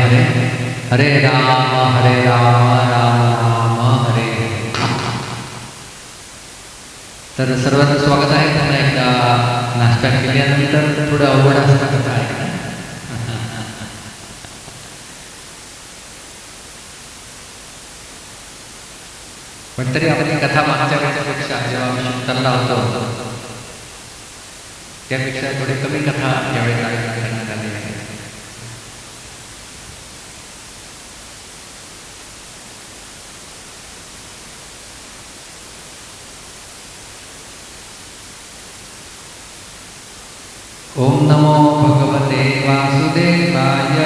हरे, हरे राम राम राम हरे. तर सर्वांचं स्वागत आहे. पुन्हा एकदा नाश्ता केल्यानंतर थोडं अवघड असतं कथा ऐकणं. पण तरी आपली कथा मागच्या वेळेपेक्षा जेव्हा आम्ही शिकताना होतो त्यापेक्षा थोडी कमी कथा यावेळेस आयोजित करण्यात आली आहे. ओम नमो भगवते वासुदेवाय.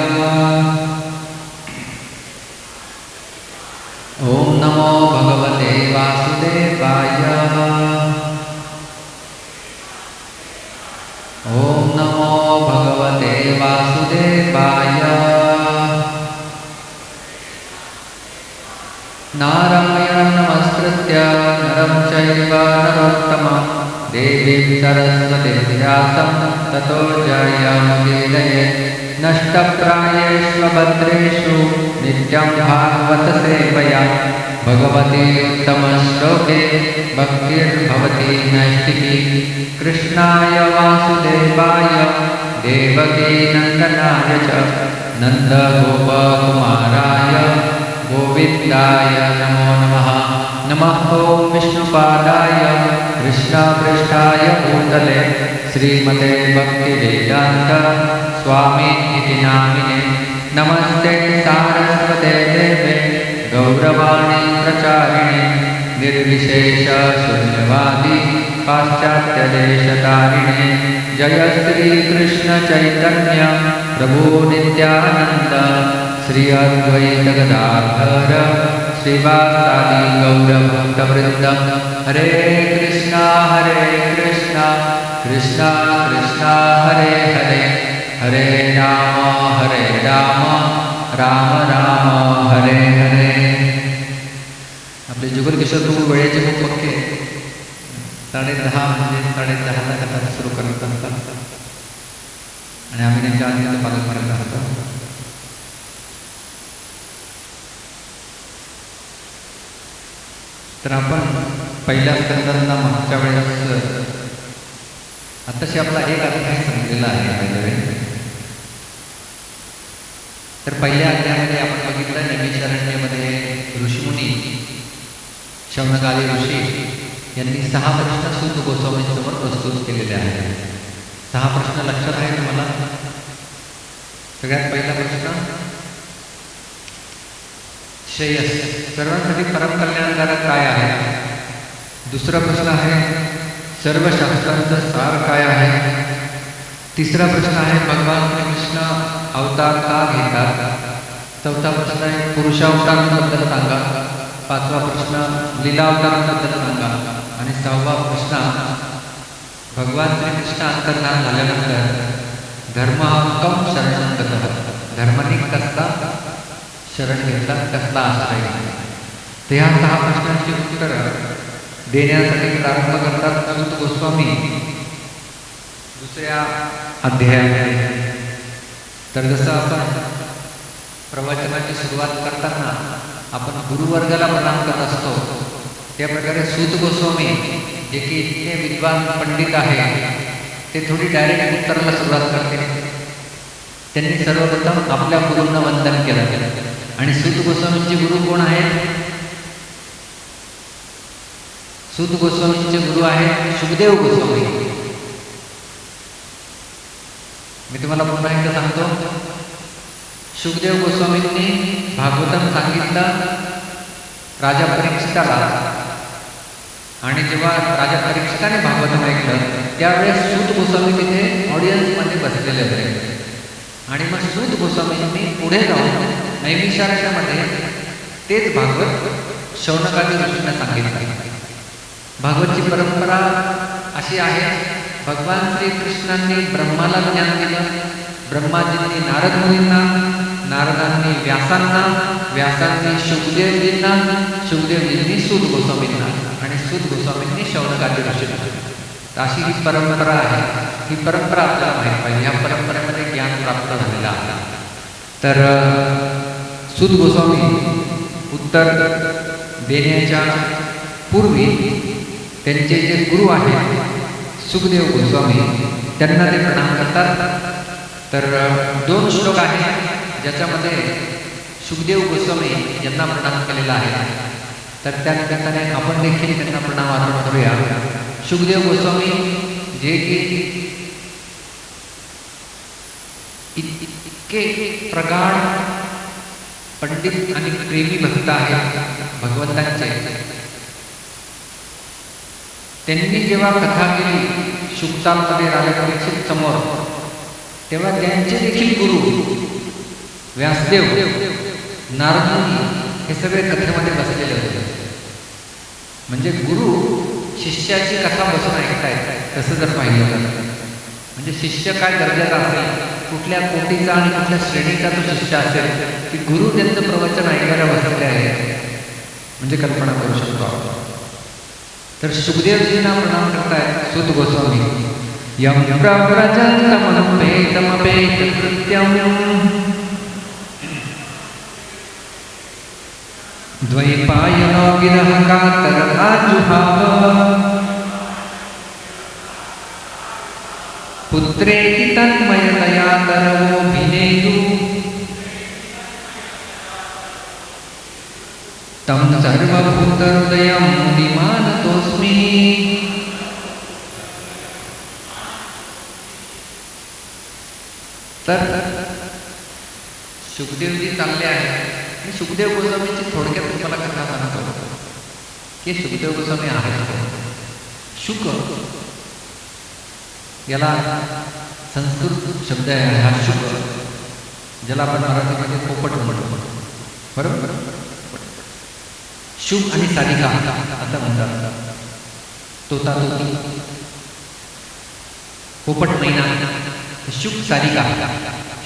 ओम नमो भगवते वासुदेवाय. ओम नमो भगवते वासुदेवाय. नारायणं नमस्कृत्य नरं चैव नरोत्तमं देवीं सरस्वतीं व्यासं ततो जयमुदीरयेत्. नष्टप्रायेषु भद्रेषु नित्यं भागवत सेवया भगवती उत्तमश्लोके भक्तिर्भवति नैष्टिकी. कृष्णाय वासुदेवाय देवकी नन्दनाय च नन्दगोपकुमाराय गोविन्दाय नमो नमः. नमः ॐ विष्णुपादाय कृष्णपृष्ठाय भूतले श्रीमते भक्तिवेदान्त स्वामीति नामिने. नमस्ते सारस्वते देवे गौरवाणी प्रचारिणे निर्विशेष शून्यवादी पाश्चात्यदेशतारिणे. जय श्री कृष्ण चैतन्य प्रभु नित्यानंद श्री अद्वैत गदाधर श्रीवासादि गौरभक्तवृंद. हरे कृष्णा कृष्णा कृष्णा हरे हरे, हरे राम राम राम हरे हरे. आपले जुगल किशोर प्रभू वेळेचे खूप पक्के. 10:30 म्हणजे 10:30ला कथा सुरू करत असतात आणि आम्ही त्यांच्या आधीचं पालन करत राहतो. तर आपण पहिल्या स्कंदांना मागच्या वेळेस आताशी आपला एक अध्याय संपलेला आहे. तर पहिल्या अध्यायामध्ये आपण बघितलं नैमिषारण्यमध्ये ऋषीमुनी शौनकादी ऋषी यांनी 6 प्रश्न सूत गोस्वामींसमोर प्रस्तुत केलेले आहेत. 6 प्रश्न लक्षात आहे तुम्हाला? सगळ्यात पहिला प्रश्न श्रेयस, सर्वांसाठी परमकल्याणकारक काय आहे? दुसरा प्रश्न आहे सर्व शास्त्रांचा सार काय आहे? तिसरा प्रश्न आहे भगवान कृष्ण अवतार का घेतात? चौथा प्रश्न आहे पुरुषावतारांबद्दल सांगा. 5वा प्रश्न लीला अवतारांबद्दल सांगा. आणि 6वा प्रश्न भगवान श्रीकृष्ण अंतर्धान झाल्यानंतर धर्म कम शरणं गतः, धर्माने कसला शरण घेतला, कसला आश्रय घेतला. तर ह्या 6 प्रश्नांची उत्तरं देण्यासाठी प्रारंभ करतात सूत गोस्वामी दुसऱ्या अध्यायामध्ये. तर जसं आपण प्रवचनाची सुरुवात करताना आपण गुरुवर्गाला प्रणाम करत असतो, त्याप्रकारे सूत गोस्वामी जे की इतके विद्वान पंडित आहे ते थोडी डायरेक्ट उत्तराला सुरुवात करते. त्यांनी सर्वप्रथम आपल्या गुरूंना वंदन केलं. आणि सूत गोस्वामींचे गुरु कोण आहेत? सूत गोस्वामींचे गुरु आहेत शुकदेव गोस्वामी. मी तुम्हाला पुन्हा एकदा सांगतो. शुकदेव गोस्वामींनी भागवतम सांगितलं राजा परीक्षिताला, आणि जेव्हा राजा परीक्षिताने भागवतम ऐकलं त्यावेळेस सूत गोस्वामी तिथे ऑडियन्समध्ये बसलेले होते. आणि मग सूत गोस्वामींनी पुढे जाऊन नैमिषारण्यामध्ये तेच भागवत शौनकादी ऋषींना सांगितलं. भागवतची परंपरा अशी आहे, भगवान श्रीकृष्णांनी ब्रह्माला ज्ञान दिलं, ब्रह्माजींनी नारद मुनींना, नारदांनी व्यासांना, व्यासांनी शुकदेवजींना, शुकदेवजींनी सूत गोस्वामींना, आणि सूत गोस्वामींनी शौनकादी ऋषींना. अशी ही परंपरा आहे. ही परंपरा आपल्याला माहीत पाहिजे. ह्या परंपरेमध्ये ज्ञान प्राप्त झालेलं आहे. तर सूत गोस्वामी उत्तर देण्याच्या पूर्वी त्यांचे जे गुरु आहेत सुखदेव गोस्वामी त्यांना ते प्रणाम करतात. तर 2 श्लोक आहेत ज्याच्यामध्ये सुखदेव गोस्वामी यांना प्रणाम केलेला आहे. तर त्या निमित्ताने आपण देखील त्यांना प्रणाम अर्पण करूया. सुखदेव गोस्वामी जे की इतके प्रगाढ पंडित आणि प्रेमी भक्त आहेत भगवंतांचे. त्यांनी जेव्हा कथा केली शुकतामध्ये राजा परीक्षित समोर, तेव्हा त्यांचे देखील गुरु व्यासदेव, नारदमुनी हे सगळे कथेमध्ये बसलेले होते. म्हणजे गुरु शिष्याची कथा बसून ऐकतायत तसं जर पाहिलं तर. म्हणजे शिष्य काय दर्जाचा असेल, कुठल्या कोटीचा आणि कुठल्या श्रेणीचा तो शिष्य असेल, की गुरु त्यांचं प्रवचन ऐकायला बसले आहे म्हणजे कल्पना करू शकतो आपण. तर सुखदेवजींना प्रणाम करतायत सूत गोस्वामी. यम प्रव्रजन्तमनुपेतमपेत कृत्यं द्वैपायनो विरह कातर आजुहाव पुत्रेति तन्मयतया करवोऽभिनेदु तं सर्वभूतहृदयं मुनिमानतोऽस्मि. तर सुखदेवजी चालले आहेत. मी सुखदेव गोस्वामीची थोडक्यात तुम्हाला कथा सांगतो की सुखदेव गोस्वामी आहेत. शुक याला संस्कृत शब्द आहे हा शुक, ज्याला आपण मराठीमध्ये पोपट म्हणतो. बरोबर. शुक आणि सारिका असं म्हणतात. तोता तोती, पोपट मैना, शुक सारिका,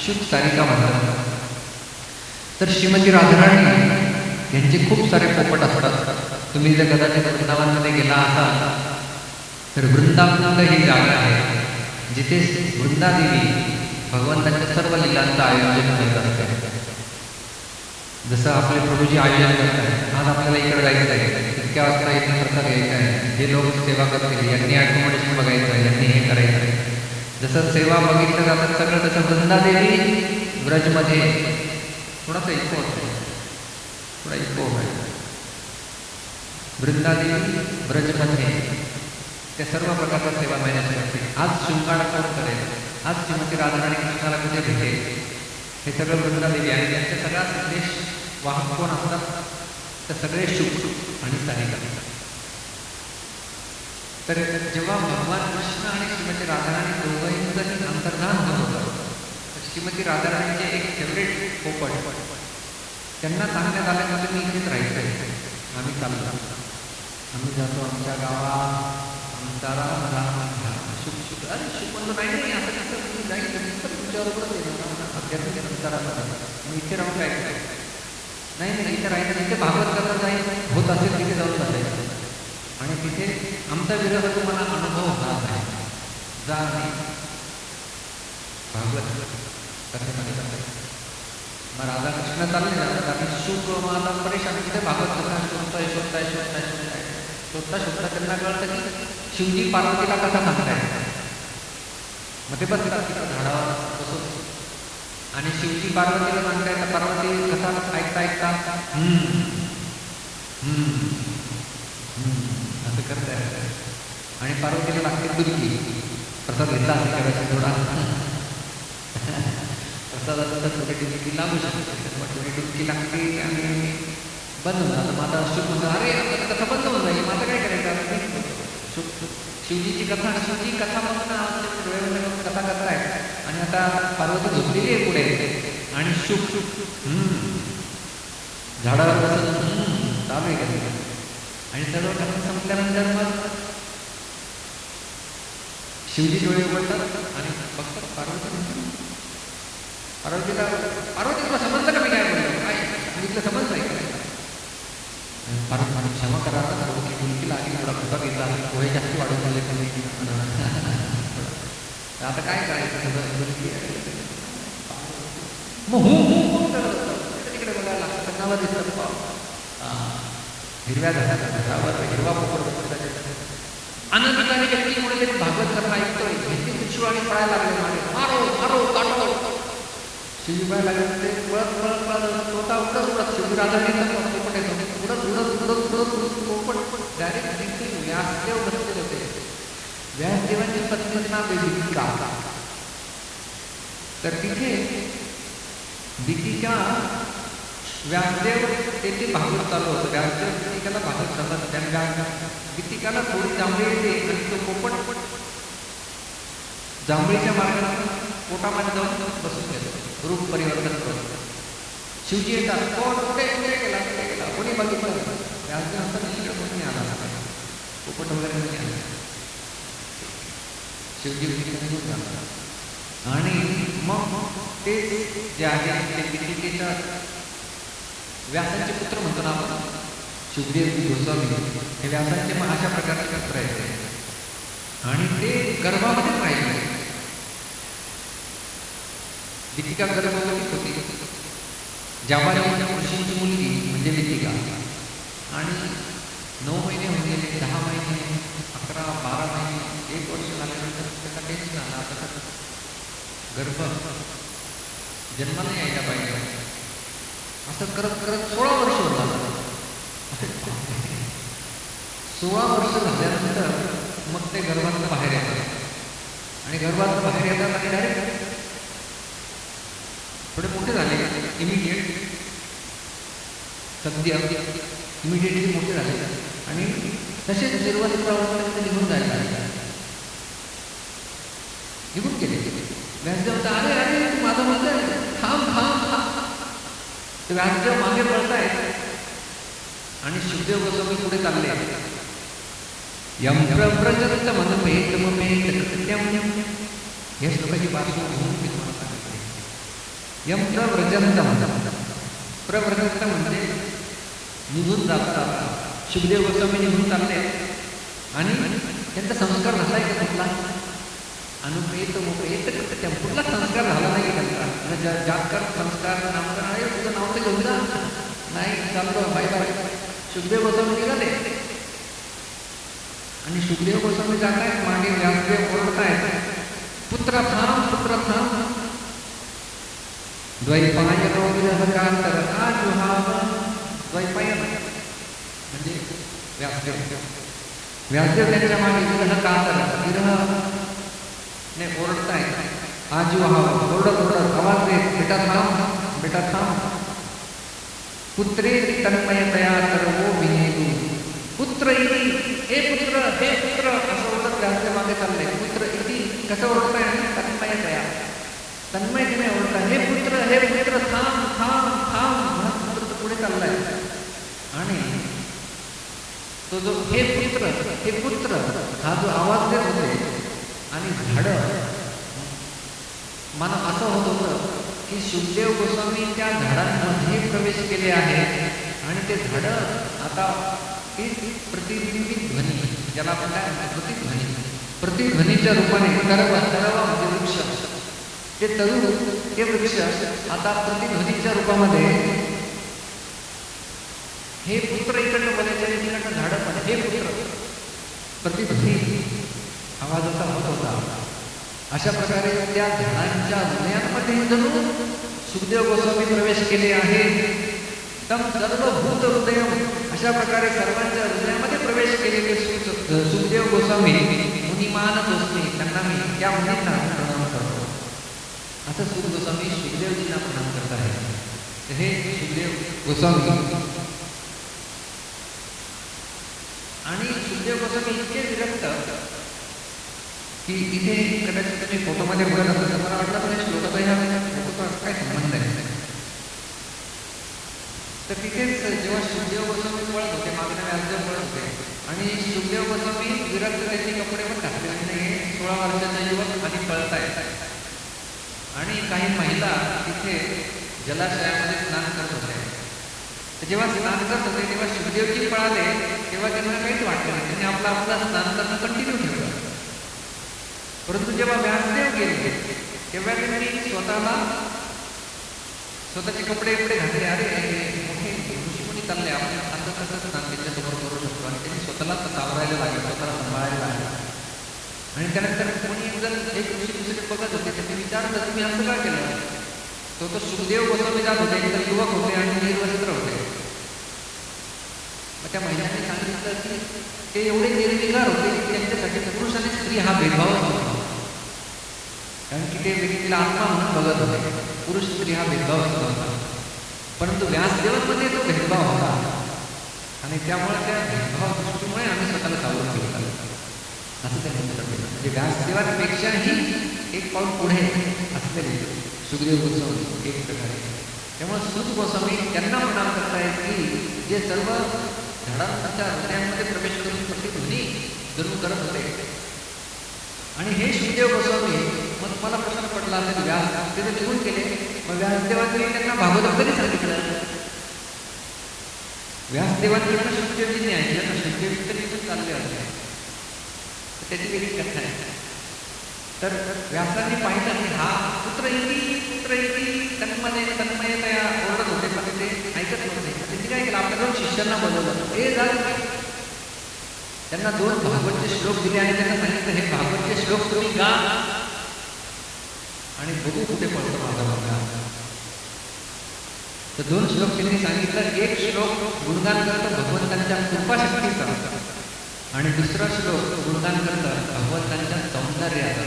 शुक सारिका म्हणतात. तर श्रीमती राधाराणी यांचे खूप सारे पोपट असतात. तुम्ही जर कदाचित वृंदावनमध्ये गेला असाल तर वृंदावन ही जागा आहे जिथे वृंदादेवी भगवंतांच्या सर्व लीलांचं आयोजन करत असते. जसं आपले प्रभूजी आयोजन करतात. आज आपल्याला इकडे जायचं आहे, इतक्या वाजता इथे प्रसाद घ्यायचा आहे, जे लोक सेवा करतील यांनी ॲकोमोडेशन बघायचं आहे, यांनी हे करायचं आहे. जसं सेवा बघितलं जातं सगळं तसं वृंदादेवी ब्रजमध्ये थोडासा इको होतो, थोडा इको आहे. वृंदादेवी ब्रजमध्ये त्या सर्व प्रकारच्या सेवा मॅनेज करते. आज शृंगार कोण करेल, आज श्रीमती राधाराणी कृष्णाला कुठे भेटेल, हे सगळं वृंदादेवी आहे. त्यांचे सगळा संदेश वाहक कोण असतात तर सगळे शुक आणि सारिका. तर जेव्हा भगवान कृष्ण आणि श्रीमती राधाराणी दोघांचं अंतर्धान होत होतं, तर श्रीमती राधाराणीचे एक फेवरेट पोपट त्यांना सांगण्यात आल्यानंतर मी इथेच राहायचं आहे, आम्ही चाललो, आम्ही जातो आमच्या गावात, आमचा शुक शुक. अरे शुक म्हणतो नाही असं कसं तुम्ही जाईल तुमच्याबरोबरच येणार आध्यात्मिक संसारात, मी इथे राहून काय करायचं. नाही इथे राहायचं, इथे भागवत करता जाईल होत असेल तिथे जाऊन बसायचं आणि तिथे आमचा विरह तुम्हाला अनुभव होणार नाही. जा आणि भागवत कथेमध्ये जातात. मग राधाकृष्ण चालले जातात आणि शुक मला परेशान तिथे भागवत कथा शोधताय त्यांना कळतं की शिवजी पार्वतीला कथा सांगताय. मग ते बसतात तिथं झाडावर बसून आणि शिवजी पार्वतीला सांगताय. तर पार्वती कथा ऐकता असं करताय आणि पार्वतीला लागते डुबकी. प्रसाद घेतला असेल थोडा प्रसादाचा थोडी डुबकी लागू शकते, थोडी डुबकी लागते आणि बंद होणार. माझा शुक म्हणतो अरे आता कथा बंद होऊन जाईल, माझं काय करायचं. शिवजीची कथा, शिवजी कथा म्हणून कथा करताय आणि आता पार्वती झोपलेली आहे पुढे आणि शुक झाडावर बसून चालू आहे का. आणि सर्व कथा संपल्यानंतर मग शिवजी डोळे उघडतात आणि बघतात पार्वती तुला समजलं का मी काय बोलतो, काय सांगितलं समजलं आहे. पार्वती क्षमा करा, मुलगी लागली, थोडा खोटा घेतला, पोहे जास्त वाढून झाले आता काय करायचं. मग तिकडे बघायला कुणाला दिसतं? हिरव्या झाडावर हिरवा पोपट अनंतकाली व्यक्तीमुळे ते भागवत कथा ऐकतोय, शिवानी पळायला लागले मागे, मारो मारो काटो. शिवी पळायला लागले, ते पळत पळत पळत स्वतः उडत उडत शिवराजांनी पोपट येतो, उडत उडत उडत उडत उडत पोपट डायरेक्ट तिथे व्यासदेव बसलेले होते. व्यासदेवांची पत्नीचं नाव आहे बितिका. तर तिथे बितिका व्यासदेव तेथे भागवत चालू होतं. व्यासदेव बितिकाला भागवत चालतात. त्यांना बितिकाला थोडी जांभळी येते आणि तो पोपट जांभळीच्या मार्गाने पोटामध्ये जाऊन बसून घेतो, रूप परिवर्तन करतो. शिवजी येतात, कोण कुठे कुठे गेला कुठे गेला, कोणी बघितलं? व्यासदेव नंतर इकडे कोणी आला, पोपट वगैरे नाही आला. शिवजी बितिका निघून जातात आणि मग ते जे आहे ते बितिकेच्या व्यासांचे पुत्र म्हणतो ना आपण, सुखदेव गोस्वामी हे व्यासांचे अशा प्रकारचे पुत्र आहेत आणि ते गर्भामध्येच राहिले. बितिका गर्भवतीच होती. जाबाली ऋषींची मुलगी म्हणजे बितिका. आणि 9 महिने होऊन गेले, 10 महिने, 11, 12 महिने, 1 वर्ष झाल्यानंतर त्याचा टेन्शन आला. आता गर्भ जन्माला यायला पाहिजे. असं करत करत 16 वर्ष होतात. 16 वर्ष झाल्यानंतर मग ते गर्भातून बाहेर येतात आणि गर्भातून बाहेर येतात आणि डायरेक्ट थोडे मोठे झाले, इमिडिएट सध्या इमिडिएटली मोठे झाले आणि तसेच निर्वासित निघून जायला निघून गेले. व्यासदेव अरे अरे तू माझा म्हणतोय, थांब थांब थांब. ते व्यासदेव मागे पळताय आणि सुखदेव गोस्वामी पुढे चालले. यम प्रव्रजंत मनमेतममेत कृत्यम. या श्लोकाची पार्श्वभूमी मी तुम्हाला सांगितली. यम प्रव्रजंत प्रव्रजंत म्हणजे निघून जातात. सुखदेव गोस्वामी निघून चालले आणि त्यांचा संस्कार झाला आहे का कुठला? अनुप्रेत मोप्रेत कृत्यम. कुठला संस्कार झाला नाही त्यांचा. जातकर संस्कार नामकरण आहे, तुझं नाव तर घेऊन जा. नाही, चाललो बाय बाय. सुखदेव गोस्वामी निघाले आणि सुखदेव गोस्वामी जात आहेत, मागे व्यासदेव ओरडत आहेत, पुत्र थांब पुत्र थांब. द्वैपायनो विरहकांतर आजुहाव. द्वैपायन म्हणजे व्यासदेव. व्यासदेव त्यांच्या मागे विरहकांतर विरह ने ओरडत आहेत. आजुहाव ओरडत ओरडत आवाज देत, बेटा थांब बेटा थांब. पुत्रे तन्मयतया सर्वो विनेतु. पुत्र इति, हे पुत्र हे पुत्र असं ओरडत व्यासदेव मागे चालले. पुत्र इति कसं ओरडत आहे? तन्मयतया, तन्मयतेने ओरडत आहे, हे पुत्र थांब थांब थांब म्हणत पुढे चाललाय. आणि तो जो हे पुत्र हा जो आवाज देत होते आणि झाडं मला असं होत होतं की सुखदेव गोस्वामी त्या झाडांमध्ये प्रवेश केले आहेत आणि ते झाडं आता प्रतिबिंबित ध्वनी, ज्याला आपण काय म्हणतो प्रतिध्वनी, प्रतिध्वनीच्या रूपाने तरवा म्हणजे वृक्ष, ते तरू ते वृक्ष आता प्रतिध्वनीच्या रूपामध्ये हे पुत्र इकडनं बोलायचे आणि तिकडनं झाडं पण हे पुत्र प्रतिध्वनी आवाजाचा होत होता. अशा प्रकारे त्या झाडांच्या हृदयांमध्ये जणू सुखदेव गोस्वामी प्रवेश केले आहे. तम सर्वभूत हृदय, अशा प्रकारे सर्वांच्या हृदयामध्ये प्रवेश केलेले सुखदेव गोस्वामी मुनिमान जोस्मी, त्यांना मी त्या मुनींना प्रणाम करतो. असं सुख गोस्वामी सुखदेवजींना प्रणाम करत आहे. हे सुखदेव गोस्वामी आणि सुखदेव गोस्वामी इतके विरक्त की इथे कदाचित तुम्ही फोटोमध्ये बघत असाल तर मला वाटलं तर श्लोकाचा ह्या फोटोचा काय संबंध आहे. तर तिथेच जेव्हा सुखदेव गोस्वामी पळत होते, मागण्या व्यासदेव पळत होते आणि सुखदेव गोस्वामी विरक्त त्याचे कपडे पण घातलेले नाही, 16 वर्षाचा युवक आणि पळत आहेत आणि काही महिला तिथे जलाशयामध्ये स्नान करत होते. तर जेव्हा स्नान करत होते तेव्हा सुखदेवजी पळाले, तेव्हा त्यांना काहीच वाटलं नाही, त्यांनी आपला स्नान करणं कंटिन्यू ठेवलं. परंतु जेव्हा व्यासदेव गेले तेव्हा त्यांनी स्वतःचे कपडे इकडे घातले. अरे मोठे चालले आपण असं कसं त्यांच्यासमोर करू शकतो आणि त्यांनी स्वतःला सावरायला लागेल, स्वतःला सांभाळायला लागेल. आणि त्यानंतर कोणी जर एक दुसरे बघत होते त्यांनी विचारलं तुम्ही असं का केलं. तो सुखदेव गोस्वामी जात होते, एक युवक होते आणि निर्वस्त्र होते. मग त्या महिलांनी सांगितलं की ते एवढे निर्विकार होते की त्यांच्यासाठी पुरुष आणि स्त्री हा भेदभावच होता. कारण की ते व्यक्तीला आत्मा म्हणून बघत होते, पुरुष स्त्री हा भेदभावच होता. परंतु व्यासदेवांमध्ये तो भेदभाव होता आणि त्यामुळे त्या भेदभाव दृष्टीमुळे आम्ही स्वतःला सावरून घेत आलो असं ते म्हणतात. म्हणजे व्यासदेवांपेक्षाही एक पाऊल पुढे असलेले सुखदेव गोस्वामी एक प्रकारे. त्यामुळे सुत गोस्वामी त्यांना प्रणाम करतायत की जे सर्व झाडांच्या हृदयांमध्ये प्रवेश करून प्रतिध्वनी जरूर करत होते. आणि हे सुखदेव गोस्वामी मग तुम्हाला प्रश्न पडला असेल व्यास ते निघून गेले, मग व्यासदेवांनी त्यांना भागवत कधी सांगितलं. व्यासदेवांकडनं सुखदेवजींनी ऐकलं ना, सुखदेवजी तर निघून चालले होते, त्याची वेगळी कथा आहे. तर व्यासांनी पाहिलं की हा पुत्र इति तन्मयतया ओरडत होते, पण ते ऐकत नव्हते. त्यांनी काय केलं, आपल्या 2 शिष्यांना बोलवलं, हे झालं. त्यांना 2 भागवतचे श्लोक दिले आणि त्यांना सांगितलं हे भागवतचे श्लोक तुम्ही गा आणि बघू कुठे पडतो माझा मुलगा. तर 2 श्लोक त्यांनी सांगितलं. एक श्लोक गुणगान करतं भगवंतांच्या कृपाशक्तीचा आणि दुसरा श्लोक गुणगान करतं भगवंतांच्या सौंदर्याचा.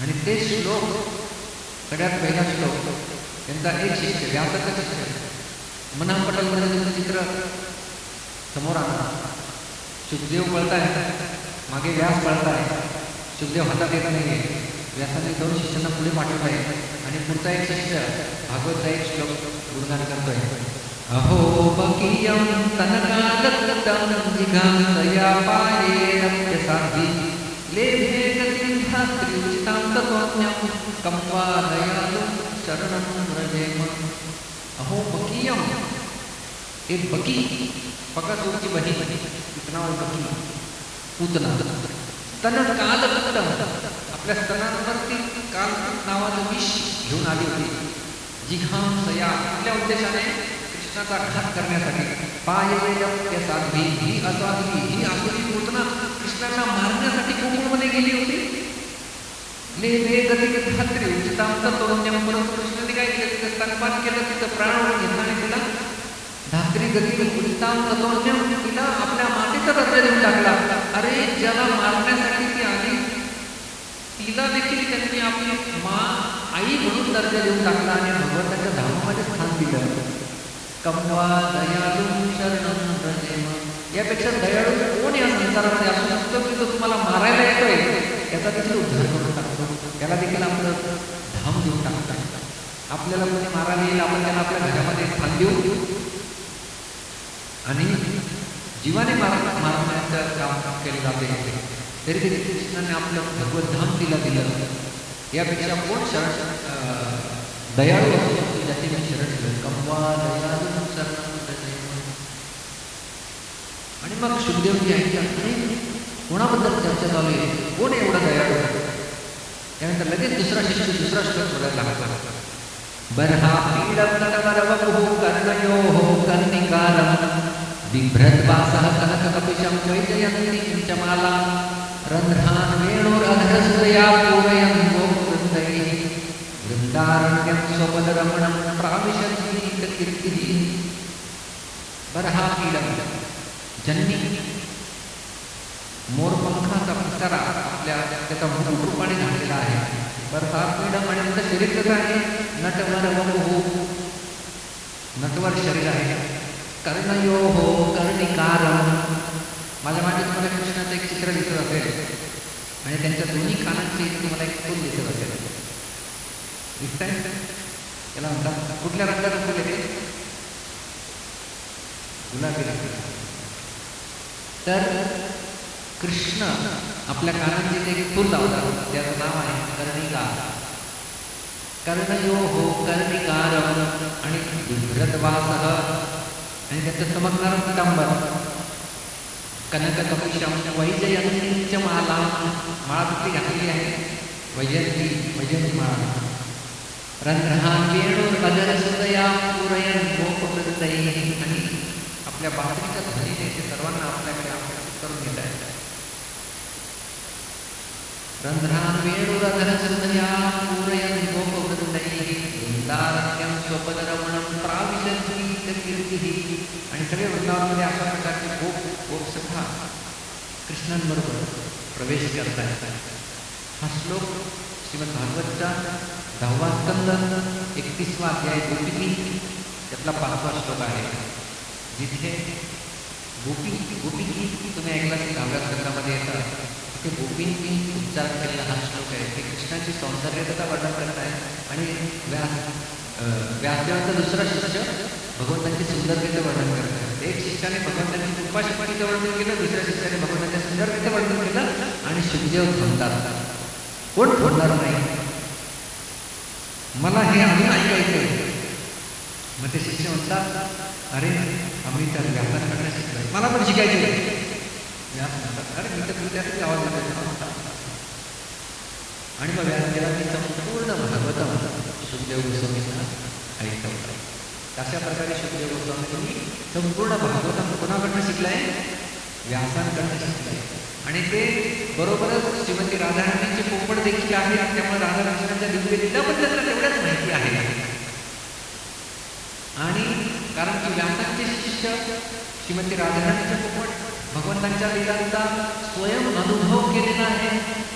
आणि ते श्लोक सगळ्यात पहिला श्लोक त्यांचा एक शिष्य व्यासाचा शिष्य मना पटलमध्ये तुमचं चित्र समोर आणा. सुखदेव पळताय, मागे व्यास पळताय, सुखदेव हातात येत नाही. व्यासाने 2 शिष्यांना पुढे पाठवत आहे आणि पुढचा एक शिष्य भागवतचा एक श्लोक गुणगान करतोय. अहो बकीयं तनकादत्तं जिघांसया पायेरप्यसाधि लेभे गतिं धात्र्युचितां ततोऽन्यं कम्वा दयालु शरणं व्रजेम. अहो बकीयं, एक बकी पकासूरची बहीण, तिचं नाव बकी, पूतना. तनकादत्तं, आपल्या स्तनांवरती कालकूट नावाचं विष घेऊन आली होती. जिघांसया, आपल्या उद्देशाने कृष्णाचा घात करण्यासाठी. पायेरप्यसाधि, ही असाध्वी, ही आसुरी पूतना कृष्णाला मारण्यासाठी कोकणमध्ये गेली होती. लेभे गतिं धात्री उचितां ततोऽन्यं, परंतु कृष्णाने काय केलं, तिचं स्तनपान केलं, तिचं प्राण घेतला आणि तिला धात्री गती उचितां ततोऽन्यं, तिला आपल्या मातेचा दर्जा देऊन टाकला. अरे ज्याला मारण्यासाठी ती आली तिला देखील त्यांनी आपली आई म्हणून दर्जा देऊन टाकला आणि भगवंताच्या धामामध्ये स्थान दिलं. कम्वा दयालु शरणं व्रजेम, यापेक्षा दयाळू कोण या संसारामध्ये असू शकतो की जो तुम्हाला मारायला येतोय त्याचा देखील उद्धार करून टाकतो, त्याला देखील आपलं धाम देऊन टाकतो. आपल्याला कोणी मारायला येईल, आपण त्याला आपल्या घरामध्ये स्थान देऊ आणि जीवाने मारण्याचं काम केलं जाते. तरी ते कृष्णाने आपलं भगवत धाम तिला दिलं. यापेक्षा कोण दयाळू असू शकतो ज्याचे मी शरण दिलं. कम्वा दयालु शरणं व्रजेम. आणि मग सुखदेवजी ऐकलं, कोणाबद्दल चर्चा चालू आहे, कोण एवढं दयाळू. त्यानंतर लगेच दुसरा शिष्य दुसरा श्लोक बोलायला लागला. बर्हा पीडं नटवरवपुः कर्णयोः कर्णिकारं बिभ्रद्वासः कनककपिशं वैजयन्तीं च मालां रन्ध्रान् वेणोरधरसुतया पूरयन् गोवृन्दैः वृन्दारण्यं स्वपदरमणं प्राविशन्तीर्तिः. बर्हापीडं, जन्नी मोरपंखाचा पिसारा आपल्या त्याचा मुकुट रूपाने घातलेला आहे. बर्हापीडं आणि त्याचं शरीर कसं आहे, नटवरवपुः, नटवर शरीर आहे. कर्णयोः कर्णिकारं, माझ्या मागे तुम्हाला कृष्णाचं एक चित्र दिसत असेल आणि त्यांच्या दोन्ही कानांचे इथे मला एक फूल दिसत असेल. दिसतंय, त्याला म्हणतात कुठल्या रंगाचं फूल येते, गुलाबी रंग. तर कृष्ण आपल्या कानांचे एक फूल लावतात, त्याचं नाव आहे कर्णिकार. कर्णयोः कर्णिकारं आणि बिभ्रद्वासः आणि त्याचं चमकणारं पितांबर. कनककपिशं वैजयन्तीं च मालां, माळा कुठली घातलेली आहे, वैजयंती, वैजयंती माळा. रंध्रहान वेणुरधरसुतया पूरयन् गोपवृत्तैः. आणि आपल्या बासरीच्या ध्वनीने ते सर्वांना आपल्याकडे आकर्षित करून घेत आहेत. रंध्रान वेणुरधरसुतया पूरयन् गोपवृत्तैः वृंदारण्यं स्वपदरमणं प्राविशन्तीर्थकीर्तिः. आणि सगळे वृंदावनमध्ये अशा प्रकारचे गोपसखा कृष्णांबरोबर प्रवेश करतात. हा श्लोक श्रीमद भागवतचा 10वा स्कंद 31वा अध्याय गोपिकी त्यातला 5वा श्लोक आहे. जिथे गोपिकी तुम्ही ऐकला की 10व्या स्कंदामध्ये येतात, तिथे गोपींनी उच्चार केलेला हा श्लोक आहे. ते कृष्णाची सौंदर्यता वर्णन करत आहे. आणि व्यासदेवाचा दुसरा शिष्य भगवंतांची सुंदरतेचं वर्णन करत आहे. एक शिष्याने भगवंतांची कृपाशक्तीचं वर्णन केलं, दुसऱ्या शिष्याने भगवंतांच्या सुंदरतेचं वर्णन केलं. आणि शुकदेव थांबतात, कोण थांबणार नाही, मला हे अजून ऐकायचं. मग ते शिष्य म्हणतात, अरे आम्ही तर व्यासांकडनं शिकलोय, मला पण शिकायचं. व्यास म्हणतात, अरे मी तर त्यासाठी आवाज देतो. आणि मग व्यासदेवांनी संपूर्ण भागवतम शुकदेव गोस्वामींना ऐकवलं. अशा प्रकारे शुकदेव गोस्वामींनी संपूर्ण भागवतम कोणाकडनं शिकलाय? व्यासांकडनं शिकलाय. आणि ते बरोबरच श्रीमती राधाराणींचे पोपट देखील आहेत. त्यामुळे राधाकृष्णांच्या दिव्य लीला पण त्यांना तेवढ्याच माहिती आहे. आणि कारण की व्यासांचे शिष्य श्रीमती राधाराणींचे पोपट भगवंतांच्या लीलांचा स्वयं अनुभव केलेला आहे.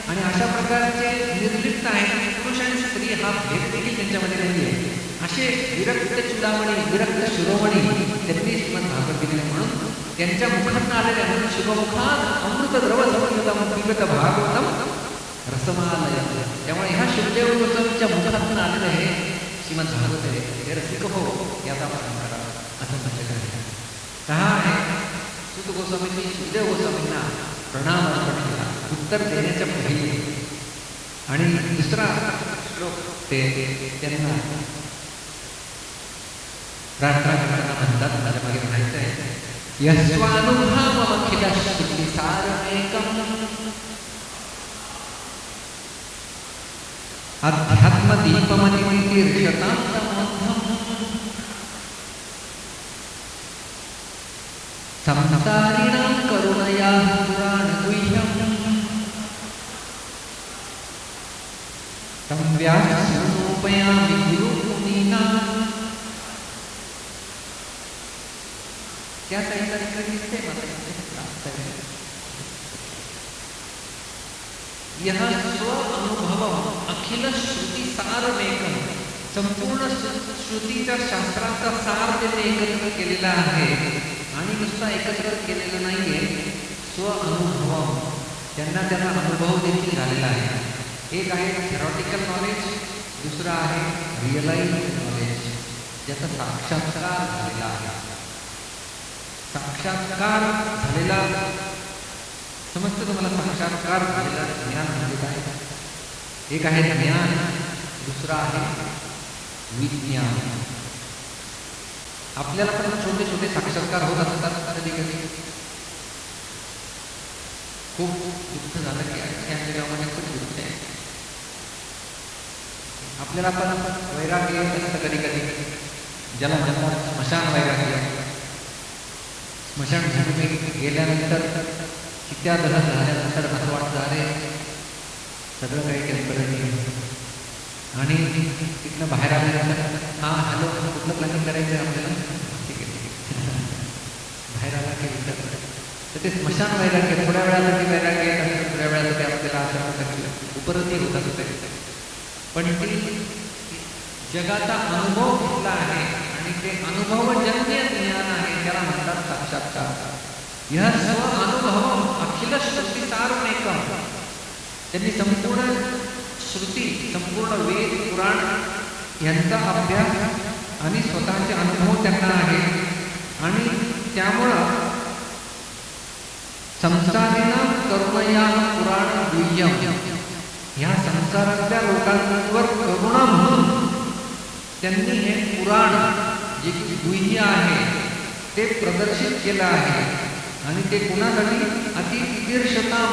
आणि अशा प्रकारचे निर्लिप्त आहेत. पुरुष आणि स्त्री हा भेद देखील त्यांच्यामध्ये नाही आहे. असे विरक्त चुडामणी, विरक्त शिरोमणी त्यांनी श्रीमद भागवत दिले. म्हणून त्यांच्या मुखांना आलेले म्हणून शिवमुखात अमृत द्रव समन्वितम पिबत भागवतम रसमालय. त्यामुळे ह्या शुकदेव गोस्वामींच्या मुखातून आलेलं हे श्रीमद भागवत आहे. हे रसिक हो याचा पालन करा असं म्हटलेलं आहे. हा आहे सुत गोस्वामींनी शुकदेव गोस्वामींना प्रणाम अर्पण केला उत्तर देण्याच्या पहिले. आणि दुसरा श्लोक ते त्यांना प्रार्थना करताना म्हणतात, माझ्या मागे म्हणायचं आहे, यस्वानुभवमखिलश्रुतिसारमेकम् अध्यात्मदीपमतितीर्षतां संसारिणां करुणया पुराणगुह्यम् तं व्यासोपयामि गुरुमुनीनां. क्या साईंचा तिकडे दिसते मला यह स्व अनुभव अखिल श्रुती सारमेकम. संपूर्ण श्रुतीच्या शास्त्रांचा सार त्यांनी एकत्र केलेला आहे. आणि नुसता एकत्र केलेलं नाहीये, स्व अनुभव त्यांना अनुभव देखील झालेला आहे. एक आहे थेरॉटिकल नॉलेज, दुसरं आहे रिअलाइज नॉलेज, ज्याचा साक्षात्कार झालेला आहे. साक्षात्कार झालेला समजतं तुम्हाला? साक्षात्कार झालेला ज्ञान म्हणजे काय? एक आहे ज्ञान, दुसरा आहे विज्ञान. आपल्याला पण छोटे छोटे साक्षात्कार होत असतात कधी कधी. खूप दुःख झालं की या जगामध्ये खूप दुःख आहे. आपल्याला पण वैराग्य येत असतं कधी कधी, ज्याला म्हणतात स्मशान वैराग्य. स्मशान भूमीत गेल्यानंतर कित्या दहन झाल्यानंतर असं वाटतं अरे सगळं काही केलं परत. आणि तिथनं बाहेर आल्यानंतर हां हॅलो कुठलं प्लॅनिंग करायचं आहे आपल्याला, ठीक आहे बाहेर आला की विचार. तर ते स्मशान वैराग्य थोड्या वेळासाठी वैराग्य येत असतं, थोड्या वेळासाठी आपल्याला अशा प्रकारची उपरती होत असते. पण ती जगाचा अनुभव घेतला आहे आणि ते अनुभवजन्य ज्ञान आहे, त्याला म्हणतात साक्षात्कार. यह स्व अनुभव अखिल श्रुतिसारमेकम. त्यांनी संपूर्ण श्रुती, संपूर्ण वेद पुराण यांचा अभ्यास आणि स्वतःचे अनुभव त्यांना आहे. आणि त्यामुळं संसारिणां करुणया पुराण गुह्यम, ह्या संसारातल्या लोकांवर करुणा म्हणून त्यांनी हे पुराण जे गुह्य आहे ते प्रदर्शित केलं आहे. आणि ते कुणासाठी? अतितीर्षतां,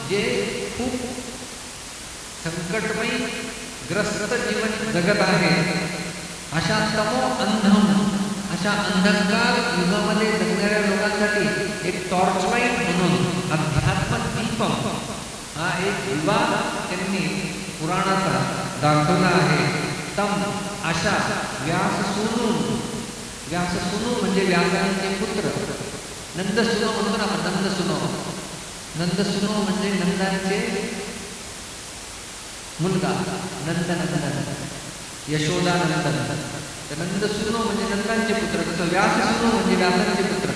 जे खूप संकटमयी ग्रस्त जीवन जगत आहे, अशा तमो अंधम, अशा अंधकार युगामध्ये जगणाऱ्या लोकांसाठी एक टॉर्चलाईट म्हणून अध्यात्म दीपम हा एक दिवा त्यांनी पुराणाचा दाखवला आहे. तम अशा व्याससूनु, व्याससूनु म्हणजे व्यासांचे पुत्र, नंदसूनो म्हणतो ना आपण, नंदसूनो, नंदसूनो म्हणजे नंदांचे मुलगा, नंदनंदन, यशोदानंदन. तर नंदसूनो म्हणजे नंदांचे पुत्र, तसं व्याससूनो म्हणजे व्यासांचे पुत्र.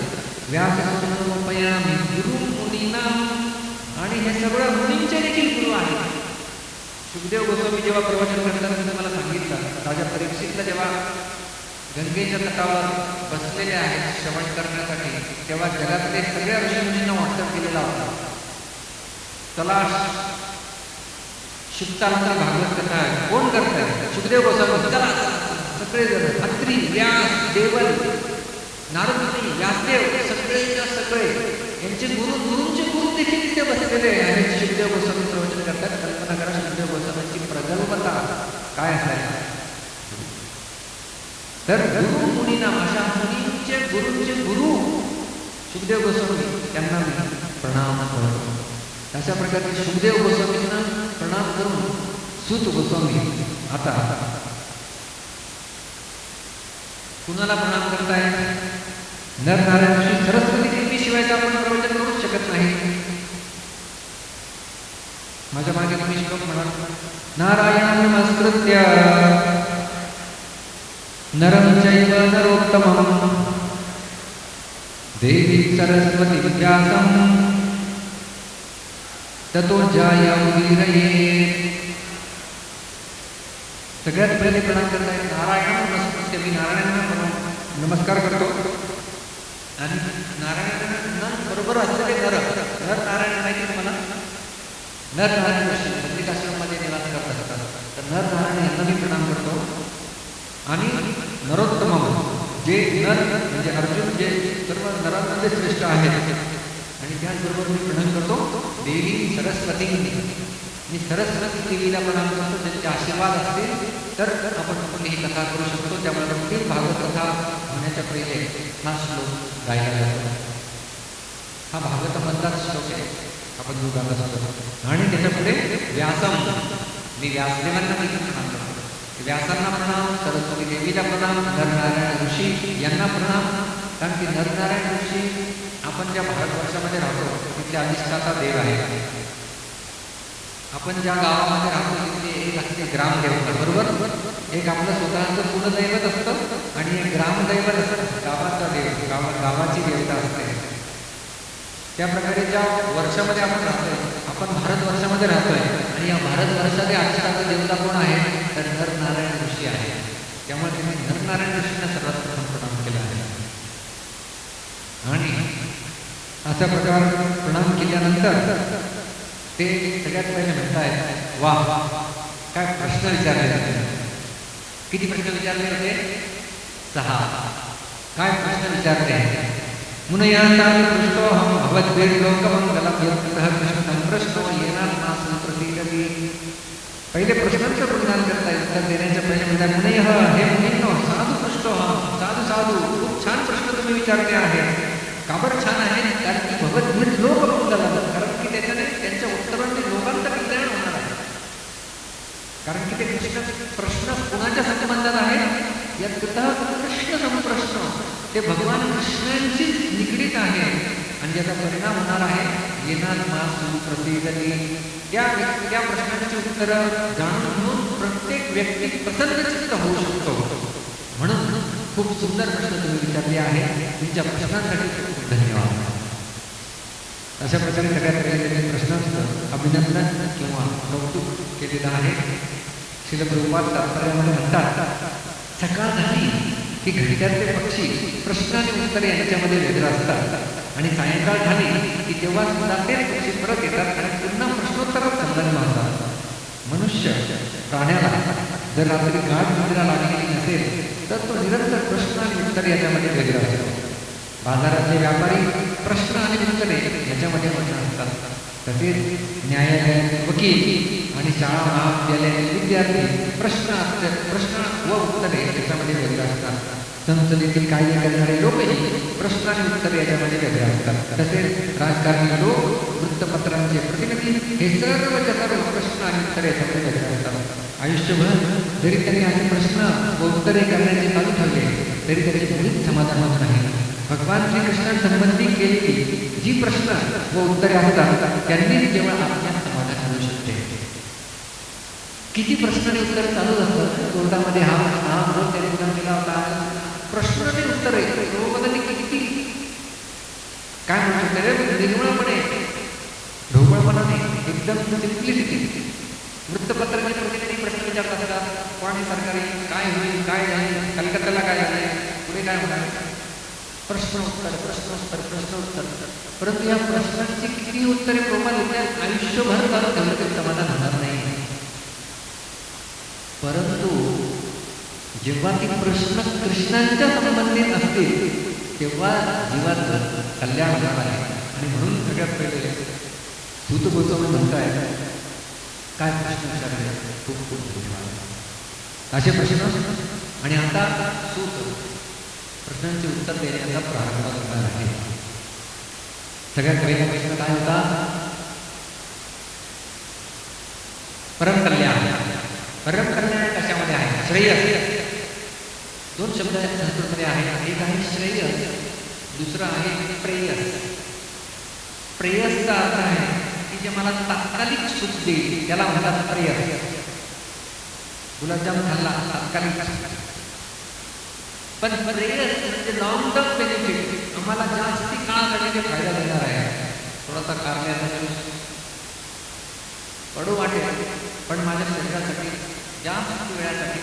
व्याससूनोपयामी गुरु मुनीना, आणि हे सगळं मुनींचे देखील गुरु आहे. सुखदेव गोस्वामी जेव्हा प्रवचन करताना मी तुम्हाला सांगितलं, राजा परीक्षितला जेव्हा गंगेच्या तटावर बसलेले आहेत श्रवण करण्यासाठी, तेव्हा जगातले सगळ्या ऋषीमुनींना व्हॉट्सअप केलेला होता, चला शुक्तांची भागवत कथा आहे, कोण करताय? सुखदेव गोस्वामी. चला सगळे जण, अत्री, व्यास, देवल, नारद मुनी, व्यासदेव, सगळेच्या सगळे यांचे गुरु, गुरुंचे गुरु देखील तिथे बसलेले आणि सुखदेव गोस्वामी प्रवचन करतात. कल्पना करा सुखदेव गोस्वामींची प्रगल्भता काय असायला. तर गुरु मुनीना, अशा मुनींचे गुरुंचे गुरु सुखदेव गोस्वामी, त्यांना मी प्रणाम करतो. अशा प्रकारे सुखदेव गोस्वामींना प्रणाम करून सूत गोस्वामी आता कुणाला प्रणाम करताय? नरनारायण श्री सरस्वती देवी शिवाय आपण प्रवचन करूच शकत नाही. माझ्या मागे तुम्ही श्लोक म्हणाल, नारायण नमस्कृत्य नरं चैव नरोत्तमं देवी सरस्वती व्यासं ततो जयमुदीरयेत्. सगळ्यात पहिले प्रणाम करताय नारायण नमस्कृत्य. मी नारायणांना नमस्कार करतो आणि नारायणांना बरोबर असलेले नर, नर नारायण माहिती तुम्हाला? नर नारायण ऋषी प्रत्येक आश्रमामध्ये निवास करतात, तर नर नारायण यांना मी प्रणाम करतो. आणि नरोत्तम जे नर म्हणजे अर्जुन, जे सर्व नरांमध्ये श्रेष्ठ आहेत, आणि त्याचबरोबर मी प्रणाम करतो देवी सरस्वती. मी सरस्वती देवीला प्रणाम करतो, त्यांचे आशीर्वाद असतील तर आपण कुठलीही कथा करू शकतो. त्यामुळे प्रत्येक भागवत कथा होण्याच्या पहिले हा श्लोक गायला जातो. हा भागवतामधलाच श्लोक आहे, आपण जो गात असतो. आणि त्याच्यापुढे व्यासम, मी व्यासदेवांना देखील प्रणाम करतो. व्यासांना प्रणाम, सरस्वती देवीला प्रणाम, नरनारायण ऋषी यांना प्रणाम. कारण की नरनारायण ऋषी आपण ज्या भारतवर्षामध्ये राहतो तिथले अधिष्ठाता देव आहे. आपण ज्या गावामध्ये राहतो तिथे एक असते ग्रामदेवता, बरोबर? एक आपलं स्वतःचं कुलदैवत असतं आणि एक ग्रामदैवत असतं, गावाचा देव, गावाची देवता असते. त्या प्रकारे ज्या वर्षामध्ये आपण राहतोय, आपण भारतवर्षामध्ये राहतोय, आणि या भारतवर्षाचे अधिष्ठाता देवता कोण आहे? तर नरनारायण ऋषी आहे. त्यामुळे त्यांनी नरनारायण ऋषींना सर्वात प्रथम प्रणाम केला आहे. आणि अशा प्रकार प्रणाम केल्यानंतर ते सगळ्यात पहिले म्हणतायत, वा काय प्रश्न विचारले जाते. किती प्रश्न विचारले होते? 6. काय प्रश्न विचारले? मुनयांतानि पृष्टोऽहं भवद्भिर्लोकमङ्गलं यत्तः कृष्णं प्रश्नो येनात्मासु प्रसीदति. पहिले प्रश्नांचं प्रदान करताय, उत्तर देण्याच्या पहिले म्हणतात, मुनयः, हे मुनींनो, साधू पृष्टोऽहं, साधू साधू, खूप छान प्रश्न तुम्ही विचारले आहेत. का बरं छान आहे? कारण की भवद्भिर्लोकमङ्गलं, कारण की त्याच्याने त्यांच्या उत्तरांनी लोकांचं कल्याण होणार आहे. कारण की ते प्रश्न कुणाच्या संबंधात आहेत? यत्तः कृष्ण संप्रश्न, ते भगवान कृष्णांशी निगडीत आहे आणि ज्याचा परिणाम होणार आहे येनात्मासु प्रसीदति. त्या प्रश्नांची उत्तरं जाणून घेऊन प्रत्येक व्यक्ती प्रसन्नचित्त होऊ शकतो. म्हणून खूप सुंदर प्रश्न तुम्ही विचारले आहे. तुमच्या प्रश्नांसाठी खूप धन्यवाद. अशा प्रकारे सगळ्यात पहिले प्रश्नांचं अभिनंदन किंवा कौतुक केलेलं आहे. श्रील प्रभुपाद तात्पर्यामध्ये म्हणतात, सकाळ झाली की घंट्यातले पक्षी प्रश्न आणि उत्तरे यांच्यामध्ये वेगळं असतात, आणि सायंकाळ झाली की तेव्हा सुद्धा तेच पक्षी परत येतात आणि पुन्हा प्रश्नोत्तरात संलग्न होतात. मनुष्य प्राण्याला जर रात्री गाढ निद्रा लागलेली नसेल तर तो निरंतर प्रश्न आणि उत्तर याच्यामध्ये वेगळा असतो. बाजारातले व्यापारी प्रश्न आणि उत्तरे याच्यामध्ये मग्न असतात. तसेच न्यायालयात वकील आणि शाळा महाविद्यालयातील विद्यार्थी प्रश्न व उत्तरे याच्यामध्ये वेगळे असतात. संसदेतील कायदे करणारे लोकही प्रश्न आणि उत्तर याच्यामध्ये वेगळे असतात. तसेच राजकारणी लोक, वृत्तपत्रांचे प्रतिनिधी हे सर्वच्या सर्व प्रश्न आणि उत्तर याच्यामध्ये वेगळे असतात. आयुष्यभर जरी त्यांनी असे प्रश्न व उत्तरे करण्याचे चालू ठेवले तरी त्याचे मुळीच समाधान होत नाही. भगवान श्रीकृष्णांसंबंधी केलेली जी प्रश्न व उत्तरे असतात त्यांनी केवळ आपल्या समाधान मिळू शकते. किती प्रश्न आणि उत्तर चालू असतात. कोर्टामध्ये हा विरोध त्यांनी केला होता. प्रश्न आणि उत्तरे किती काय म्हणू शकते, निर्मळपणे, ढोबळपणाने, एकदम सिम्प्लिसिटी. वृत्तपत्राचे प्रतिनिधी प्रश्न विचारत असतात. कोणी सरकारी काय होईल, काय नाही, कलकत्त्याला काय झाले, पुढे काय होणार, प्रश्न उत्तर. परंतु या प्रश्नांची किती उत्तरे प्रोपाल येतात आयुष्यभर चालू ठेवलं तरी समाधान होणार नाही. परंतु जेव्हा ती प्रश्न कृष्णांच्या संबंधित असतील तेव्हा जीवाचं कल्याण होणार आहे. आणि म्हणून सगळ्यात पहिले सूत गोस्वामी म्हणताय काय प्रश्न विचारले, खूप खूप धन्यवाद असे प्रश्न. आणि आता सूत प्रश्नांचे उत्तर देण्याचा प्रारंभ करणार आहे. सगळ्यात पहिला प्रश्न काय होता, परमकल्याण. परमकल्याण कशामध्ये आहे, श्रेयस. दोन शब्द संस्कृतमध्ये आहेत. एक आहे श्रेयस, दुसरं आहे प्रेयस. प्रेयसचा अर्थ आहे की जे मला तात्कालिक सुख देईल त्याला म्हणतात प्रेयस. गुलाबजाम खाल्ला तात्कालिक, पण प्रेयस म्हणजे लॉंग टर्म बेनिफिट, आम्हाला जास्ती काळासाठी फायदा देणार आहे. थोडासा कारण्याचा कडू वाटेल पण माझ्या शरीरासाठी जास्त वेळासाठी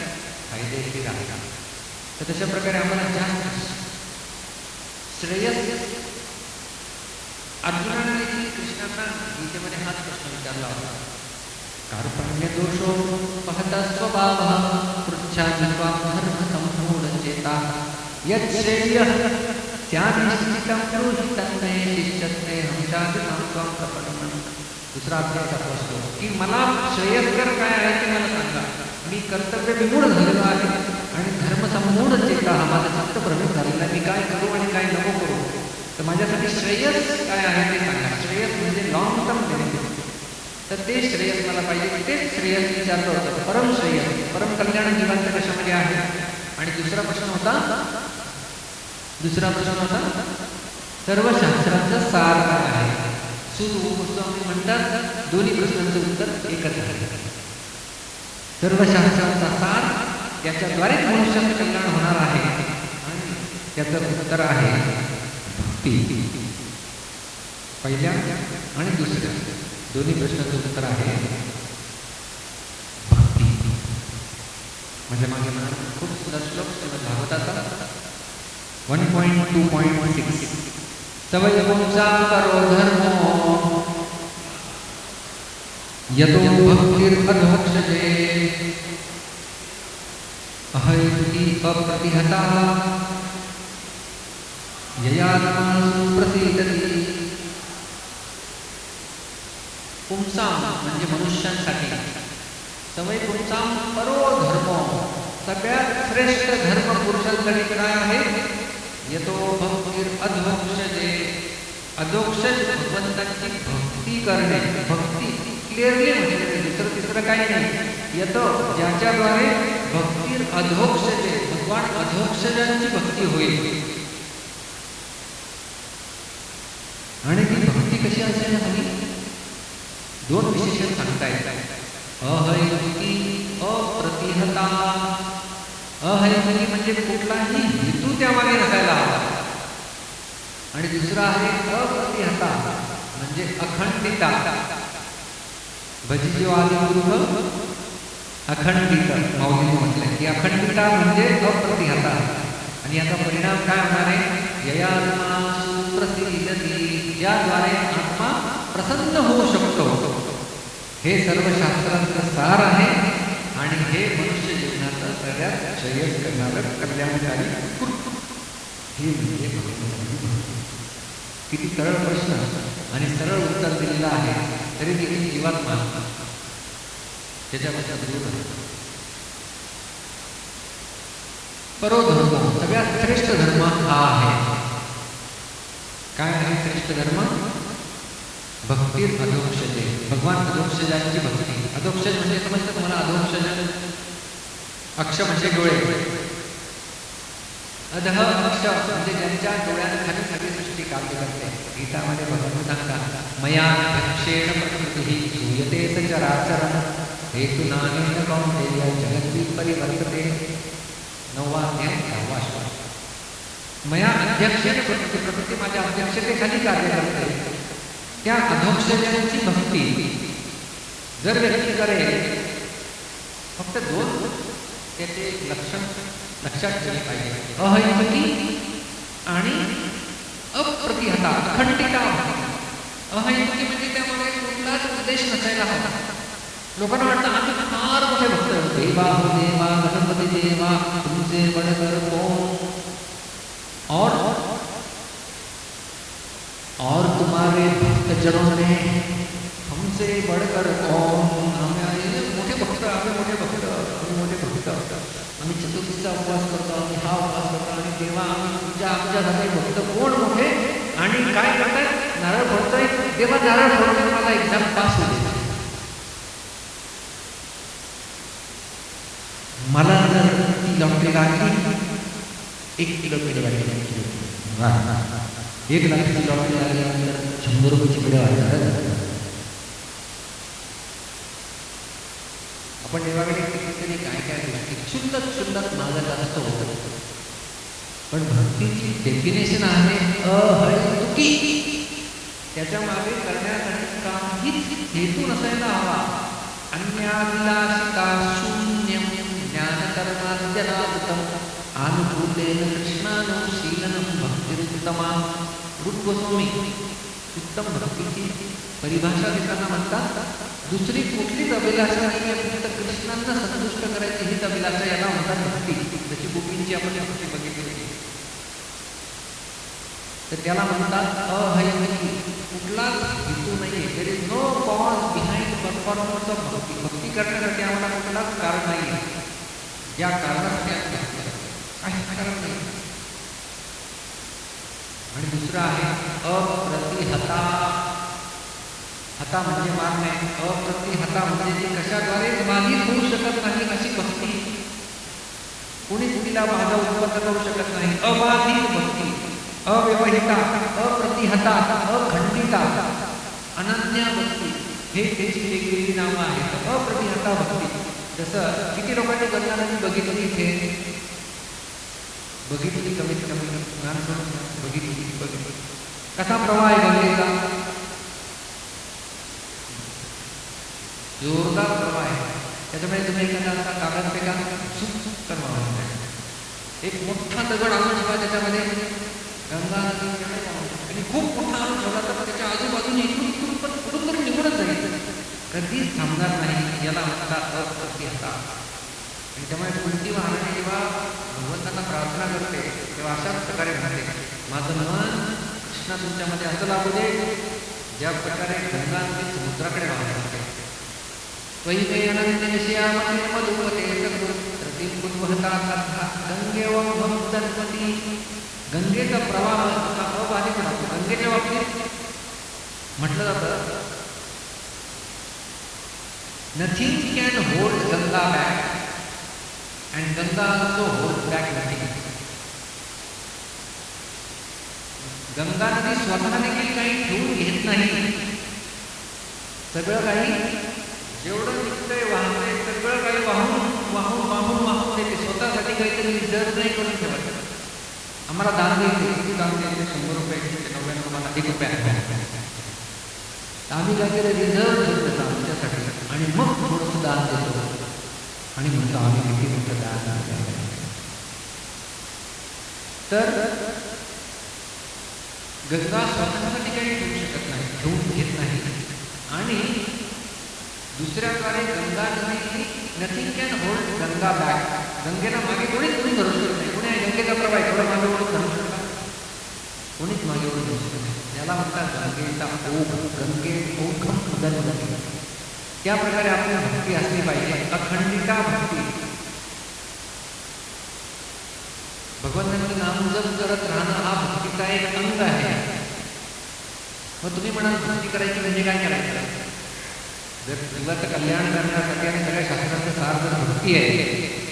फायदेशीर आहे. तर तशा प्रकारे आम्हाला जास्त श्रेयस. अर्जुनाने देखील कृष्णांना गीतेमध्ये हाच प्रश्न विचारला होता. कार्पण्य दोषो महता स्वभाव पृच्छामि त्वां धर्म सम्मूढचेता यच्छ्रेयः स्यादिष्टितं ब्रूहि तन्मे शिष्यस्तेऽहं चाधिमां त्वां प्रपन्नम्. दुसरा अर्थाचा प्रश्न की मला श्रेयस्कर काय आहे ते मला सांगा. मी कर्तव्य विमूढ झालेलो आहे आणि धर्मसम्मूढ चेता हा माझा चित्त प्रवेश झालेला आहे. मी काय करू आणि काय नको करू, तर माझ्यासाठी श्रेयस काय आहे ते सांगा. श्रेयस म्हणजे लॉंग टर्म बेनिफिट, तर ते श्रेयस मला पाहिजे. तेच श्रेयस विचारलं होतं. परम श्रेयस, परम कल्याण जीवांच्या कशामध्ये आहे. आणि दुसरा प्रश्न होता सर्व शास्त्रांचा सार काय आहे. सूत गोस्वामी म्हणतात दोन्ही प्रश्नांचं उत्तर एकच आहे. सर्व शास्त्रांचा सार, त्याच्याद्वारे मनुष्याचं कल्याण होणार आहे. आणि त्याचं उत्तर आहे भक्ती. पहिल्या आणि दुसऱ्या दोन्ही प्रश्नांचं उत्तर आहे भक्ती. म्हणजे मागे म्हणा खूप सुंदर श्लोक श्रीमद भागवताचा 1.2.6 सवय पुंसा करो धर्मो यतो भक्तिर्अधोक्षजे अहैतुकी अप्रतिहता ययात्मासु प्रसीदति. पुंसाम म्हणजे मनुष्यांसाठी, सवय पुंसाम करो धर्मो सगळ्यात श्रेष्ठ धर्म पुरुषांसाठी काय आहे. यतो भक्तिर्अधोक्षजे, अधोक्षज भगवंताची भक्ती करणे. भक्ती क्लिअरली म्हणजे दुसरं तिसरं काही नाही. यतो ज्याच्याद्वारे भक्तीर अधोक्षजे, भगवान अधोक्षजांची भक्ती होईल. आणि ती भक्ती कशी असायला हवी, दोन विशेषण सांगता येतात. अहैतुकी अप्रतिहता. अहैतुकी म्हणजे कुठलाही हेतू त्यामागे नसायला हवा. आणि दुसरा आहे अप्रतिहता म्हणजे अखंडिता. भजिजो आदिगुरुः अखंडित. माऊलीने म्हटलंय की अखंडिता म्हणजे अप्रतिहता. आणि याचा परिणाम काय होणार आहे. ययात्मासु प्रसीदति, ज्याद्वारे आत्मा प्रसन्न होऊ शकतो. हे सर्व शास्त्रांचं सार आहे आणि हे मनुष्य जीवनाचं सगळ्यात श्रेयस करणारं कल्याणकारी कृत्य. हे म्हणजे किती सरळ प्रश्न आणि सरळ उत्तर दिलेलं आहे. तरी देखील जीवात्मा त्याच्यापेक्षा दूर आहे. परोधर्म सगळ्यात श्रेष्ठ धर्म हा आहे. काय आहे श्रेष्ठ धर्म? भक्ती अधोक्षजे. भगवान अधोक्षजांची भक्ती. अधोक्षज म्हणजे समजतं तुम्हाला? अधोक्षज अक्ष म्हणजे डोळे. अधः अक्ष म्हणजे ज्यांच्या डोळ्यांखाली खाली सृष्टी कार्य करते. गीतामध्ये भगवान सांगतात मया अक्षेण प्रकृती सूयते सचराचरम् हेतुनानेन कौन्तेय जगती परिवर्तते. 9वा अध्याय 10वा श्लोक. मया अध्यक्षेण प्रकृती माझ्या अध्यक्षतेखाली कार्य करते. त्या अधोक्षजांची भक्ती जर व्यक्ती करेल, फक्त 2 त्याचे लक्षण लक्षात ठेवले पाहिजे. अहैतुकी आणि अप्रतिहता अखंडिता. अहैतुकी म्हणजे त्यामध्ये कुठलाच उद्देश नसायला हवा. लोकांना वाटतं आम्ही फार मोठे भक्त, देवा हो देवा गणपती देवा तुमचे बडकर कोण, और तुम्हारे भक्तजनों ने हमसे बढ़कर कौन. आम्ही मोठे भक्त, आम्ही मोठे भक्त, आम्ही मोठे भक्त, आम्ही चतुर्थीचा उपवास करतो, आम्ही हा उपवास करतो आणि तेव्हा आम्ही आमच्यासाठी भक्त कोण मोठे. आणि काय करतात? नारळ फोडतोय. तेव्हा नारळ फोडतोय मला एक्झाम पास होते. मला जर ती लॉटरी लागली 1 किलो पेढे वाटले. 1 लाखाची लॉटरी लागल्यानंतर 100 रुपयाची पेढे वाटतात. आपण देवाकडे कितीतरी काय काय गोष्टी क्षुल्लक मागत असतो. पण भक्तीची डेफिनेशन आहे अहैतुकी. त्याच्या मागे करण्यासाठी काहीच हेतू नसायला हवा. अन्याभिलाषिता शून्यम ज्ञानकर्माद्यनावृतम आनुकूलेन कृष्णानुशीलनं भक्तिरुत्तमा. रूप गोस्वामी उत्तम भक्तीची परिभाषा देताना म्हणतात दुसरी कुठलीच अभिलाषा नाही आहे, फक्त कृष्णांना संतुष्ट करायची हीच अभिलाषा, याला म्हणतात भक्ती. जशी गोपींची आपण भक्ती बघितली तर त्याला म्हणतात अहैतुकी. कुठलाच हेतू नाही आहे. There is no cause behind performance of bhakti. भक्ती करण्यासाठी आम्हाला कुठलाच कारण नाही आहे. या कारणासाठी आम्ही भक्ती करतो, काही कारण नाही. आणि दुसरं आहे अप्रतिहता. हता म्हणजे मारणे. अप्रतिहता म्हणजे जी कशाद्वारे बाधित होऊ शकत नाही अशी भक्ती. कोणीच तिला बाधा उत्पन्न करू शकत नाही. अबाधित भक्ती. अव्यवहिता, अप्रतिहता, अखंडिता, अनन्य भक्ती, हे त्याची वेगवेगळी नावं आहेत. अप्रतिहता भक्ती. जसं किती लोकांनी गंगा नदी बघितली इथे? बघितली कमीत कमी बघितली. कसा प्रवाह आहे गंगेचा? जोरदार प्रवाह आहे. त्याच्यामुळे तुम्ही एखादा असा कागद फेका सुक वाहून जाईल. एक मोठा दगड आणून ठेवा त्याच्यामध्ये, गंगा नदी आणि खूप मोठा आणून ठेवला तर त्याच्या आजूबाजूने इकडून पण कुठून तरी निघूनच जाईल, कधीच थांबणार नाही. याला म्हणतात अप्रतिहता. आणि त्यामुळे कोणती वाहनाने जेव्हा भगवंतांना प्रार्थना करते तेव्हा अशाच प्रकारे म्हणते माझं मन कृष्णा तुमच्यामध्ये असं लागू दे ज्या प्रकारे गंगा नदी समुद्राकडे वाहत असते. त्वयि मे अनन्यविषयामते मधुमते प्रतिपुद्वहता गंगेवं दर्पती. गंगेचा प्रवाह अबाधित राहतो. गंगेच्या बाबतीत म्हटलं जातं nothing can hold Ganga back and Ganga also hold back nothing. Ganga नदी स्वतः देखील काही ठेवून घेत नाही. सगळं काही जेवढं निघतंय वाहतंय सगळं काही वाहून वाहून वाहून वाहून देते. स्वतःसाठी काहीतरी रिझर्व नाही करून ठेवत. आम्हाला दान द्यायचे, किती दान द्यायचे? 100 रुपये, 99 रुपयाला 1 रुपया. आम्ही काहीतरी रिझर्व ठेवतो आमच्यासाठी आणि मग थोडंसं दान देतो आणि म्हणतो आम्ही किती मोठं दान द्यायला. तर गंगा स्वतःसाठी काही ठेवू शकत नाही, ठेवून घेत नाही. आणि दुसऱ्याद्वारे गंगा नदी nothing can hold Ganga back. गंगेला मागे कोणीच धरू शकत नाही. कोणी गंगेचा प्रवाह थोडं मागे ओढून धरू शकतात? कोणीच मागे ओढून धरू शकत नाही. याला म्हणतात गंगेचा ओघ, गंगे ओघम उदन्वती. त्या प्रकारे आपली भक्ती असली पाहिजे, अखंडिता भक्ती. भगवंतांचं नाम जप करत राहणं हा भक्तीचा एक अंग आहे. मग तुम्ही म्हणाल भक्ती करायची म्हणजे काय करायचं? जर जीवाचं कल्याण करण्यासाठी आणि सगळ्या शास्त्राचं सार जर भक्ती आहे,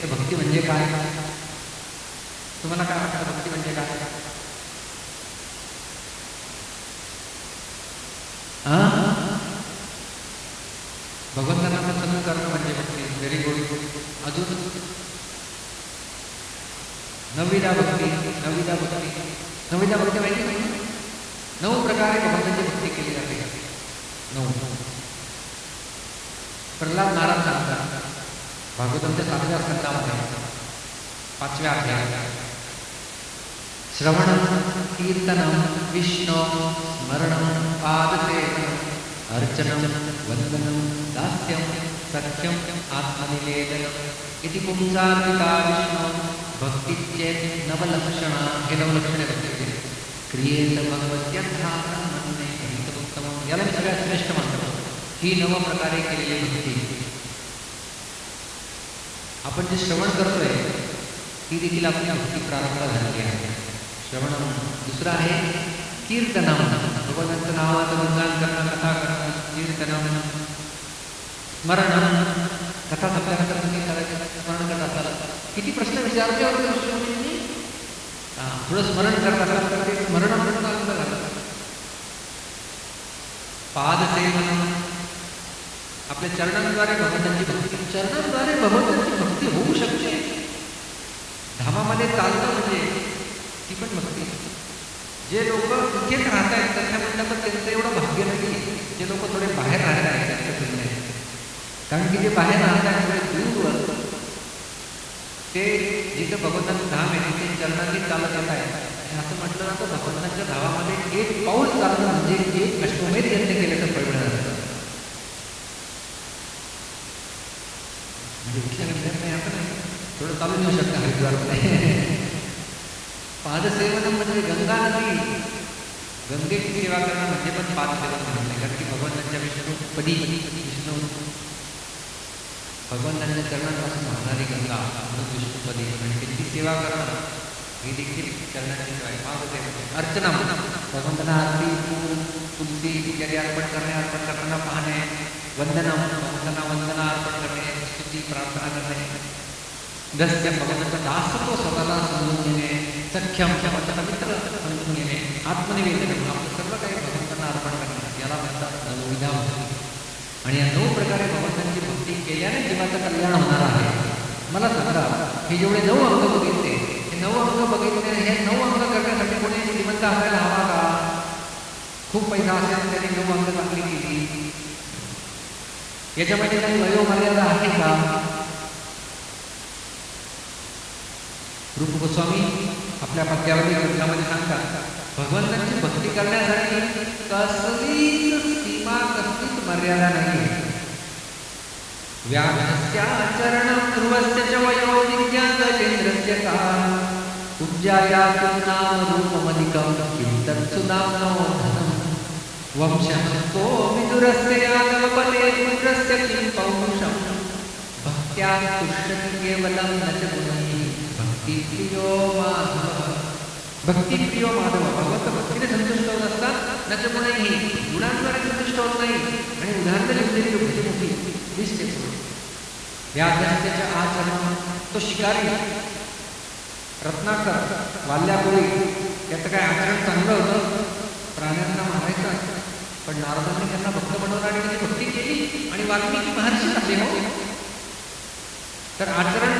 तर भक्ती म्हणजे काय? तुम्हाला काय वाटतं भक्ती म्हणजे काय? भगवंतांना प्रसन्न करणं म्हणजे भक्ती. Very good. अजून नवविधा भक्ती. नवविधा भक्ती माहिती नाही? 9 प्रकारे भगवंताची भक्ती केली जाते. 9. प्रल्हाद महाराज सांगतात भागवतांच्या 7व्या स्कंदामध्ये 5व्या अध्यायात, श्रवणं कीर्तनं विष्णु स्मरणं पादसेवनं अर्चनं वंदनं दास्यं सख्यं आत्मनिवेदनम् इति पुंसार्पिता विष्णु भक्तिचेत् नवलक्षणा. हे 9 लक्षणे भक्तीचे. क्रियेत भगवत्यर्थात्मन्ये हितमुत्तमम्. याला मी सगळ्यात श्रेष्ठ मानतो. ही 9 प्रकारे केलेली भक्ती. आपण जे श्रवण करतोय ती देखील आपली भक्ती प्रारंभ झालेली आहे. श्रवण. दुसरं आहे कीर्तनम, भगवंतांचं नावाचं गुणगान करणं, कथा करणं, कीर्तनम. स्मरण, कथा संपल्यानंतर तुम्ही करायचं स्मरण करत असाल. किती प्रश्न विचारले होते थोडं स्मरण करत असाल तर ते स्मरण म्हणून झालं. पादसेवन, आपल्या चरणांद्वारे भगवंतांची भक्ती. चरणांद्वारे भगवंतांची भक्ती होऊ शकते. धामामध्ये चालतं म्हणजे ती पण भक्ती. जे लोक इथेच राहत आहेत त्यांच्याकडनं पण त्यांचं एवढं भाग्य नाही. जे लोक थोडे बाहेर राहत आहेत त्यांच्या तुलनेत, कारण की जे बाहेर राहत आहेत थोडे दूरवर, ते जिथं भगवंताचं धाम आहे तिथे चरणांनी चालत येत आहेत. आणि असं म्हटलं जातं भगवंतांच्या धावामध्ये एक पाऊल चालणं म्हणजे एक अश्वमेध यज्ञ केल्याचं फळ मिळालं. म्हणजे आपण थोडं चालू देऊ शकता हरिद्वारमध्ये. पादसेवन म्हणजे गंगा नदी, गंगेची सेवा करणं म्हणजे पण पादसेवन म्हणणे. कारण की भगवंतांच्या विष्णुपदी, विष्णू भगवंतांच्या चरणांपासून वाहणारी गंगा म्हणून विष्णुपदी आणि त्यांची सेवा करणं ही देखील चरणांची सेवा आहे. पादसेवन. अर्चना, भगवंतांना आरती, फूल, तुलसी इत्यादी अर्पण करताना पाहणे. वंदनम, भगवंतांना वंदना अर्पण करणे, स्तुती प्रार्थना करणे. दस्यम, भगवंताचा दासत्व स्वतःला समजून घेणे. सख्यम, भगवंताचा मित्र समजून घेणे. आत्मनिवेदन, आपलं सर्व काही भगवंतांना अर्पण करणे. याला म्हणतात नवविधा भक्ती. आणि या 9 प्रकारे भगवंतांची भक्ती केल्याने जीवाचं कल्याण होणार आहे. मला सांगा, हे जेवढे 9 अंग बघितले, हे 9 अंग बघितले, हे 9 अंग करण्यासाठी कोणी श्रीमंत असायला हवा का? खूप पैसा असेल त्याने 9 अंग चांगली केली. याच्यामध्ये काही वयोमर्यादा आहे का? रूप गोस्वामी आपल्या पद्यावली ग्रंथामध्ये सांगतात, भगवंतांची भक्ती करण्यासाठी कसलीच सीमा, कसलीच मर्यादा नाही. व्याघ्रस्याचरणं ध्रुवस्य च वयो दिव्यांगजेन्द्रस्य का पूज्यायातु नाम रूपमधिकं किं तत्सुदाम्नो धनं वंशस्तो विदुरस्य यादवपदे पुत्रस्य किं पौरुषं भक्त्या तुष्यति केवलं न च गुणैः भक्तिप्रियो माधव. भक्तिप्रियो माधव, भगवंत भक्तीने संतुष्ट होत असतात. त्याच्यामुळेही गुणांद्वारे संतुष्ट होत नाही. आणि उदाहरण लिहिलेली भक्ती मोठी दिसते. व्याघ्रस्याच्या आचरण, तो शिकारी रत्नाकर वाल्यापुरी, त्याचं काय आचरण चांगलं होतं, प्राण्यांना मारायचं. पण नारदांनी त्यांना भक्त बनवलं आणि त्यांनी भक्ती केली आणि वाल्मिकी महर्षी झाले. हो, तर आचरण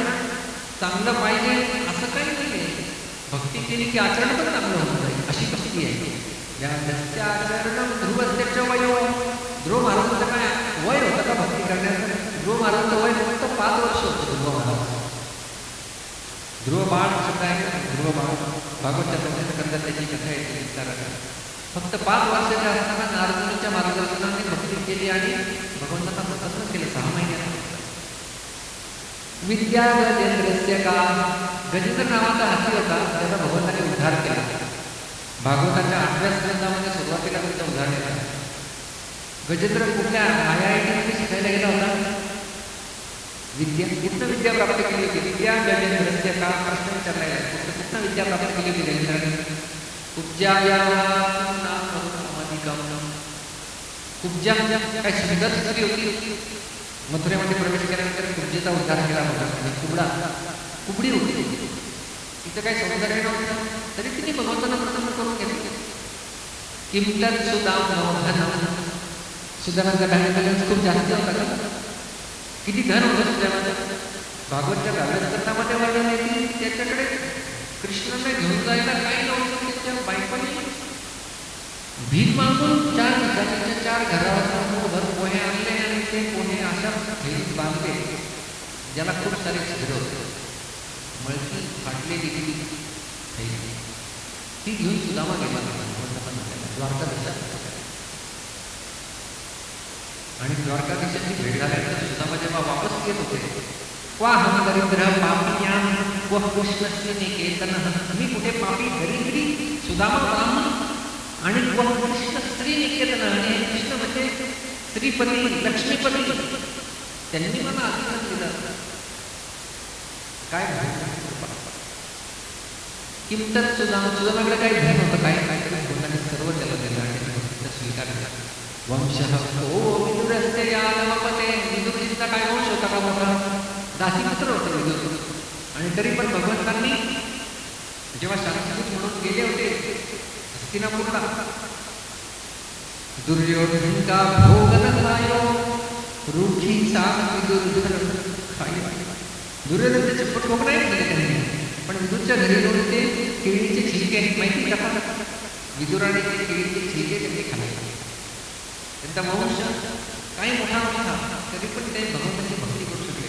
चांगलं पाहिजे असं काही नाही आहे. भक्ती केली की आचरण पण चांगलं होत जाईल, अशी भक्ती आहे. व्याघ्रस्य आचरण ध्रुवस्य वयो. ध्रुव महाराजांचं काय वय होतं का भक्ती करण्याचं? ध्रुव महाराजांचं वय फक्त 5 वर्ष होतं. ध्रुव महाराज, ध्रुव बाळ शब्द आहे का? ध्रुव बाळ भागवतच्या 5व्या स्कंदात त्याची कथा येते विस्ताराने. फक्त 5 वर्षाच्या असताना नारदांच्या मार्गदर्शनाने भक्ती केली आणि भगवंतांना प्रसन्न केलं 6 महिन्यात. विद्या गजेंद्रस्य का, गजेंद्र नावाचा हाती होता, त्याचा भगवंताने उद्धार केला. भागवताच्या 8व्या स्कंदामध्ये सुरुवातीला त्याचं उदाहरण येतं. गजेंद्र कुठल्या IIT शिकायला गेला होता? कुठनं विद्या प्राप्त केली होती? विद्या गजेंद्रस्य का प्रश्न विचारला आहे. कुठनं विद्या प्राप्त केली होती गजेंद्राने? कुब्जा काय सुंदर स्त्री होती. मथुरेमध्ये प्रवेश केल्यानंतर कुब्जेचा उद्धार केला होता. कुबडी होती. तिथं काही सौंदर्य नव्हतं, तरी तिने भगवंतांना प्रसन्न करून घेतले. किंमत सुदामाचा बँक बॅलन्स खूप जास्त होता का? किती धन होतं सुदामाचं? भागवतच्या 10व्या स्कंदामध्ये वर्णन येते. त्याच्याकडे कृष्णाने घेऊन जायला काही नव्हतं. त्याच्या बायकोने भीक मागून 4 घरावर पोहे आणले आणि ते पोहे अशा फेरीत बांधले ज्याला खूप सारे छिद्र होते. मळकी फाटलेली ती घेऊन सुदामा गेला द्वारकाधीशात. आणि द्वारकाधीशाची भेट झाल्यानंतर सुदामा जेव्हा वापस येत होते, क्वाहम दरिद्र पापियाम क्व कृष्णस्य निकेतनः. मी कुठे पापी दरिद्री सुदामा ब्राह्मण आणि कृष्ण स्त्री निकेतन. आणि कृष्ण म्हणजे श्रीपती लक्ष्मीपती. त्यांनी मला आशीर्वाद दिला. काय किंमत सुदामाकडे काही धन होतं, काहीतरी भगवंताने सर्व त्याला दिलं आणि त्याचा स्वीकार केला. वंशः ओ विदुरस्य यादवपते. विदुरजींचा काय वंश होता का मोठा? दासीपुत्र होतं विदुर. आणि तरी पण भगवंतांनी जेव्हा शांतदूत म्हणून गेले होते हस्तिनापूरला, दुर्योधन का भोग खायो रुखीचा विदुर खायो. दुर्योधन त्याचे भोग नाही केले त्यांनी, पण विदूरच्या घरी जाऊन ते केळीचे छिलके माहिती का? विदुराने ते केळीचे छिलके त्यांनी खाल्ले. त्यांचा वंश काही मोठा नव्हता, तरी पण ते भगवंताची भक्ती करू शकले.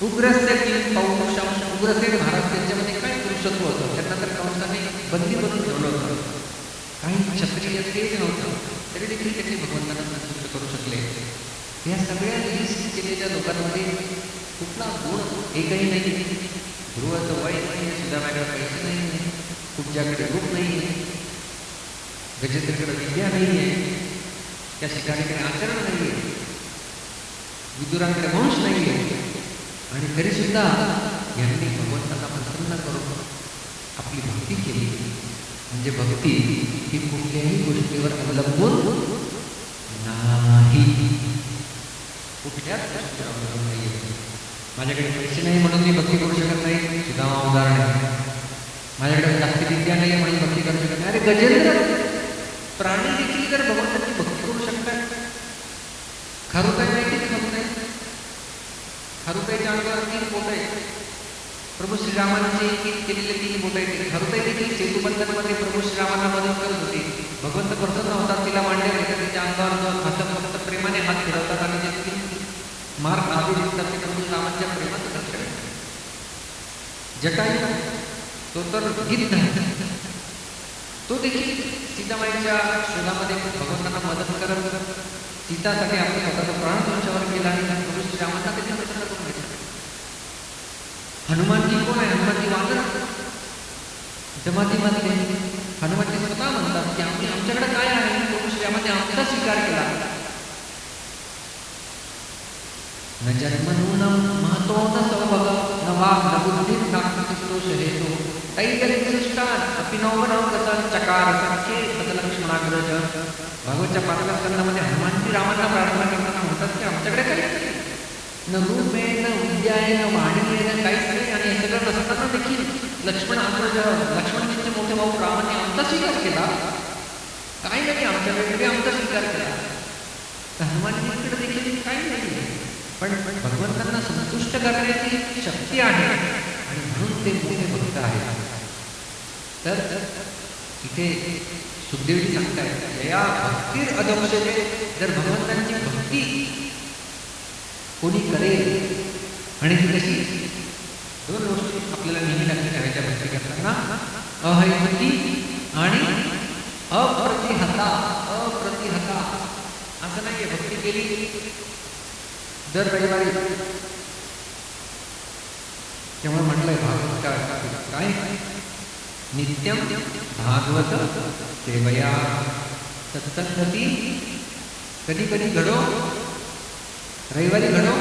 उग्रसेन पौरुषम. उग्रसेन महाराज त्यांच्यामध्ये काय पुरुषत्व होतं. त्यांना तर कंसाने बंदी बनवून ठेवलं होतं. काही क्षत्रिय तेज नव्हतं, तरी देखील त्यांनी भगवंतांना संतुष्ट करू शकले. या सगळ्या लिस्ट केलेल्या लोकांमध्ये कुठला गुण एकही नाही. ध्रुवाचं वय नाही, सुदामाकडे पैसे नाही, कुब्जाकडे रूप नाही, गजेंद्रकडे विद्या नाही आहे, त्या शिकारीकडे आचरण नाही आहे, विदुरांकडे वंश नाही आहे. आणि तरी सुद्धा यांनी भगवंतांना प्रसन्न करून आपली भक्ती केली. म्हणजे भक्ती ही कुठल्याही गोष्टीवर अवलंबून नाही. कुठल्याच गोष्टीवर अवलंबून नाही. माझ्याकडे पैसे नाही म्हणून मी भक्ती करू शकत नाही, सुदामा उदाहरण आहे. माझ्याकडे जास्त विद्या नाही म्हणून भक्ती करू शकत नाही. अरे गजेंद्र, प्राणी देखील जर भगवंताची भक्ती करू शकतात. खारुताई माहिती खारुताई? खारुताईच्या अंगावर 3 बोट आहे. प्रभू श्रीरामांचे केलेले 3 बोट आहेत. खारुताई देखील सेतुबंधनमध्ये प्रभू श्रीरामांना मदत करत होती. भगवंत प्रसन्न होतात, तिला मांडले होते. तिच्या अंगावर फक्त प्रेमाने हात फिरवतात आणि जे 3 मार्ग आधी दिसतात ते प्रभू रामांच्या प्रेमाचं दर्शन आहे. जटायू तो तर गिद्ध, तो देखील सीतामाईच्या शोधामध्ये भगवंतांना मदत करत सीतासाठी आपल्या स्वतःचा प्राण त्यांच्यावर केला आणि प्रभू श्रीरामांना त्याच्या प्रसन्न करून घेतला. हनुमानजी कोण आहे? हनुमानजी वानर जमातीमधले. हनुमानजी स्वतः म्हणतात की आमच्याकडे काय आहे, प्रभू श्रीरामाने आमचा स्वीकार केला. न जन्मनूनं महतो न सौभग न वाग् न बुद्धिं नास्ति हेतु तैर्यसृष्टान् अपि नौवनौकसं चकार सख्ये तदलक्ष्मणाग्रज. भागवतच्या 5व्या स्कंदामध्ये हनुमानजी रामांना प्रार्थना करताना म्हणतात की आमच्याकडे काही न रूपे न विद्याय न वाणीये न काहीच नाही. आणि हे सगळं नसताना देखील लक्ष्मणाग्रज, लक्ष्मणजींचे मोठे भाऊ रामाने आमचा स्वीकार केला. काही नाही आमच्याकडे, तरी आमचा स्वीकार केला. तर हनुमानजींकडे देखील काही नाही, पण भगवंतांना संतुष्ट करण्याची शक्ती आहे आणि म्हणून ते मोठे भक्त आहेत. तर इथे सुखदेवजी सांगतायत या भक्तीर अदोक्षते. जर भगवंतांची भक्ती कोणी करेल आणि ती कशी, 2 गोष्टी आपल्याला नेहमी लक्षात ठेवायच्या भक्ती करताना, अहैतुकी आणि अप्रतिहता. अप्रतिहता असं नाहीये भक्ती केली दर रविवारी. त्यामुळे म्हटलंय भागवत काय नित्यम भागवत सेवया. सत्संगती कधी कधी घडो, रविवारी घडो,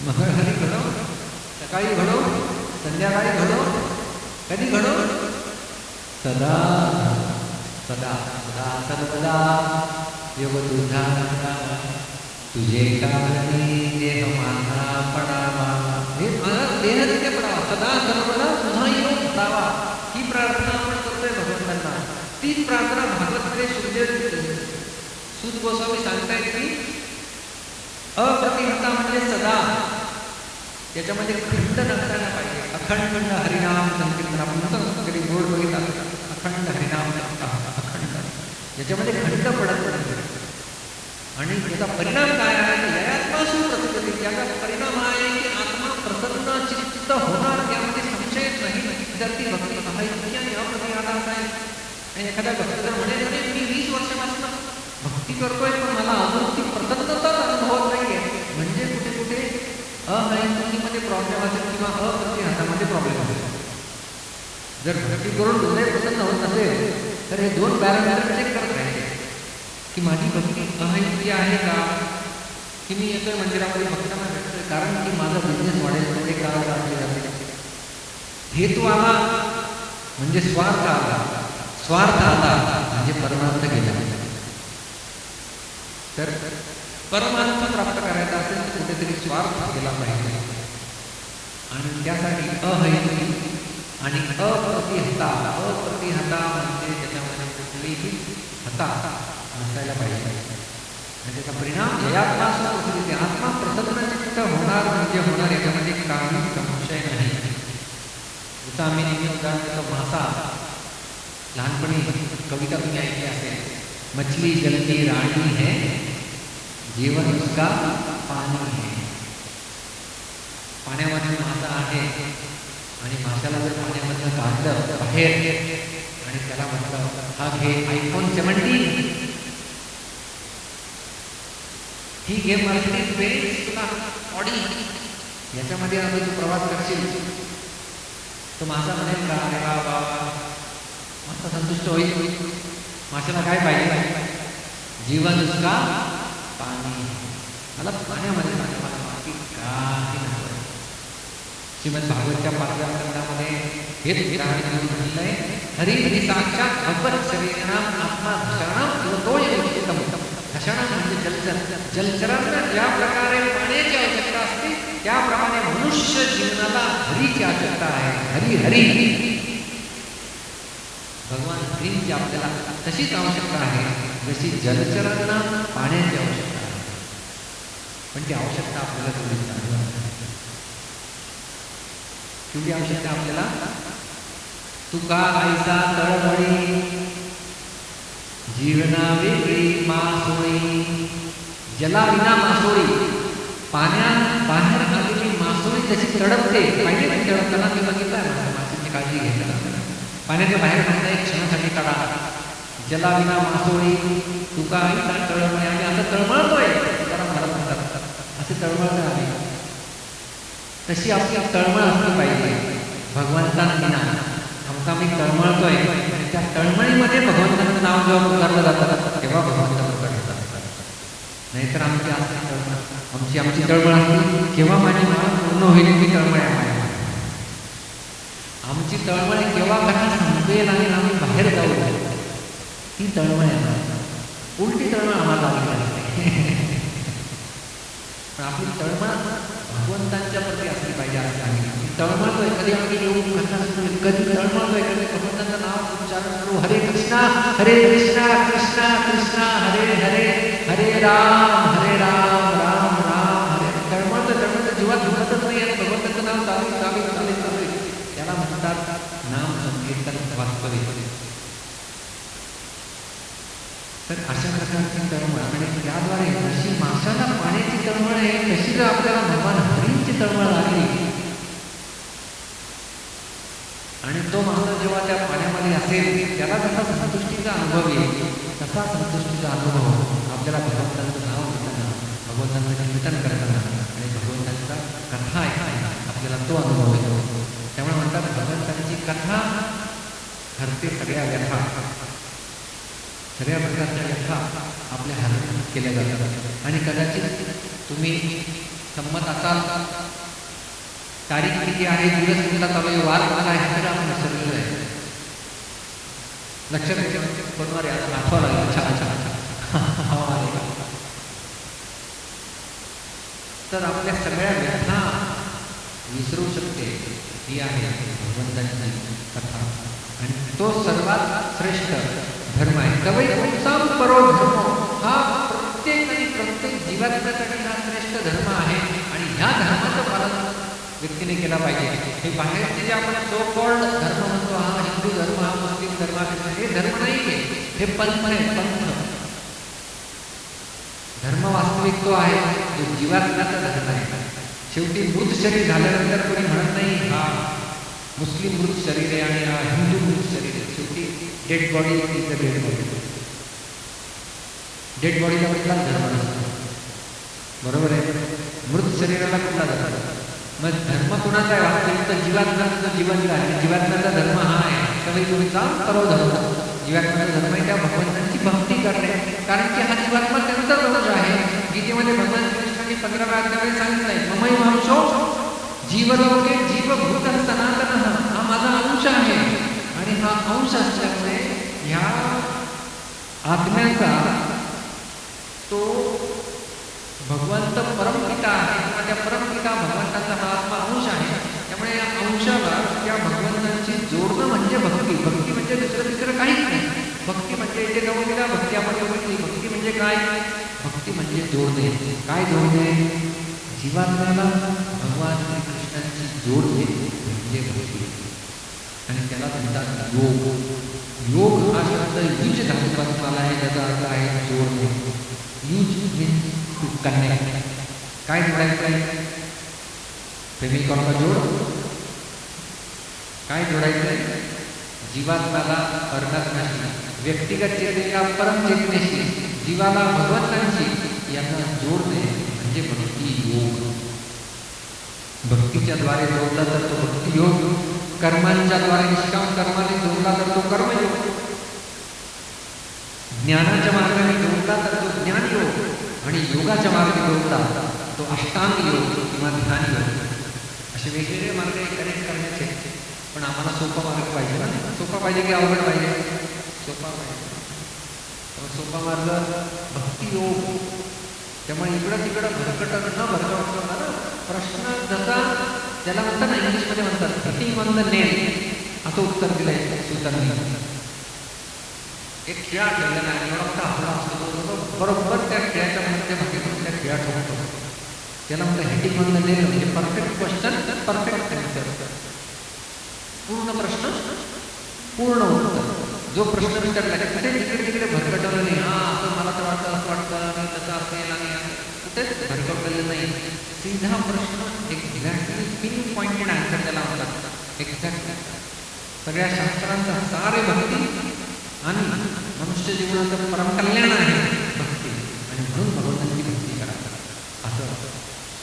मंगळवारी घडो, सकाळी घडो, संध्याकाळी घडो, कधी घडो, सदा सदा सदा सर्वदा योग तुझा तुझे कारणी देह माझा पडावा, देह तिथे पडावा, सदा सर्वदा तुझा योग पडावा. ही प्रार्थना आपण करतोय भगवंतांना. तीच प्रार्थना भागवतमध्ये सुखदेव सूत गोस्वामी सांगतायत की अप्रतिहता म्हणजे सदा, त्याच्यामध्ये खंड नसायला पाहिजे. अखंड हरिनाम संकीर्तन आपण कधी बोर्ड बघितला, अखंड हरिनाम अखंड, याच्यामध्ये खंड पडत नाही. आणि याचा परिणाम काय आहे, ययात्मासु प्रसक्ती. याचा परिणाम हा आहे की आत्मा प्रसन्न चित्त होणार, यामध्ये संशयच नाही. जर ती भक्ती महायुक्ती आणि अप्रतिहता आहे. आणि एखाद्या भक्त जर म्हणेल मी 20 वर्षापासून भक्ती करतोय पण मला अजून ती प्रसन्नता अनुभवत नाहीये, म्हणजे कुठे कुठे अहंकारीमध्ये प्रॉब्लेम असेल किंवा अप्रतिहतामध्ये प्रॉब्लेम असेल. जर भक्ती करून हृदय प्रसन्न होत नसेल तर हे 2 पॅरामीटर चेक करत राहायचे की माझी भक्ती अहंकारी आहे का, की मी येतोय मंदिरामध्ये भक्तांना भेटतोय कारण की माझा बिझनेस वाढेल, थोडे काळ लागले जाते. हेतू आला म्हणजे स्वार्थ आला, स्वार्थ आला म्हणजे परमार्थ गेला. तर परमार्थ प्राप्त करायचा असेल तर कुठेतरी स्वार्थ केला पाहिजे. आणि त्यासाठी अहैतुकी आणि अप्रतिहता. अप्रतिहता म्हणजे त्याच्यामध्ये कुठलीही हता नसायला पाहिजे. आणि त्याचा परिणाम ययात्मासु आत्मा प्रसन्न चित्त होणार म्हणजे होणार, याच्यामध्ये काही संशय नाही. जसं आम्ही नेहमी उदाहरण देतो, मासा. लहानपणी कविता तुम्ही ऐकली असेल, मछली जल की राणी है जीवन उसका पाणी है. पाण्यामध्ये मासा आहे आणि माशाला जर पाण्यामधनं काढलं बाहेर आणि त्याला म्हटलं हा घे iPhone 17, ही घे मर्सिडीज बेन्झ तुला ऑडी, याच्यामध्ये आम्ही तू प्रवास करशील. तो मासा म्हणेल का, अरे वा वा, मासा संतुष्ट होईल. माशाला काय पाहिजे, जीवन उसका पाणी, मला पाण्यामध्ये मला बाकी काही नाही. श्रीमद भागवतच्या 5व्या खंडामध्ये हेच म्हटलंय, हरी हरी साक्षात भगवत शरीराम आत्मा धषणम तो योगितम. धषणम म्हणजे जलचर. जलचरांना ज्या प्रकारे पाण्याची आवश्यकता असते त्याप्रमाणे मनुष्य जीवनाला हरीची आवश्यकता आहे. हरी हरी भगवान हरींची आपल्याला तशीच आवश्यकता आहे जशी जलचरांना पाण्याची आवश्यकता आहे. पण ती आवश्यकता आपल्याला तेवढी जाणवत नाही. तेवढी आवश्यकता आपल्याला. तुका ऐसा तळमळी जीवना वेगळी मासोळी. जलाविना मासोळी, पाण्यात बाहेर आलेली मासोळी जशी तडपते, पाहिजे तडपताना मी बघितलं माशाची काळजी घेतला. पाण्याच्या बाहेर काढता एक क्षणासाठी काढा. जलाविना मासोळी तुका ऐसा तळमळी. आम्ही असं तळमळतोय, जरा मला म्हणतात असे तळमळत आले. तशी आपली तळमळ असली पाहिजे भगवंतांना नाम. आमचा मी तळमळतोय, त्या तळमळीमध्ये भगवंतांचं नाव जेव्हा पुकारलं जातं तेव्हा भगवंत पुकारलं जातात. नाहीतर आमची असली तळमळ, आमची तळमळ असली केव्हा माझी माळ पूर्ण होईल ती तळमळ आहे. आमची तळमळ केव्हा कथा संपेल आणि आम्ही बाहेर जाऊ, ती तळमळ आहे. उलटी तळमळ आम्हाला लागली पाहिजे. पण आपली तळमळ भगवंतांच्या प्रती असली पाहिजे. असं सांगितलं तळमळतोय कधी आम्ही येऊन कथा सुरू, कधी तळमळतोय कधी भगवंतांचं नाव उच्चारण करू. हरे कृष्णा कृष्णा कृष्णा हरे हरे, हरे राम राम राम हरे. तळमळतं जीवात झुकतच नाही आहे. भगवंताचं नाव चालू चालू चालू चालू, त्याला म्हणतात नाम संकीर्तन वास्तविक. तर अशा प्रकारची तळमळ, आणि त्याद्वारे जशी माशाला पाण्याची तळमळ आहे तशी जर आपल्याला भगवान हरींची तळमळ लागली आणि तो माणूस जेव्हा त्या पाण्यामध्ये असेल त्याला जसा संतुष्टीचा अनुभव येईल, तसा संतुष्टीचा अनुभव आपल्याला भगवंतांचं नाव घेताना, भगवंतांचं चिंतन करताना आणि भगवंतांचा कथा ऐकताना आपल्याला तो अनुभव येतो. त्यामुळे म्हणतात भगवंतांची कथा हरते सगळ्या व्यथा, सगळ्या प्रकारच्या व्यथा आपल्या हरण केल्या जातात. आणि कदाचित तुम्ही संमत असाल, तारीख किती आहे, दिवस कुठला चालू आहे, वार कुठला आहे, सगळं आपण विसरलेलं आहे. लक्षात कोणवार आठवा लागेल. छान छान तर आपल्या सगळ्या व्यथा विसरू शकते ही आहे भगवंताची कथा. आणि तो सर्वात श्रेष्ठ धर्म आहे. कवई उत्तम परो धर्म हा प्रत्येक जीवात्म्यासाठी हा श्रेष्ठ धर्म आहे. आणि ह्या धर्माचं पालन व्यक्तीने केला पाहिजे. हे बाहेरचे जे आपण सो कॉल्ड धर्म म्हणतो, हा हिंदू धर्म, हा मुस्लिम धर्म, हे धर्म नाही आहे, हे पंथ आहे. पंथ धर्म वास्तविक तो आहे जो जीवात्म्याचा धर्म आहे. शेवटी मृत शरीर झाल्यानंतर कोणी म्हणत नाही हा मुस्लिम मृत शरीर आहे आणि हा हिंदू मृत शरीर आहे. शेवटी dead body is the dead body. Dead बॉडीला कुठला धर्म नसतो, बरोबर आहे. मृत शरीराला कुठला धर्म. मग धर्म कुणाचा आहे वास्तविक? तर जीवात्म्याचा जीवन आहे. जीवात्म्याचा धर्म हा आहे कधी तुमचा सर्व धर्म. जीवात्म्याचा धर्म आहे त्या भगवंतांची भक्ती करणे. कारण की हा जीवात्मा त्यांचा अंश आहे. गीतेमध्ये भगवान कृष्णांनी 15व्या अध्यायामध्ये सांगितलंय, ममई मांशो जीवलोके जीवभूत सनातन, हा माझा अंश आहे. आणि हा अंश असल्यामुळे ह्या आत्म्याचा तो भगवंत परमपिता आहे किंवा त्या परमपिता भगवंताचा हा आत्मा अंश आहे. त्यामुळे या अंशाला त्या भगवंतांची जोडणं म्हणजे भक्ती. भक्ती म्हणजे दुसरं काहीच नाही. भक्ती म्हणजे इथे गवलेला भक्ती आपण बघितली. भक्ती म्हणजे काय? भक्ती म्हणजे जोडणे. काय जोडणे? जीवात्म्याला भगवान श्रीकृष्णांची जोडणे म्हणजे भक्ती. आणि त्याला म्हणतात योग. योग हा शब्द युज धातूपासून आला आहे, त्याचा अर्थ आहे जोडणे. युज मीन्स टू कनेक्ट. काय जोडायचं आहे? फेमिकॉलला जोड. काय जोडायचं आहे? जीवात्म्याला परमात्म्याशी, व्यक्तिगत चेतनेला परमचेतनेशी, जीवाला भगवंतांशी यांना जोडणे म्हणजे भक्ती योग. भक्तीच्या द्वारे जोडला तर तो भक्ती योग, कर्मांच्या द्वारे निष्काम कर्माने जोडला तर तो कर्मयोग, ज्ञानाच्या मार्गाने जोडला तर तो ज्ञानयोग, आणि योगाच्या मार्गाने जोडला तो अष्टांग योग किंवा ध्यान योग. असे वेगवेगळे मार्ग कनेक्ट करण्याचे. पण आम्हाला सोपा मार्ग पाहिजे ना. सोपा पाहिजे की अवघड पाहिजे? सोपा पाहिजे. सोपा मार्ग भक्ती योग. त्यामुळे इकडं तिकडं भरकटत न भरकटणार. प्रश्न जसा ज्याला म्हणतात ना, इंग्लिशमध्ये म्हणतात हिटिंग ऑन द नेल, असं उत्तर दिलंय सूत्रांनी. एक खेळा खेळलेला आहे, एवढा मोठा आपला असतो, बरोबर त्या खेळाच्या मध्यभागी त्या खेळात होतो. त्याला म्हणतात हिटिंग ऑन द नेल, म्हणजे परफेक्ट क्वेश्चन, परफेक्ट आन्सर. पूर्ण प्रश्न, पूर्ण उत्तर. जो प्रश्न विचारला कुठे तिकडे तिकडे भरकटवलं नाही. हा असं मला तर वाटतं, असं वाटतं आणि तसं असेल आणि कुठेच भरकटलेलं नाही. सीधा प्रश्न, एक्झॅक्टली पिन पॉइंटेड आन्सर त्याला म्हणतात. एक्झॅक्ट सगळ्या शास्त्रांचा सारे भक्ती आणि मनुष्य जीवनाचं परमकल्याण आहे भक्ती. आणि म्हणून भगवंतांची भक्ती करा असं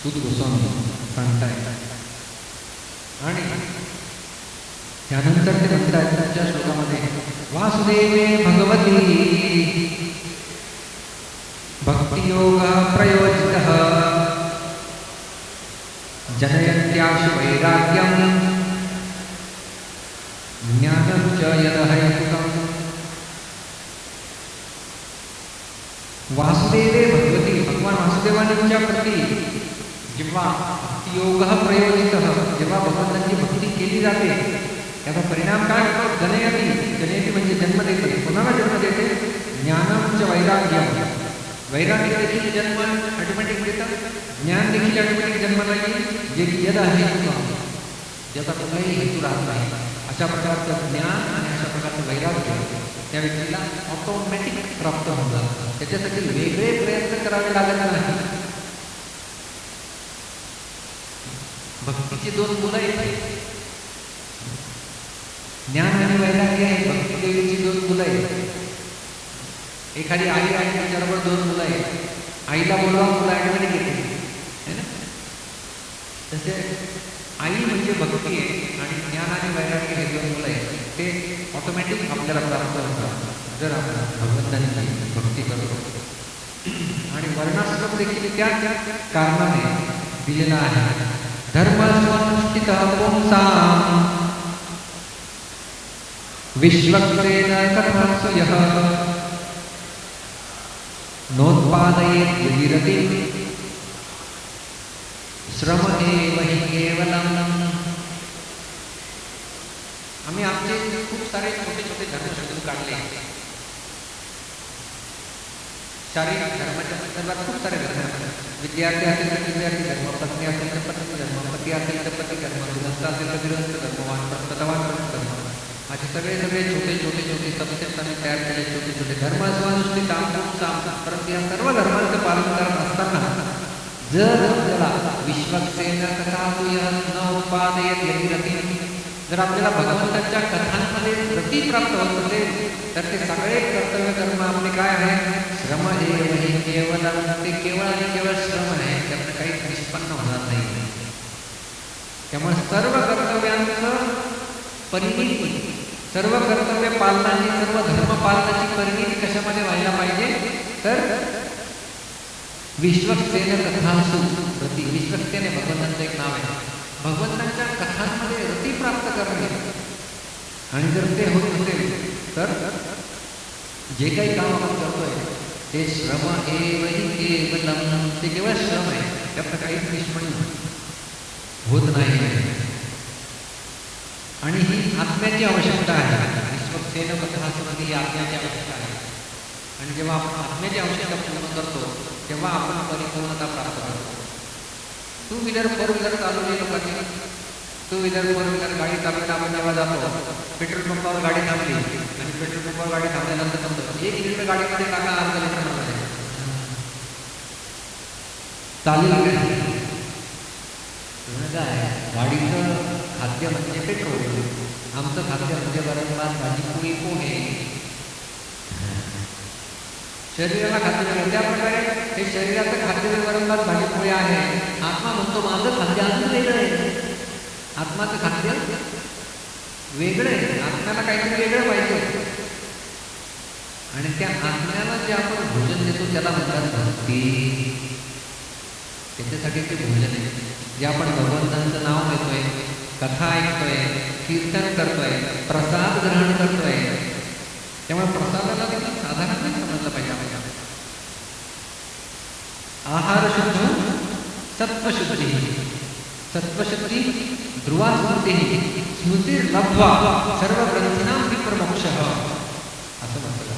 सूत गोस्वामी सांगतायत. आणि त्यानंतर ते म्हणतात त्यांच्या श्लोकामध्ये, वासुदेवे भगवती भक्तियोग प्रयोजितः जनयत्याशु वैराग्यं ज्ञानं च यदहैतुकम्. वासुदेवे भगवती, भगवान वासुदेवांच्या प्रती जेव्हा भक्तियोग प्रयोजितः, जेव्हा भगवंतांची भक्ती केली जाते त्याचा परिणाम काय होतो? जनयती. जनयती म्हणजे जन्म देते. कोणाला जन्म देते? ज्ञानम च वैराग्यम. वैराग्य देखील जन्म ऑटोमॅटिक देतं, ज्ञान देखील ऑटोमॅटिक जन्माला येईल, जे की यद आहे ज्याचा कुठलाही हेतू राहत नाही. अशा प्रकारचं ज्ञान आणि अशा प्रकारचं वैराग्य त्या व्यक्तीला ऑटोमॅटिक प्राप्त होतात. त्याच्यासाठी वेगळे प्रयत्न करावे लागत नाही. भक्तीची दोन मुलं आहेत, ज्ञान आणि वैराग्य आहे. भक्ती देवीची दोन मुलं आहेत. एखादी आई आहे, त्याच्याबरोबर दोन मुलं आहेत. आईला बोलवा, मुलं ऑटोमॅटिक येते है ना. तसे आई म्हणजे भक्ती आहे आणि ज्ञान आणि वैराग्य हे दोन मुलं आहेत. ते ऑटोमॅटिक आपल्याला प्राप्त होतात जर आपण भगवंतांची भक्ती करतो. आणि वर्णाश्रम देखील त्या कारणाने दिलेला आहे. धर्मस्वनुष्ठितः पुंसां विश्वक्सेन कर्मसु यः नोत्पादयेत् विरतिं श्रम एव हि केवलम्. आम्ही आमचे खूप सारे छोटे छोटे धर्म शोधून काढले. शारीरिक धर्माच्या संदर्भात खूप सारे धर्म आहेत. विद्यार्थी असेल तर विद्यार्थी धर्म, पत्नी असेल तर पत्नी धर्म, पती असेल तर पती धर्म, गृहस्थ असेल तर गृहस्थ धर्म, वानप्रस्थवानप्रस्थ धर्म, असे सगळे छोटे छोटे छोटे सबसेट आम्ही तयार केले. छोटे छोटे धर्म स्वानुष्ठित परंतु या सर्व धर्मांचं पालन करत असताना जर आपल्याला विश्वक्सेन कथासूयः न उत्पादयेत् यतिरतिं, जर आपल्याला भगवंताच्या कथांमध्ये रती प्राप्त होत असेल तर ते सगळे कर्तव्य कर्म आपले काय आहे? श्रम एव हि केवलम्. ते केवळ आणि केवळ श्रम आहे, त्यातनं काहीच निष्पन्न होणार नाही. त्यामुळे सर्व कर्तव्यांचं परिणिती, सर्व कर्तव्य पालनाची, सर्व धर्म पालनाची परिणिती कशामध्ये व्हायला पाहिजे? तर विश्वक्सेन कथासु रती. विश्वक्सेन हे भगवंतांचं एक नाव आहे. भगवंतांच्या कथांमध्ये रती प्राप्त करणे. आणि जर ते होत असेल तर जे काही काम आपण करतोय ते श्रम एव हि केवलम्. ते केवळ श्रम आहे, त्यात काहीच निष्पन्न होत नाही. आणि ही आत्म्याची आवश्यकता आहे. विश्वक्सेन कथासु रती ही आत्म्याची आवश्यकता आहे. आणि जेव्हा आपण आत्म्याची आवश्यकता पूर्ण करतो तेव्हा आपण परिपूर्णता प्राप्त करतो. टू व्हीलर फोर व्हीलर चालवली लोकांनी. टू व्हीलर फोर व्हीलर गाडी चालवायला आपण जेव्हा जातो, पेट्रोल पंपावर गाडी थांबली आणि पेट्रोल पंपावर गाडी थांबल्यानंतर समजा 1 लिटर गाडीमध्ये टाका, अर्धा लिटर मध्ये चालेल काय? गाडीचं खाद्य म्हणजे पेट्रोल, आमचं खाद्य म्हणजे वरण भात भाजी पोळी पोहे. शरीराला खाद्य वेगळं. त्याप्रकारे हे शरीराचं खाद्य वरण भात भाजी पोळी आहे. आत्मा म्हणतो माझं खाद्य अजून वेगळं आहे. आत्माचं खाद्य वेगळं आहे. आत्म्याला काहीतरी वेगळं पाहिजे. आणि त्या आत्म्याला जे आपण भोजन देतो त्याला म्हणतात भक्ती. त्याच्यासाठी ते भोजन आहे. जे आपण भगवंतांचं नाव घेतोय, कथा ऐकतोय, कीर्तन करतोय, प्रसाद ग्रहण करतोय, त्यामुळे प्रसादाला देखील साधारण नाही समजलं पाहिजे. आपल्याला आहार शुद्ध सत्वशुद्धी, सत्वशुद्धी ध्रुवा स्मृती, स्मृती लब्ध्वा सर्व ग्रंथीनां विप्रमोक्षः. असं म्हटलं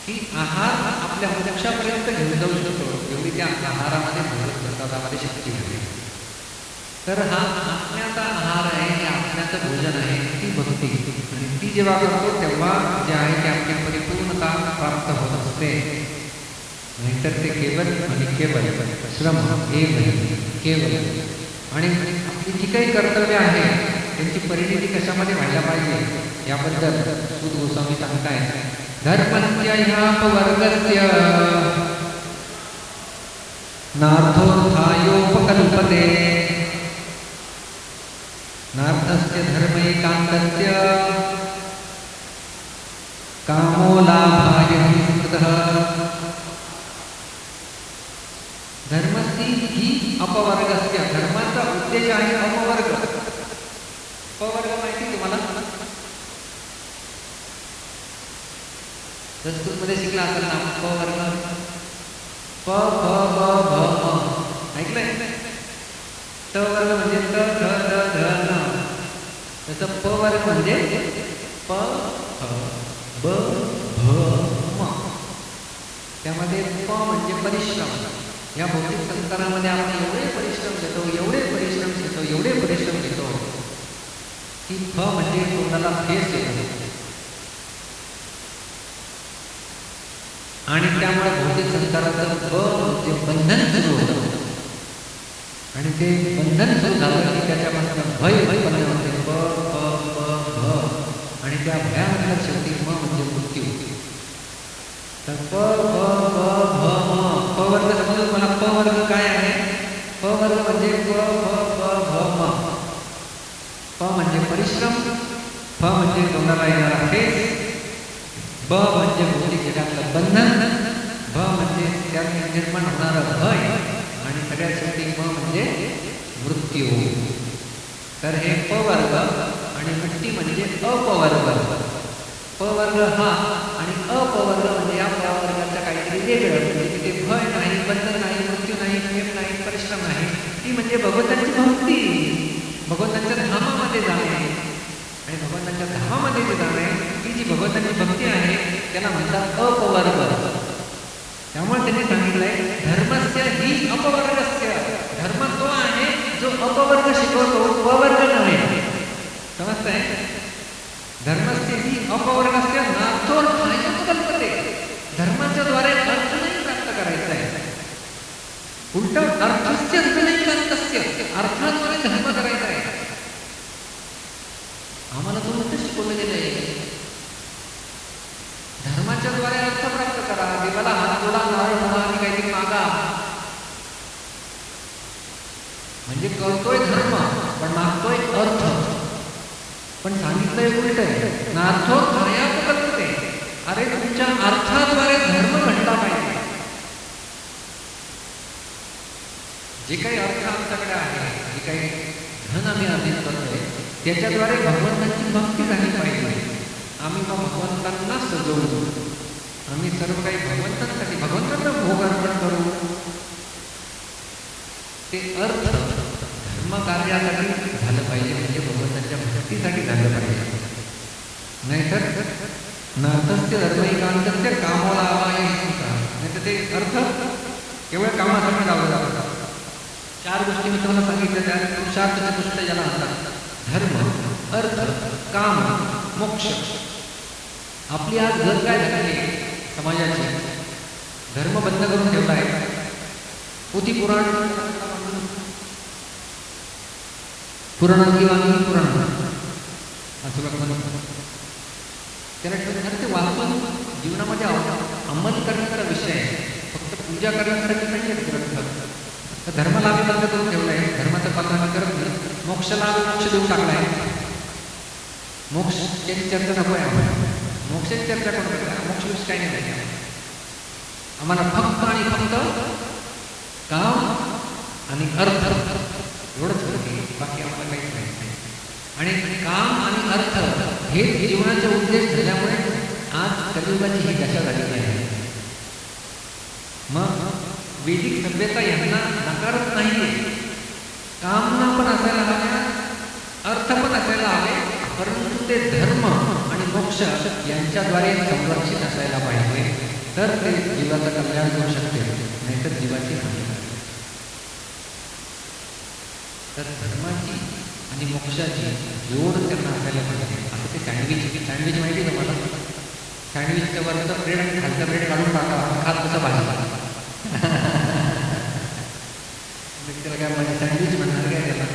की आहार आपल्या मोक्षापर्यंत घेऊन जाऊ शकतो एवढी त्या आहारामध्ये भगवत प्रसादामध्ये शक्ती आहे. तर हा आत्म्याचा आहार आहे, हे आत्म्याचं भोजन आहे, ती भक्ती. आणि ती जेव्हा करतो तेव्हा जे आहे ते आपली परिपूर्णता प्राप्त होत असते. नाहीतर ते केवळ आणि केवळ श्रम एव केवळ. आणि आपली जी काही कर्तव्य आहे त्यांची परिणिती कशामध्ये व्हायला पाहिजे याबद्दल सूत गोस्वामी सांगताय. धर्मस्य ह्यापवर्गस्य नार्थोत्थायोपकल्पते, नार्थस्य धर्मैकान्तस्य कामो लाभाय स्मृतः. धर्मस्य ही अपवर्गस्य, धर्माचा उद्देश आहे अपवर्ग. अपवर्ग माहिती तुम्हाला? संस्कृतमध्ये शिकला असेल ना पवर्ग. प फ ब भ म ऐकलंय? ट वर्ग म्हणजे ट ठ ड ध न. तसं प वर्ग म्हणजे प फ ब भ म. त्यामध्ये प म्हणजे परिश्रम. या भौतिक संस्कारामध्ये आपण एवढे परिश्रम घेतो, एवढे परिश्रम घेतो, एवढे परिश्रम घेतो की फ म्हणजे तोंडाला ठेस येतो. आणि त्यामुळे भौतिक संस्काराचं ब म्हणजे बंधन सुरू होतं. आणि ते बंधन सुरू झालं की त्याच्यापासून भय उत्पन्न होते. ब प ब भ. आणि त्या भयानंतर शेवटी म म्हणजे मृत्यू. तर प ब ब भ म. प वर्ग समजून मला प वर्ग काय आहे? प वर्ग म्हणजे प फ ब भ म. प म्हणजे परिश्रम, फ म्हणजे तोंडाला येणारा ठेस, ब म्हणजे भौतिक जगातलं बंधन, भ म्हणजे त्याने निर्माण होणारं भय, आणि सगळ्यात शेवटी म म्हणजे मृत्यू. तर हे प वर्ग आणि मिट्टी म्हणजे अपवर्ग. प वर्ग हा आणि अपवर्ग म्हणजे या प वर्गाचं काहीतरी वेगळं, म्हणजे तिथे भय नाही, बंधन नाही, मृत्यू नाही, प्रेम नाही, परिश्रम नाही. ती म्हणजे भगवंताची भक्ती, भगवंताच्या धामामध्ये जाणे. आणि भगवंताच्या धामामध्ये जे जाणे, ती जी भगवंताची भक्ती आहे त्याला म्हणतात अपवर्ग. त्यामुळे त्यांनी सांगितलंय धर्मस्य ही अपवर्गस्य. धर्म तो आहे जो अपवर्ग शिकवतो, पवर्ग नव्हे. समजतंय? धर्मस्य ही अपवर्गस्य नार्थोर्थाय कल्पते. धर्माच्या द्वारे अर्थ नाही प्राप्त करायचा आहे, उलट अर्थस्य अर्थ, अर्थाद्वारे धर्म करायचा आहे. आम्हाला तो म्हणतो शिकवलं गेलं आहे धर्माच्या द्वारे अर्थ प्राप्त करा. देवाला हात जोडा, नारळ म्हणा आणि काहीतरी मागा, म्हणजे करतोय धर्म पण मागतोय अर्थ. पण सांगितलंय उलट आहे, नार्थो कार्यात कल्पते. अरे तुमच्या अर्थाद्वारे धर्म घडला पाहिजे. जे काही अर्थ आमच्याकडे आहे, जे काही धन आम्ही अर्जित करतोय त्याच्याद्वारे भगवंताची भक्ती झाली पाहिजे. आम्ही मग भगवंतांना सजवू, आम्ही सर्व काही भगवंतांसाठी, भगवंतांना भोग अर्पण करू. ते अर्थ धर्म कार्यासाठी झालं पाहिजे, म्हणजे भगवंतांच्या भक्तीसाठी झालं पाहिजे. नाहीतर नार्थस्य धर्मैकांतस्य कामोलावाय, नाहीतर ते अर्थ केवळ कामासाठी लावलं जातात. 4 गोष्टी मी तुम्हाला सांगितल्या, त्या पुरुषार्थ चतुष्ट ज्याला म्हणतात. धर्म, अर्थ, काम, मोक्ष. आपली आज घर काय झाली समाजाची, धर्म बंद करून ठेवला आहे. पोथी पुराण, पुराणांची वांगी पुराण असं म्हणतात. त्याला ठेवून ते वाचून जीवनामध्ये अंमल करण्याचा विषय आहे, फक्त पूजा करण्यासाठी नाही ग्रंथ. तर धर्माला आम्ही बंद करून ठेवला आहे, धर्माचं पालन आम्ही करत नाही. मोक्षाला मोक्ष देऊन टाकला आहे. मोक्षाची चर्चा नको आहे आम्हाला, मोक्षाची चर्चा करून टाकला. मोक्ष विषय काही नाही. आम्हाला फक्त आणि फक्त काम आणि अर्थ एवढंच होते, बाकी आम्हाला काहीच नाही. आणि काम आणि अर्थ हे जीवनाचे उद्देश झाल्यामुळे आज कलियुगाची ही दशा झालेली आहे. मग वैदिक सभ्यता यांना नकारत नाही. कामना पण असायला हव्या, अर्थ पण असायला हवे, परंतु ते धर्म आणि मोक्ष यांच्याद्वारे संरक्षित असायला पाहिजे. तर ते जीवाचं कल्याण करू शकते, नाहीतर जीवाची हानी. तर धर्माची आणि मोक्षाची जोड त्यांना असायला पाहिजे. आता ते सँडविच माहिती का मला? सँडविचच्या वरचं ब्रेड आणि खालचं ब्रेड काढून टाका, खात कसं भाजी त्याला काय म्हणजे सँडविच म्हणणार काय त्याला?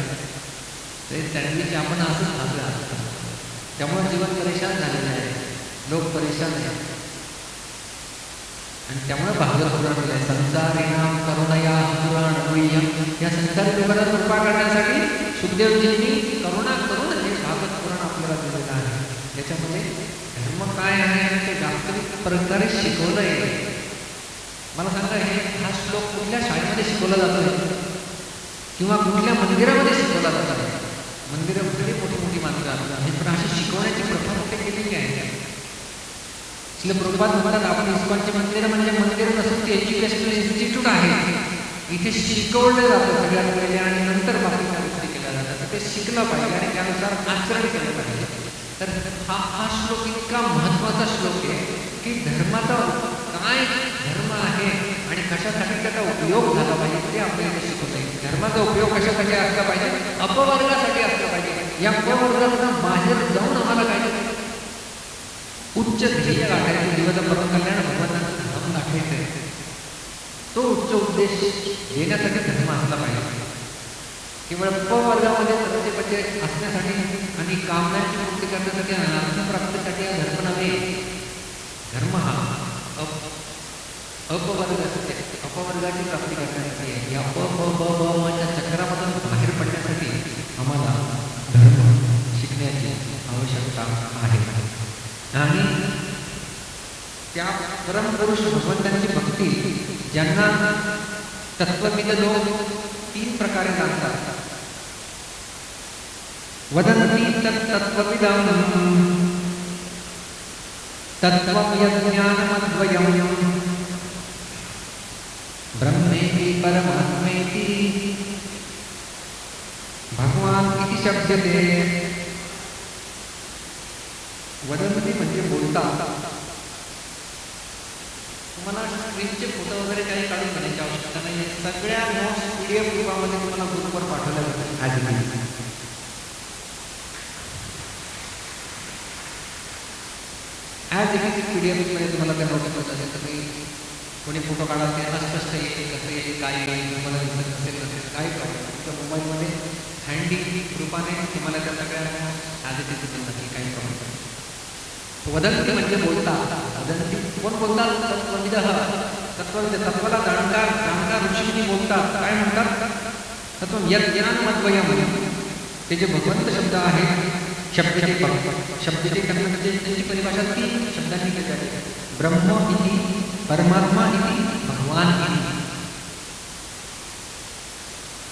ते सँडविच आपण असंच खाल्लं असतं. त्यामुळे जीवन परेशान झालेलं आहे, लोक परेशान आहेत. आणि त्यामुळे भागवत पुराण आहे, संसारिणाम करुणया पुराण वैयम. या संसारी लोकांना कृपा करण्यासाठी सुखदेवजींनी करुणा करून हे भागवत पुराण आपल्याला दिलेलं आहे. त्याच्यामध्ये धर्म काय आहे ते वास्तविक प्रकारे शिकवलं आहे. मला सांगा, हा श्लोक कुठल्या शाळेमध्ये शिकवला जातो किंवा कुठल्या मंदिरामध्ये शिकवला जातो? मंदिरं कुठली मोठी मोठी मात्र आहेत, पण अशी शिकवण्याची प्रथा कुठे केलेली आहे? तिला प्रभुपाद म्हणतात, आपण इस्कॉनची मंदिरं म्हणजे मंदिर नसून ते एज्युकेशनल इन्स्टिट्यूट आहे. इथे शिकवलं जातं सगळ्यात पहिले आणि नंतर बाकीच्या गोष्टी केल्या जातात. ते शिकलं पाहिजे आणि त्यानुसार आचरण केलं पाहिजे. तर हा श्लोक इतका महत्त्वाचा श्लोक आहे की धर्माचा काय धर्म आहे आणि कशासाठी त्याचा उपयोग झाला पाहिजे ते आपल्याला शिकवता येईल. धर्माचा उपयोग कशासाठी असला पाहिजे? अपवर्गासाठी असला पाहिजे. या अपवर्गातून बाहेर जाऊन आम्हाला काय उच्च ध्येय गाठायचं, जीवाचं परम कल्याण, भगवंताचं धाम गाठायचं आहे. तो उच्च उद्देश देण्यासाठी धर्म असला पाहिजे. केवळ पवर्गामध्ये सत्यपचे असण्यासाठी आणि कामनाची पूर्ती करण्यासाठी, अर्थप्राप्तीसाठी हा धर्म नव्हे. धर्म हा अपवर्गाची प्राप्ती करण्यासाठी आहे. या च्या चक्रामधून बाहेर पडण्यासाठी आम्हाला धर्म शिकण्याची आवश्यकता आहे. आणि त्या परमपुरुष भगवंतांची भक्ती ज्यांना तत्वविद लोक 3 प्रकारे जाणतात. वदन्ति तत्त्वविदं तत्त्वं यज्ञानमद्वयं ब्रह्मेति परमात्मेति भगवान इति शब्दते. वदन्ति म्हणजे बोलतात. तुम्हाला स्क्रीनचे फोटो वगैरे काही काढून घेण्याची आवश्यकता नाही. सगळ्या नोट्स PDF रूपामध्ये तुम्हाला ग्रुपवर पाठवल्या जातात. ॲज इट इज PDF मध्ये तुम्हाला त्या नोट्स होत असेल तर कोणी फोटो काढा ते अस्पष्ट येईल, कसं येईल, काय येईल, तुम्हाला दिसत नसेल नसेल काही प्रॉब्लेम. तुमच्या मोबाईलमध्ये हँडी रूपाने तुम्हाला त्या सगळ्या ॲज इट इज दिसून नसेल, काही प्रॉब्लेम नाही. वदंती म्हणजे बोलतात. वदंती कोण बोलतात? तत्त्वविदः. तत्त्वविद तत्त्वाला जाणकार ऋषींनी बोलतात. काय म्हणतात? तत्त्वं यज्ञानमद्वयं. ते जे भगवंत शब्द आहे, शब्दचे करणं म्हणजे त्यांची परिभाषा 3 शब्दांनी केली आहे. ब्रह्म इति, परमात्मा इति, भगवान इति.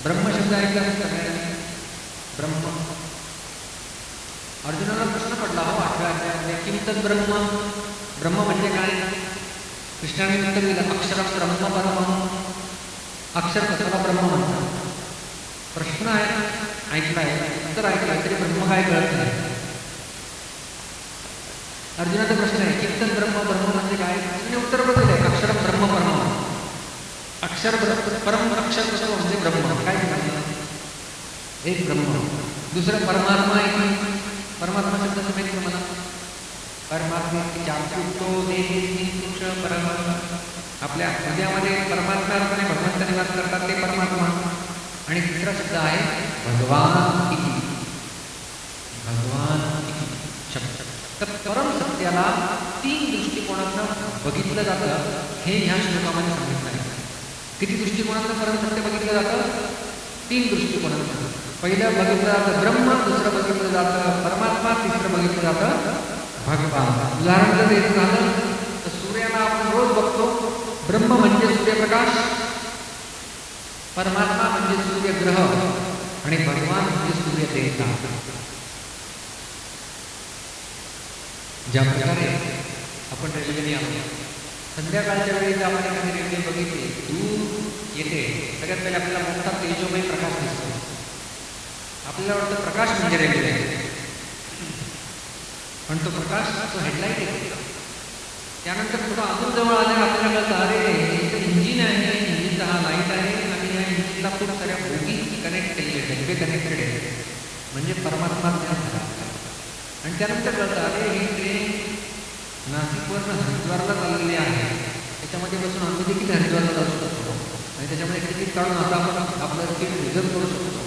ब्रह्म शब्द ऐकला सगळ्यांनी. ब्रह्म. अर्जुनाला प्रश्न पडला हो 8व्या अध्यायामध्ये, किम तत् ब्रह्म. ब्रह्म म्हणजे काय? कृष्णाने उत्तर दिलं, अक्षरं ब्रह्म परमं. अक्षर तत्वाला ब्रह्म म्हणतात. प्रश्न आहे ऐकलाय, उत्तर ऐकलाय, तरी ब्रह्म काय कळत नाही. अर्जुनाचा प्रश्न आहे, किम तत् ब्रह्म. ब्रह्म म्हणजे काय? कृष्णाने उत्तर बदलले, अक्षरं ब्रह्म परमं. अक्षर परम अक्षर तत्व म्हणजे ब्रह्म. काय म्हणतात? एक ब्रह्म. दुसरं परमात्मा आहे. परमात्मा शब्दाचं माहिती मला. परमात्मा जागृतो देही पुरुष परमात्मा. आपल्या हृदयामध्ये परमात्म्याप्रमाणे भगवंत निवास करतात, ते परमात्मा. आणि तिसरा शब्द आहे भगवान इति. भगवान इति शब्द. तर परम सत्याला 3 दृष्टिकोनातून बघितलं जातं, हे ह्या श्लोकामध्ये सांगितलं आहे. किती दृष्टिकोनातून परम सत्य बघितलं जातं? 3 दृष्टिकोनातून. पहिलं बघितलं जातं ब्रह्म, दुसरं बघितलं जातं परमात्मा, तिसरं बघितलं जातं भगवान. उदाहरण जर द्यायचं झालं तर सूर्याला आपण रोज बघतो. ब्रह्म म्हणजे सूर्यप्रकाश, परमात्मा म्हणजे सूर्यग्रह आणि भगवान म्हणजे सूर्यदेवता. ज्या प्रकारे आपण रेल्वेने आलो, संध्याकाळच्या वेळी आपण एखादी रेल्वे बघितली, दूर येते, सगळ्यात पहिले आपल्याला मोठा तेजोमय प्रकाश दिसतो. आपल्याला वाटतं प्रकाश म्हणजे रेल्वे आहे, पण तो प्रकाश तो हेडलाईट येतो. त्यानंतर थोडं अजून जवळ आल्यावर आपल्याला कळतं, अरे इथं इंजिन आहे, इंजिनचा हा लाईट आहे आणि या इंजिनला खूप साऱ्या बोगी कनेक्ट केलेले, रेल्वे कनेक्टेड आहे, म्हणजे परमात्मा झाला. आणि त्यानंतर कळतं, अरे ही ट्रेन नाशिकवरनं हरिद्वारला चाललेली आहे, त्याच्यामध्ये बसून आम्ही देखील हरिद्वारला जाऊ शकतो आणि त्याच्यामध्ये तिकीट काढून आता आपण आपलं सीट रिझर्व करू शकतो.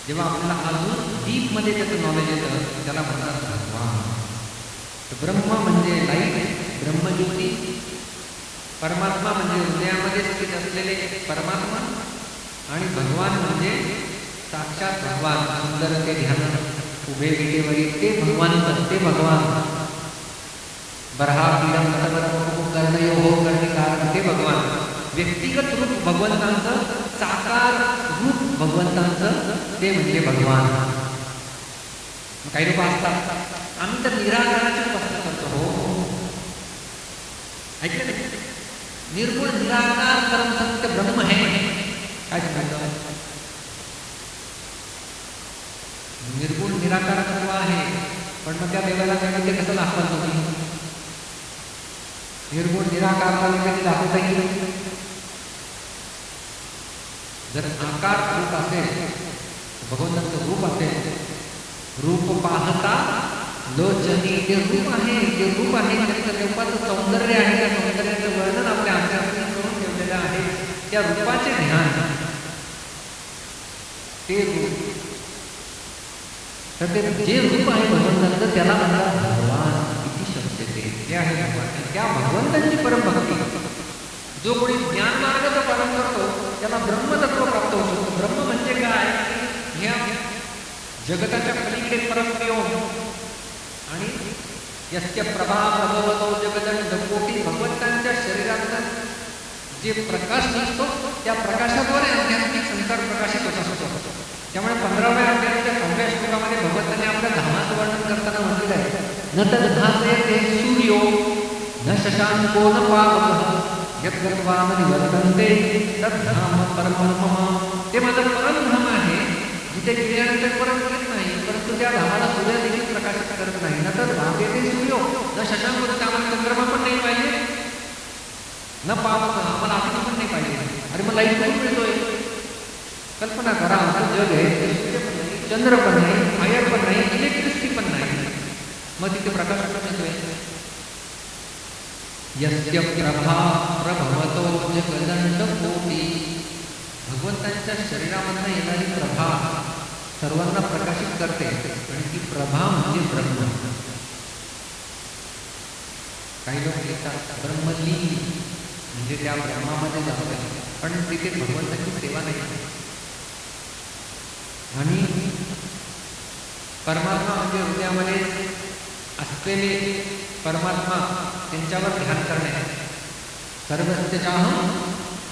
जेव्हा आपल्याला अजून डीपमध्ये त्याचं नॉलेज येतं, त्याला म्हणतात भगवान. ब्रह्म म्हणजे लाईट, ब्रह्मज्योती. परमात्मा म्हणजे हृदयामध्ये स्थित असलेले परमात्मा. आणि भगवान म्हणजे साक्षात भगवान. सुंदर ते ध्यान उभे विटेवरी ते भगवान, ते भगवान. बरहा पीडम कर्णयो हो कर्णिकार ते भगवान. व्यक्तिगत रूप भगवंतांचं, साकार रूप भगवंतांचं, ते म्हणजे भगवान. काही लोक असतात, आम्ही तर निराकाराची उपासना करतो. हो, ऐकलं नाही? निर्गुण निराकार परम सत्य ब्रह्म है. काय सांगायचं? निर्गुण निराकार तत्व आहे, पण मग त्या देवाला नैवेद्य कसं दाखवाल तुम्ही? निर्गुण निराकारला नैवेद्य दाखवता येईल? जर आकार रूप असेल, भगवंताचं रूप असेल, रूप पाहता लोचनी, ते रूप आहे, ते रूप आहे, त्याचं रूपाचं सौंदर्य आहे, त्या सौंदर्याचं वर्णन आपल्या आचार्यांनी करून ठेवलेलं आहे. त्या रूपाचे ध्यान, ते रूप. तर ते जे रूप आहे भगवंताचं, त्याला म्हणतात भगवान किती शब्द ते आहे भगवान. त्या भगवंतांची परमभक्ती, जो कोणी ज्ञान मार्गाचं पालन करतो त्याला ब्रह्मतत्व प्राप्त होऊ शकतो. ब्रह्म म्हणजे काय? ह्या जगताच्या पलीकडे परम आणि यस्य प्रभा प्रभवतो जगदंड कोटी, भगवंतांच्या शरीरातून जे प्रकाश नसतो त्या प्रकाशाद्वारे आध्यात्मिक संसार प्रकाशित होत असतो. त्यामुळे 15व्या अध्यायाच्या 9व्या श्लोकामध्ये भगवंतांनी आपल्या धामाचं वर्णन करताना म्हटलेलं आहे, न तद्भासयते सूर्यो न शशांको न पावकः यद्गत्वा न निवर्तन्ते तद्धाम परमं मम. ते माझं परमधाम आहे जिथे गेल्यानंतर परत येत नाही, परंतु त्या धामाला सूर्य देखील प्रकाशित करत नाही. न तद्भासयते सूर्यो न शशांको, त्यामध्ये चंद्रमा पण नाही पाहिजे, न पावकः आम्हाला अग्नी पण नाही पाहिजे. अरे मग लाईट कुठून मिळतोय? कल्पना करा, आमचं जग आहे, सूर्य पण नाही, चंद्र पण नाही, फायर पण नाही, इलेक्ट्रिसिटी पण नाही, मग तिथे प्रकाश कुठून येतोय? यस्य प्रभा प्रभवतो जगदंड कोटी, भगवंतांच्या शरीरामधून येणारी प्रभा सर्वांना प्रकाशित करते. आणि ती प्रभा म्हणजे ब्रह्म. काही लोक लिहितात ब्रह्मलीन म्हणजे त्या ब्रह्मामध्ये जातो, पण तिथे भगवंताची सेवा नाही. आणि परमात्मा म्हणजे हृदयामध्ये असलेले परमात्मा, त्यांच्यावर ध्यान करणे. सर्वस्यचाहं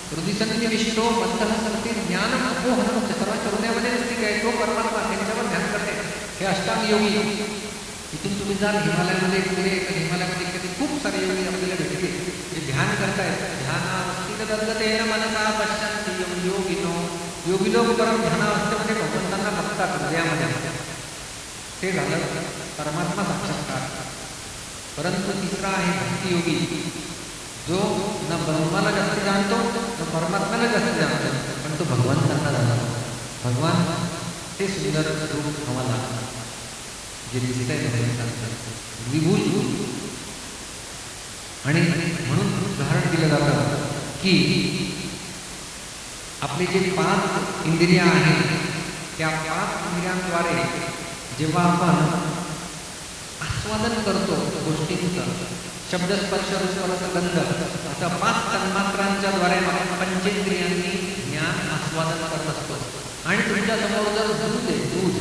हृदि सन्निविष्टो मत्तः सन्ति ज्ञानम् अपोहनं. सर्वांच्या हृदयामध्ये स्थित आहे तो परमात्मा, त्यांच्यावर ध्यान करणे. हे अष्टांग योगी. इथून तुम्ही जर हिमालयामध्ये गेले तर हिमालयामध्ये कधी खूप सारे योगी आपल्याला भेटले जे ध्यान करतायत. ध्यानावस्थित दद्गतेन मनसा पश्यन्ति योगिनो. योगी लोक परम ध्यानावस्थेमध्ये भगवंतांना बघतात हृदयामध्ये. ते झालं परमात्मा साक्षात्कार. परंतु तिसरा आहे भक्तियोगी, जो न ब्रह्माला जास्त जाणतो न परमात्म्याला जास्त जाणतो, पण तो भगवंतांना जाणतो. भगवान ते सुंदर रूप आम्हाला जे दिसत आहे भगवंतांचं विभूल. आणि म्हणून उदाहरण दिलं जातं की आपले जे 5 इंद्रिया आहेत त्या 5 इंद्रियांद्वारे जेव्हा आपण आस्वादन करतो गोष्टींचं, शब्द स्पर्श रूप रस गंध, अशा 5 तन्मात्रांच्या द्वारे आपण पंचेंद्रियांनी ज्ञान आस्वादन करत असतो. आणि तुमच्या समोर जर दूध आहे, दूध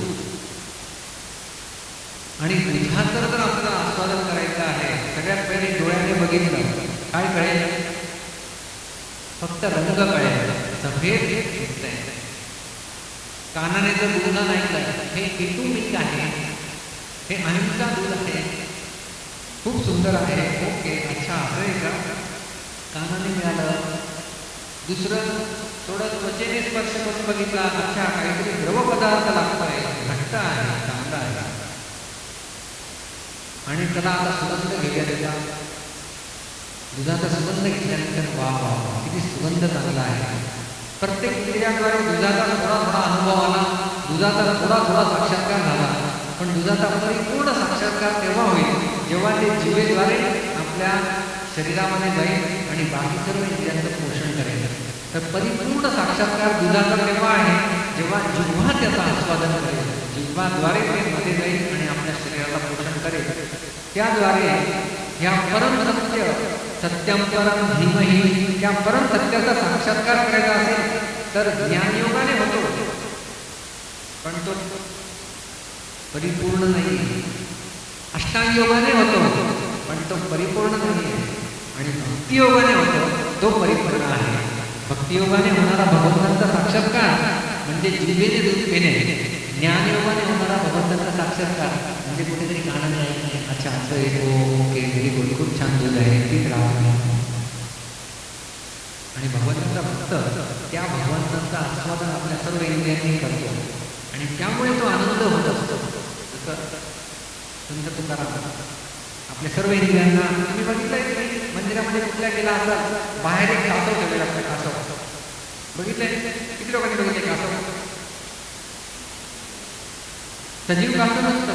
आणि दुधाचं जर आपल्याला आस्वादन करायचं आहे, सगळ्यात पहिले डोळ्याने बघितलं काय कळेल? फक्त रंग कळेल, सफेद दिसतंय. कानाने जर गुणगान ऐकलं, हे हेतू मिल्क आहे, हे अहिंसा दूध आहे, खूप सुंदर आहे, ओके अच्छा असं आहे का, कानाने मिळालं. दुसरं थोडं त्वचेने स्पर्श करून बघितला, अच्छा काहीतरी द्रव पदार्थ लागतोय, घट्ट आहे, चांगला आहे. आणि त्याला आता सुगंध घेऊया त्याचा. दुधाचा सुगंध घेतल्यानंतर वा वा किती सुगंध चांगला आहे. प्रत्येक इंद्रियाद्वारे दुधाचा थोडा थोडा अनुभव आला, दुधाचा थोडा थोडा साक्षात्कार झाला. पण दुधाचा परिपूर्ण साक्षात्कार तेव्हा होईल जेव्हा ते जिभेद्वारे आपल्या शरीरामध्ये जाईल आणि बाकी सर्व इंद्रियांचं पोषण करेल. तर परिपूर्ण साक्षात्कार दुधाचा तेव्हा आहे जेव्हा जिव्हा त्याचा आस्वादन करेल, जिव्हाद्वारे ते मध्ये जाईल आणि आपल्या शरीराला पोषण करेल. त्याद्वारे ह्या परम सत्य, सत्यम परम धीमहि, त्या परम सत्याचा साक्षात्कार करायचा असेल तर ज्ञानयोगाने होतो, पण तो परिपूर्ण नाही. अष्टांग योगाने होतो पण तो परिपूर्ण नाही. आणि भक्तियोगाने होतो तो परिपूर्ण आहे. भक्तियोगाने होणारा भगवंतांचा साक्षात्कार म्हणजे जिभेने दूध पिणे, ज्ञानयोगाने होणारा भगवंतांचा साक्षात्कार म्हणजे कुठेतरी कानाने ऐकणे, अच्छा असं आहे, ओके व्हेरी गुड, खूप छान दूध आहे, तीच राहणे. आणि भगवंतांचा भक्त त्या भगवंतांचा आस्वादन आपल्या सर्व इंद्रियांनी करतो आणि त्यामुळे तो आनंद होत असतो. जसं संत तुकाराम आपल्या सर्व इंद्रियांना, तुम्ही बघितलंय मंदिरामध्ये कुठल्या गेला असाल, बाहेर एक कासव ठेवलेला असतं, कासव बघितलंय? किती लोकांनी बघितले कासव? सजीव कासव नसतं,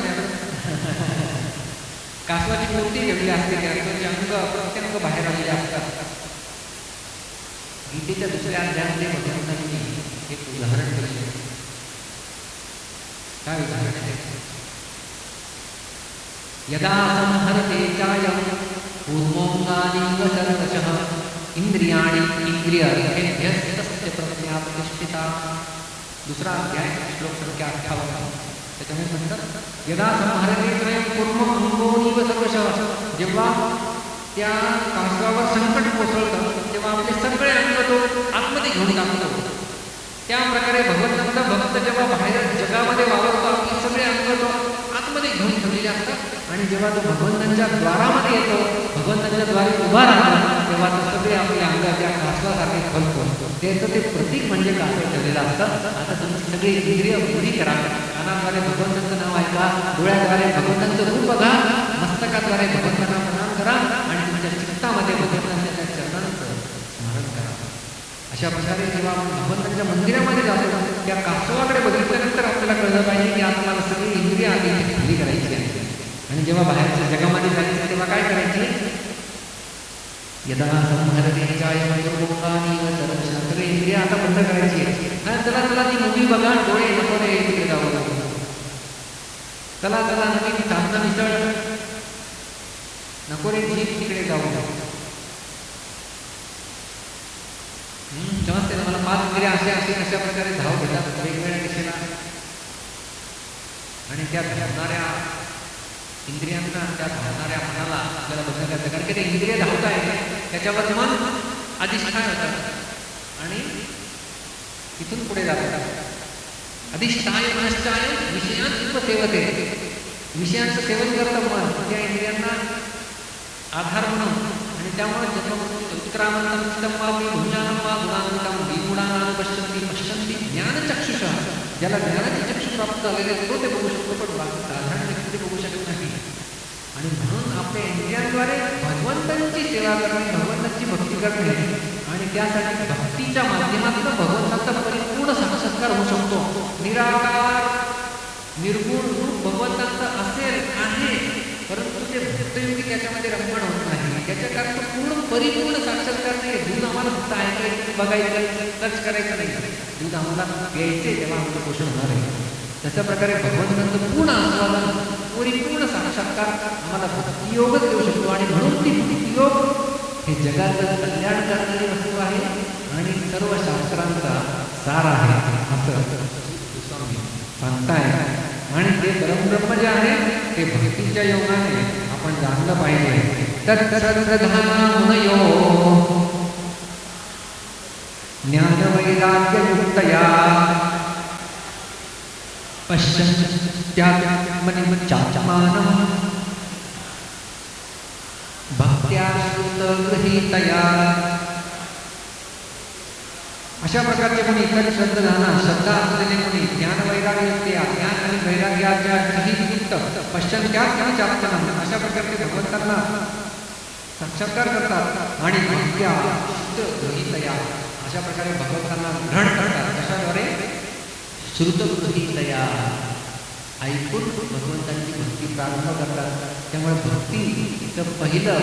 कासवाची मूर्ती ठेवली असते, कासवाचे अंग प्रत्यंग बाहेर आलेले असतात. गीतेच्या दुसऱ्या अध्यायामध्ये भगवंतांनी एक उदाहरण दिले. काय उदाहरण आहे? यदा संहरते चायं कूर्मोऽङ्गानीव सर्वशः इंद्रियाणि इंद्रियार्थेभ्यस्तस्य प्रज्ञा प्रतिष्ठिता. दुसरा अध्याय श्लोक संख्या 58. त्याच्यामुळे म्हणतात यदा संहारते त्रयं कुर्म अंगोनीव सर्वशः. जेव्हा त्या कासवावर संकट कोसळतं तेव्हा आपले सगळे अंग तो आतमध्ये घेऊन टाकतो. त्या प्रकारे भगवंतांचा भक्त जेव्हा बाहेर जगामध्ये वावरतो आपले सगळे अंग तो आतमध्ये घेऊन ठेवलेले असतात आणि जेव्हा तो भगवंतांच्या द्वारामध्ये येतो, भगवंतांच्या द्वारे उभा राहतो, तेव्हा तो सगळे आपल्या अंगाच्या कासवासारखे फलतो. त्याचं ते प्रतीक म्हणजे कासव ठेवलेलं असतं. आता तुमची सगळी इंद्रिय उभी करा, कानाद्वारे भगवंतांचं नाव ऐका, डोळ्याद्वारे भगवंतांचं रूप बघा, मस्तकाद्वारे भगवंतांना प्रणाम करा आणि तुमच्या चित्तामध्ये भगवंतांच्या त्या चरणांचं स्मरण करा. अशा प्रकारे जेव्हा आपण भगवंतांच्या मंदिरामध्ये जातो, त्या कासवाकडे बघितल्यानंतर आपल्याला कळलं पाहिजे की आता मला सगळी इंद्रिय आधी खाली करायची आहे. आणि जेव्हा बाहेरच्या जगामध्ये जायचं तेव्हा काय करायचे, यदा संहरते सगळे इंद्रिय आता बंद करायची. चला चला ती मूवी बघा, डोळे नको रे तिकडे जाऊ, चला चला नवीन साधना मिसळ नको रे जीप तिकडे जाऊ. समजते ना मला. 5 इंद्रिया अशा प्रकारे धाव घेतात वेगवेगळ्या दिशेला आणि त्या धावणाऱ्या इंद्रियांना, त्या धावणाऱ्या मनाला आपल्याला बघणं करायचं. कारण की ते इंद्रिय धावत आहे त्याच्यावर मन अधिष्ठान होतं आणि तिथून पुढे जातात. अधिष्ठाय मनश्चाय विषयांत सेवते. विषयांचं सेवन करतं मन त्या इंद्रियांना आधार म्हणून. आणि त्यामुळे उत्क्रामंतम वा विभुजानं वा गुणानंतम विगुणानं पश्यन्ति ज्ञानचक्षुषः. ज्याला ज्ञानाची चक्षु प्राप्त झालेले तो ते बघू शकतो, पण बाकी साधारण व्यक्ती ते बघू शकत नाही. आणि म्हणून आपल्या इंद्रियांद्वारे भगवंतांची सेवा करणे, भगवंतांची भक्ती करणे आणि त्यासाठी भक्तीच्या माध्यमातून भगवंतांचा परिपूर्ण साक्षात्कार होऊ शकतो. निराकार निर्गुण रूप भगवंतांचं असेल आहे, परंतु ते भक्तयोगी त्याच्यामध्ये रंगण होत नाही. त्याच्या कारण पूर्ण परिपूर्ण साक्षात्कार नाही. दूध आम्हाला फक्त ऐकायचं, बघायचं, सर्च करायचं नाही. दूध आम्हाला प्यायचे तेव्हा आम्हाला पोषण होणार आहे. तशा प्रकारे भगवंतांचं पूर्ण आस्वादन, परिपूर्ण साक्षात्कार आम्हाला भक्तियोगच देऊ शकतो. आणि म्हणून ती भक्तियोग हे जगाचं कल्याण करणारी वस्तू आहे आणि सर्व शास्त्रांचा सार आहे असं स्वामी सांगताय. आणि ते परमब्रह्म जे आहे ते भक्तीच्या योगाने आपण जाणलं पाहिजे. तत्सर्वधानयो ज्ञानवैराग्ययुक्तया पश्यन्त्यात्मनिचात्मानं भक्त्या श्रुतगृहीतया. अशा प्रकारचे कोणी इतर श्रद्धा असलेले कोणी ज्ञानवैराग्ययुक्तया, ज्ञान आणि वैराग्याच्या युक्त पश्यन्त्यात्मनिचात्मानं अशा प्रकारचे भगवंतांना साक्षात्कार करतात आणि भक्त्या श्रुतगृहीतया अशा प्रकारे भगवंतांना ग्रहण करतात. कशाद्वारे? श्रुतगृहीतया ऐकून भगवंतांची भक्ती प्रारंभ करतात. त्यामुळे भक्तीचं पहिलं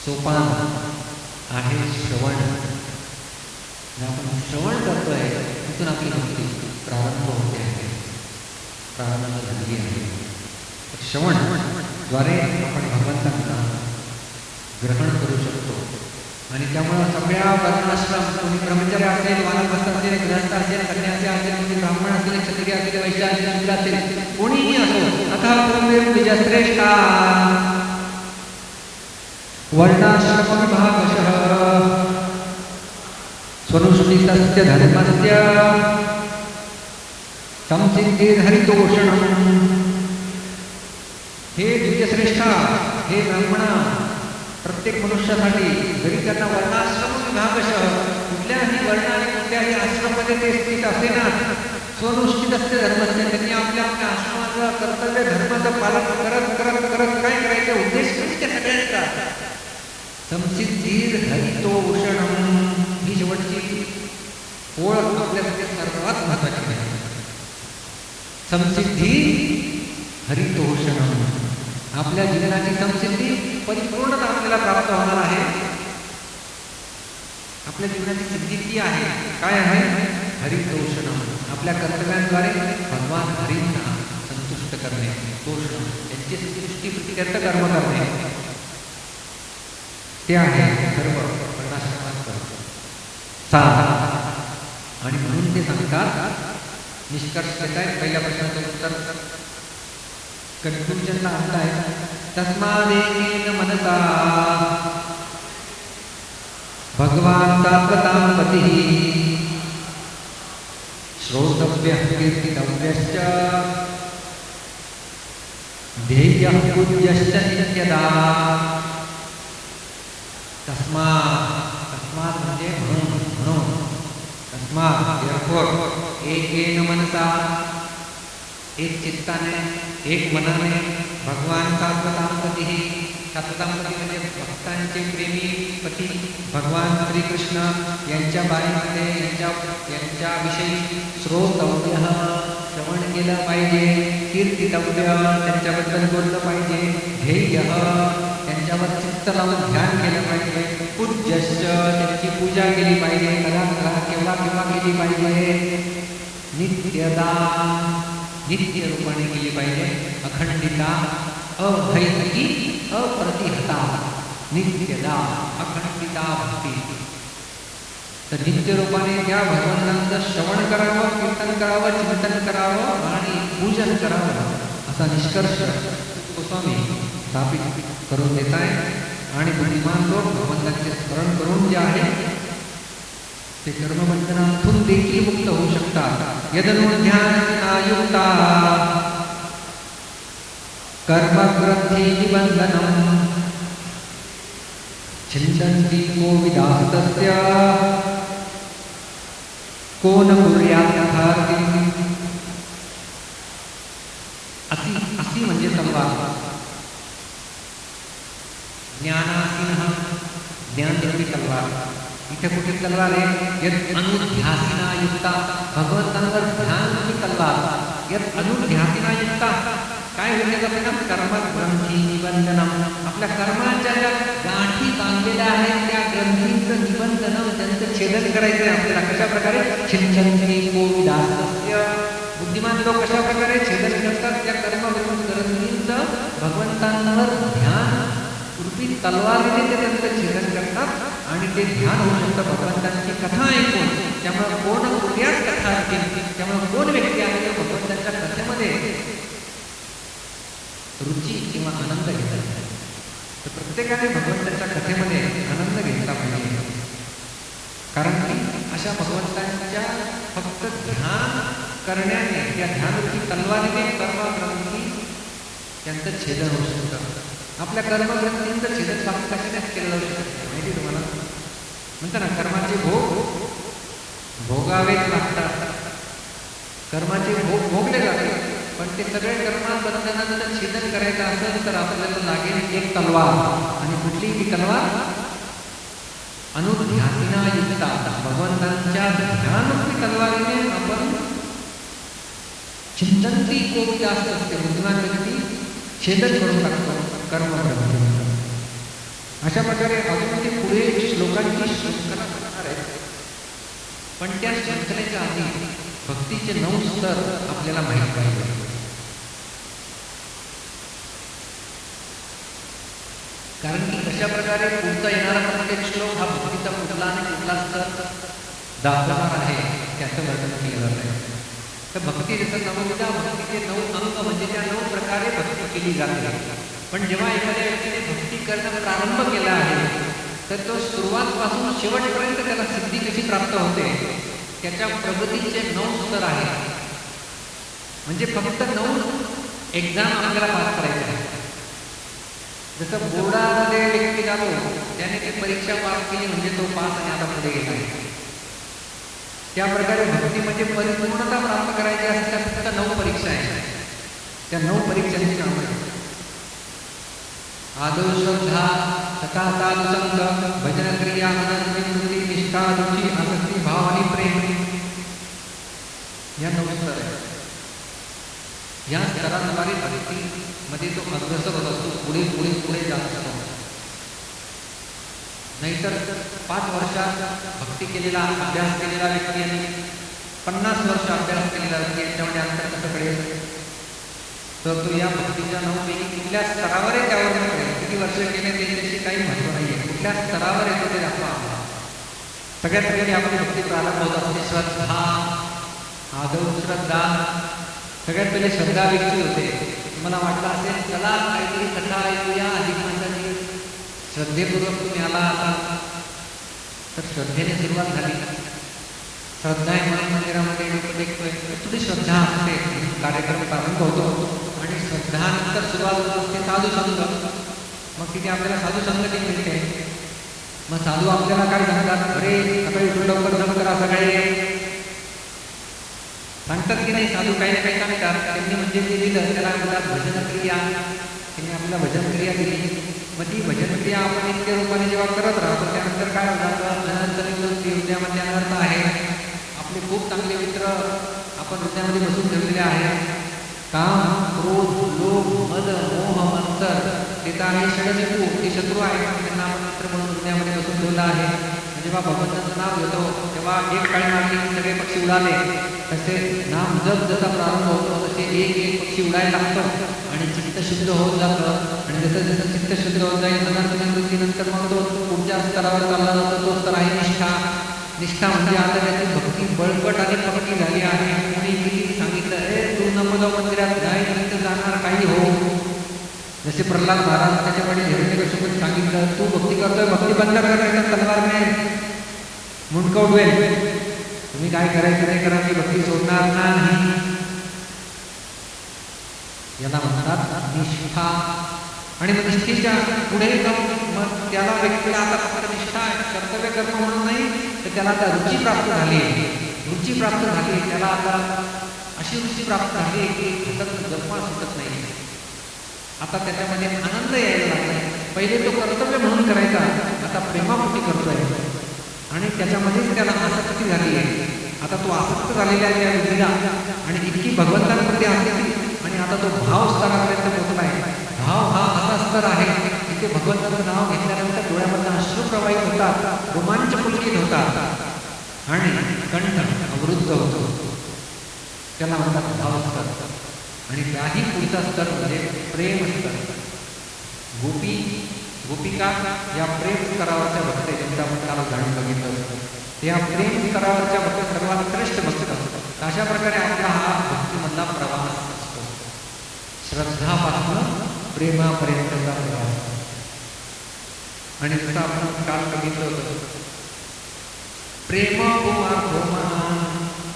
सोपान आहे श्रवण. आपण श्रवण करतोय तिथून आपली भक्ती प्रारंभ होते आहे, प्रारंभ झाली आहे. श्रवणद्वारे आपण भगवंतांना ग्रहण करू शकतो. आणि त्यामुळं सगळ्या वर्णाश्रम, कोणी ब्रह्मचर्य असेल, वानप्रस्थ असेल, गृहस्थ असेल, कन्यासी असेल, कोणी ब्राह्मण असेल, क्षत्रिय असेल, वैश्य असेल, शूद्र असेल, कोणीही असो, अथवा विजयश्रेष्ठा वर्णाश्रम विभागशः स्वनुष्ठितस्य धर्मस्य संसिद्धिर्हरितोषणम्. हे द्विजश्रेष्ठा, हे ब्राह्मणा, प्रत्येक मनुष्यासाठी जरी त्यांना वर्णाश्रम विभागशः कुठल्याही वर्ण आणि कुठल्याही आश्रममध्ये ते स्थित असेना, स्वनुष्ठितस्य धर्मस्य त्यांनी आपल्या आपल्या आश्रमाचं कर्तव्य धर्माचं पालन करत करत करत काय करायचं, उद्देश म्हणजे सगळ्यांचा संसिद्धिर्हरितोषणम्. ही शेवटची ओळ आपल्यासाठी सर्वात महत्वाची आहे. संसिद्धी हरितोषणम्. आपल्या जीवनाची संसिद्धी परिपूर्णता आपल्याला प्राप्त होणार आहे. आपल्या जीवनाची सिद्धी ती आहे, काय आहे? हरितोषणम्. आपल्या कर्तव्यांद्वारे भगवान हरींना संतुष्ट करणे, तोषण त्यांची संतुष्टी प्रीत्यर्थ कर्म करणे, ते आहे सर्व वर्णाश्रमांचं सार. आणि म्हणून ते सांगतात निष्कर्ष देत आहेत. पहिल्या प्रश्नाचं उत्तर कन्क्लूजनला अर्थ आहे, तस्मादेकेन मनसा भगवान तात्वतां पतिः श्रोतव्यः कीर्तितव्यश्च ध्येयः पूज्यश्च नित्यदा. तस्मात् म्हणजे म्हणून तस्मात् therefore एकेन मनसा एक चित्ताने एक मनाने भगवान तात्वतां पतिः, तात्वतां पती म्हणजे भक्तांचे प्रेमी पती भगवान श्रीकृष्ण यांच्या बारेमध्ये यांच्याविषयी श्रोतव्य श्रवण केलं पाहिजे, कीर्तितव्य त्यांच्याबद्दल बोललं पाहिजे, ध्येय त्यांच्यावर चित्त लावून ध्यान केलं पाहिजे, पूज्यश्च त्यांची पूजा केली पाहिजे, केव्हा केली पाहिजे, नित्यदा नित्य रूपाने केली पाहिजे, अखंडिता अभैरकी अप्रतिहता नित्यदा अखंडिता भक्ती. तर नित्य रूपाने त्या भगवंतांचं श्रवण करावं, कीर्तन करावं, चिंतन करावं आणि पूजन करावं असा निष्कर्ष गोस्वामी स्थापित करून देत आहे. आणि बुद्धिमान लोक भगवंतांचे स्मरण करून जे आहे ते कर्मबंधनातून देखील मुक्त होऊ शकतात. यदनुध्यानयुक्ता कर्मग्रंथी निबंधनम छिन्दन्ति कोविदास्तस्य को न कुर्यात् यथार्थिम्. असी म्हणजे तलवार, ज्ञानासीनः ज्ञानरूपी तलवार. इथे कुठे तलवार आहे? यत् अनुध्यासिना युक्ता भगवंतांवर ध्यानरूपी तलवार. यत् अनुध्यासिना युक्ता काय होईल त्याचा कर्मग्रंथी निबंधनम. आपल्या कर्माच्या ज्या गाठी बांधलेल्या आहेत त्या ग्रंथींचं निबंधन, त्यांचं छेदन करायचं आहे आपल्याला. कशा प्रकारे? छिन्दन्ति कोविदास्तस्य. बुद्धिमान लोक कशा प्रकारे छेदन करतात त्या ग्रंथींचं भगवंतांवर ध्यान रूपी तलवारीने ते त्यांचं छेदन करतात आणि ते ध्यान होऊ शकतं भगवंतांची कथा ऐकून. त्यामुळे कोण कुठल्याच कथा ऐकतील, त्यामुळे कोण व्यक्ती आहे त्या भगवंतांच्या कथेमध्ये रुची किंवा आनंद घेतात. तर प्रत्येकाने भगवंतांच्या कथेमध्ये आनंद घेतला पाहिजे. कारण की अशा भगवंतांच्या फक्त ध्यान करण्याने त्या ध्यानरूपी तलवारीने कर्मग्रंथी त्यांचं छेदन होऊ शकतं. आपल्या कर्मग्रंथींचं छेदन बाकी कशानेच केलं जाऊ शकतं माहिती तुम्हाला. म्हणता ना कर्माचे भोग भोगावेच लागतात. कर्माचे भोग भोगले जाते, पण ते सगळे कर्मबंधनांचं छेदन करायचं असेल तर आपल्याला लागेल एक तलवार. आणि कुठली ती तलवार? अनुध्यासिना युक्ता भगवंतांच्या ध्यानरूपी तलवारीने आपण छिन्दन्ति कोविदास्त असते बुद्धिमान व्यक्ती छेदन करून टाकतो कर्मग्रंथी. अशा प्रकारे अजून ते पुढे श्लोकांची शृंखला करणार आहेत. पण त्या शृंखलेच्या आधी भक्तीचे 9 स्तर आपल्याला माहीत पाहिजे. कारण की कशा प्रकारे पुढचा येणारा प्रत्येक श्लोक हा भक्तीचा कुठला आणि कुठला स्तर दाखवणार आहे त्याचं वर्णन केलं जात आहे. तर भक्ती जसं नवविधा भक्तीचे 9 अंग म्हणजे त्या 9 प्रकारे भक्ती केली जाते. पण जेव्हा एखाद्या व्यक्तीने भक्ती करणं प्रारंभ केला आहे तर तो सुरुवातपासून शेवटपर्यंत त्याला सिद्धी कशी प्राप्त होते त्याच्या प्रगतीचे 9 स्तर आहेत. म्हणजे फक्त 9 एक्झाम आपल्याला पास करायचे आहे. जसं बोर्डामध्ये व्यक्ती जातो त्याने ती परीक्षा पास केली म्हणजे तो पास आणि आता पुढे गेला आहे. त्या प्रकारे भक्ती म्हणजे परिपूर्णता प्राप्त करायची असते. त्या फक्त 9 परीक्षा आहेत. त्या 9 परीक्षांची नावं आहेत. आदौ श्रद्धा, तथा साधुसंग, भजन क्रिया, अनन्यवृत्ती, निष्ठा, रुची, आसक्ती, भाव आणि प्रेम. या 9 स्तर आहेत. या स्तरांद्वारे भक्तीमध्ये तो अग्रसर होत असतो, पुढे पुढे पुढे जात असतो. नाहीतर 5 वर्षात भक्ती केलेला अभ्यास केलेला व्यक्ती आणि 50 वर्ष अभ्यास केलेला व्यक्ती याच्यामध्ये अंतर कसं कळेल? तर तो या भक्तीच्या 9 पैकी कुठल्या स्तरावर आहे त्यावर कळेल. किती वर्ष केले त्याची काही महत्त्व नाही आहे. कुठल्या स्तरावर येतो ते दाखवा. सगळ्यात पहिले आपली भक्ती प्रारंभ होत असते श्रद्धा. आदौ श्रद्धा. सगळ्यात पहिले श्रद्धा व्यक्ती होते. तुम्हाला वाटलं असेल चला काहीतरी कथा ऐकूया अधिक मासाची, श्रद्धेपूर्वक तुम्ही आला आता, तर श्रद्धेने सुरुवात झाली. श्रद्धा आहे म्हणून मंदिरामध्ये लोक देखतोय, थोडी श्रद्धा असते, कार्यक्रम प्रारंभ होतो आणि श्रद्धानंतर सुरुवात होत असते साधू संघ. मग तिथे आपल्याला साधू संगती मिळते. मग साधू आपल्याला काय सांगतात, अरे सकाळी उठून लवकर जम करा, सकाळी सांगतात की नाही. साधू काही ना काही सांगतात. त्यांनी म्हणजे जे दिलं त्याला म्हणतात भजन क्रिया. त्यांनी आपल्याला भजन क्रिया दिली. मग ती भजन क्रिया आपण इतक्या रूपाने जेव्हा करत राहतो त्यानंतर काय होतं, धनांतरी हृदयामध्ये अनर्थ आहे. आपले खूप चांगले मित्र आपण हृदयामध्ये बसून ठेवलेले आहेत. काम, क्रोध, लोभ, मद, मोह, मत्सर, ते तर आहे षडजगू, ते शत्रू आहेत. त्यांना आपण मित्र म्हणून हृदयामध्ये बसून ठेवलं आहे. जेव्हा भगवंताचं नाव घेतो तेव्हा एक काळी मागणी सगळे पक्षी उडाले. तसे नाम जप जसा प्रारंभ होतो तसे एक एक पक्षी उडायला लागतं आणि चित्त शुद्ध होत जातं. आणि जसं जसं चित्त शुद्ध होत जाईल अनंतनिवृत्तीनंतर मग तो पुढच्या स्तरावर चालला जातो. तो स्तर आहे निष्ठा. निष्ठा म्हणजे आता त्याची भक्ती बळकट आणि पक्की झाली आहे. कोणी किती सांगितलं, अरे तू नमद मंदिरात जाय तिथं जाणार काही हो. जसे प्रल्हाद महाराज त्याच्या वडील हिरण्यकश्यपूने सांगितलं, तू भक्ती करतोय, भक्ती बंद करायचं तलवार नाही, मुंडकं उडवेल. तुम्ही काय करायचं नाही करा, मी भक्ती सोडणार नाही. याला म्हणतात निष्ठा. आणि मग निष्ठेच्या पुढे जाऊन मग त्याला व्यक्तीला आता फक्त निष्ठा कर्तव्य कर्म म्हणून नाही, तर त्याला आता रुची प्राप्त झाली. रुची प्राप्त झाली त्याला आता अशी रुची प्राप्त झाली की हातात जपमा सुटत नाही. आता त्याच्यामध्ये आनंद यायला लागला. पहिले तो कर्तव्य म्हणून करायचा, आता प्रेमापोटी करतोय आणि त्याच्यामध्येच त्याला आसक्ती झाली आहे. आता तो आसक्त झालेला आहे त्या विधीला आणि इतकी भगवंतांप्रती आसक्ती आणि आता तो भाव स्तरापर्यंत पोहोचला आहे. भाव हा असा स्तर आहे की ते भगवंताचं नाव घेतल्यानंतर डोळ्यामधून अश्रू प्रवाहित होतात, रोमांच पुलकित होतात आणि कंठ अवरुद्ध होतो. त्याला म्हणतात भाव स्तर. आणि त्याही पुढचा स्तर म्हणजे प्रेम स्तर. गोपिका या प्रेम स्तरावरच्या भक्त ज्यांचा आपण काल जाणून बघितलं, त्या प्रेम स्तरावरच्या भक्त सर्वात श्रेष्ठ भक्त असतात. अशा प्रकारे आपला हा भक्तीमधला प्रवास असतो. श्रद्धापासून प्रेमापर्यंतचा प्रवास. आणि जसं आपण काल बघितलं होतं, प्रेम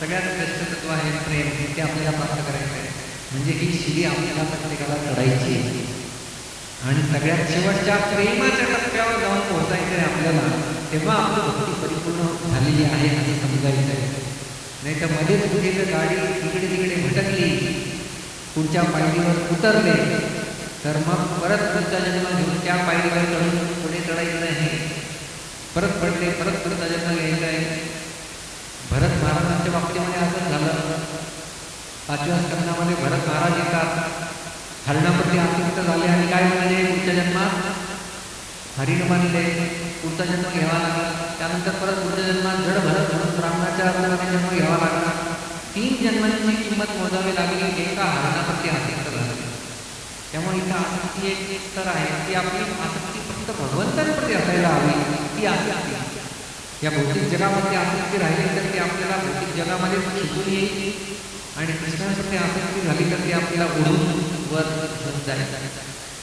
सगळ्यात श्रेष्ठ तत्व आहे प्रेम. ते आपल्याला प्राप्त करायचं आहे. म्हणजे ही शिडी आपल्याला प्रत्येकाला चढायची आणि सगळ्यात शेवटच्या प्रेमाच्या टप्प्यावर जाऊन पोहोचायचं आहे आपल्याला. तेव्हा आपली भक्ती परिपूर्ण झालेली आहे असं समजायचं आहे. नाही तर मध्येच कुठे जर गाडी इकडे तिकडे भटकली, पुढच्या पायरीवर उतरले, तर मग परत पुढचा जन्म घेऊन त्या पायरीवर चढून पुढे चढायचं नाही. परत पडले, परत पुढचा जन्म घ्यायचा आहे. भरत महाराजांच्या बाबतीमध्ये असं झालं. 5व्या स्कंदामध्ये भरत महाराज येतात, हरणाप्रती आसक्त झाले आणि काय म्हणाले, पुढच्या जन्मात हरिण बनले, पुढचा जन्म घ्यावा लागला. त्यानंतर परत पुढच्या जन्मात जड भरत म्हणून ब्राह्मणाच्या रूपाने जन्म घ्यावा लागला. 3 जन्मांची किंमत मोजावी लागली एका हरणाप्रती आसक्त झाले. त्यामुळे इथं आसक्ती एक स्तर आहे की आपली आसक्ती फक्त भगवंतांप्रती असायला हवी. ती आसक्ती या भौतिक जगामध्ये आसक्ती राहिली तर ती आपल्याला भौतिक जगामध्ये शिकून येईल आणि कृष्णासाठी आसक्ती झाली तर ती आपल्याला ओढून वर घेऊन जाईल.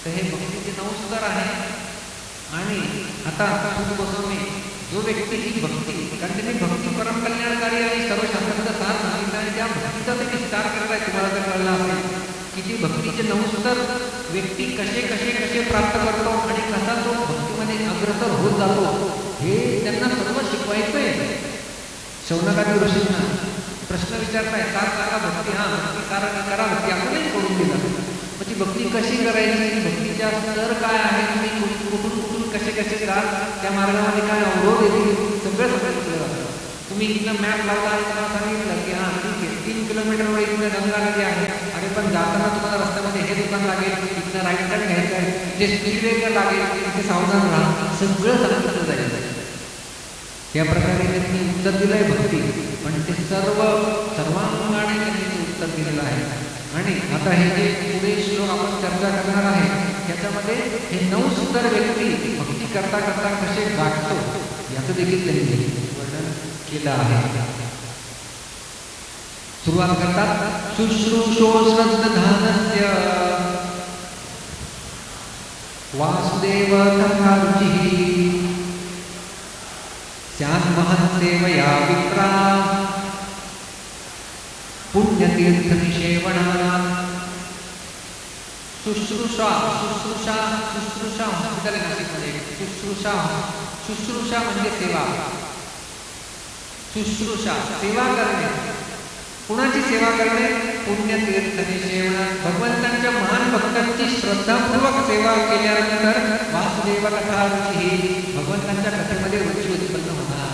तर हे भक्तीचे 9 स्तर आहे. आणि आता गोस्वामी जो व्यक्ती ही भक्ती, कारण त्यांनी भक्ती परम कल्याणकारी आणि सर्व शास्त्रांचा सार सांगितला आणि त्या भक्तीचा ते विस्तार करत आहे. तुम्हाला तर कळलं असेल की ती भक्तीचे 9 स्तर व्यक्ती कसे कसे कसे प्राप्त करतो आणि कसा तो भक्तीमध्ये अग्रसर होत जातो हे त्यांना सर्व शिकवायचं आहे. शौनकादी ऋषींना प्रश्न विचारताय, का करा भक्ती, हा भक्ती करा भक्ती आपणही करून दिलं. मग ती भक्ती कशी करायची, भक्तीच्या स्तर काय आहे, तुम्ही कुठून कुठून कसे कसे जाल, त्या मार्गामध्ये काय अवरोध येतील, सगळं सांगितलं जातं. तुम्ही इथनं मॅप लावला आणि तुम्हाला सांगितलं की हां ठीक आहे 3 किलोमीटरवर इथनं गंगा नदी आहे, अरे पण जाताना तुम्हाला रस्त्यामध्ये हे दुकान लागेल, इथनं राईट टर्न घ्यायचं आहे, जे स्पीड ब्रेकर लागेल तिथे सावधान राहा, सगळं सांगितलं जाईल. या प्रकारे त्यांनी उत्तर दिलं आहे भक्ती, पण ते सर्वांगाने त्यांनी उत्तर दिलेलं आहे. आणि आता हे जे पुढे श्लोक आपण चर्चा करणार आहे त्याच्यामध्ये हे 9 सुंदर व्यक्ती भक्ती करता करता कसे गाठतो याचं देखील त्यांनी वर्णन केलं आहे. सुरुवात करतात शुश्रूषो श्रद्धानस्य वासुदेव तथा रुचिः स्यान्महत्सेवया विप्रा पुण्यतीर्थनिषेवणात्. शुश्रूषा शुश्रूषा शुश्रूषा हॉस्पिटल आहे नाशिकमध्ये. शुश्रूषा शुश्रूषा म्हणजे सेवा. शुश्रूषा सेवा करणे. कुणाची सेवा करणे? पुण्यतीर्थनिषेवणात्. भगवंतांच्या महान भक्तांची श्रद्धापूर्वक सेवा केल्यानंतर वासुदेव कथा रुची, भगवंतांच्या कथेमध्ये रुची उत्पन्न होणार.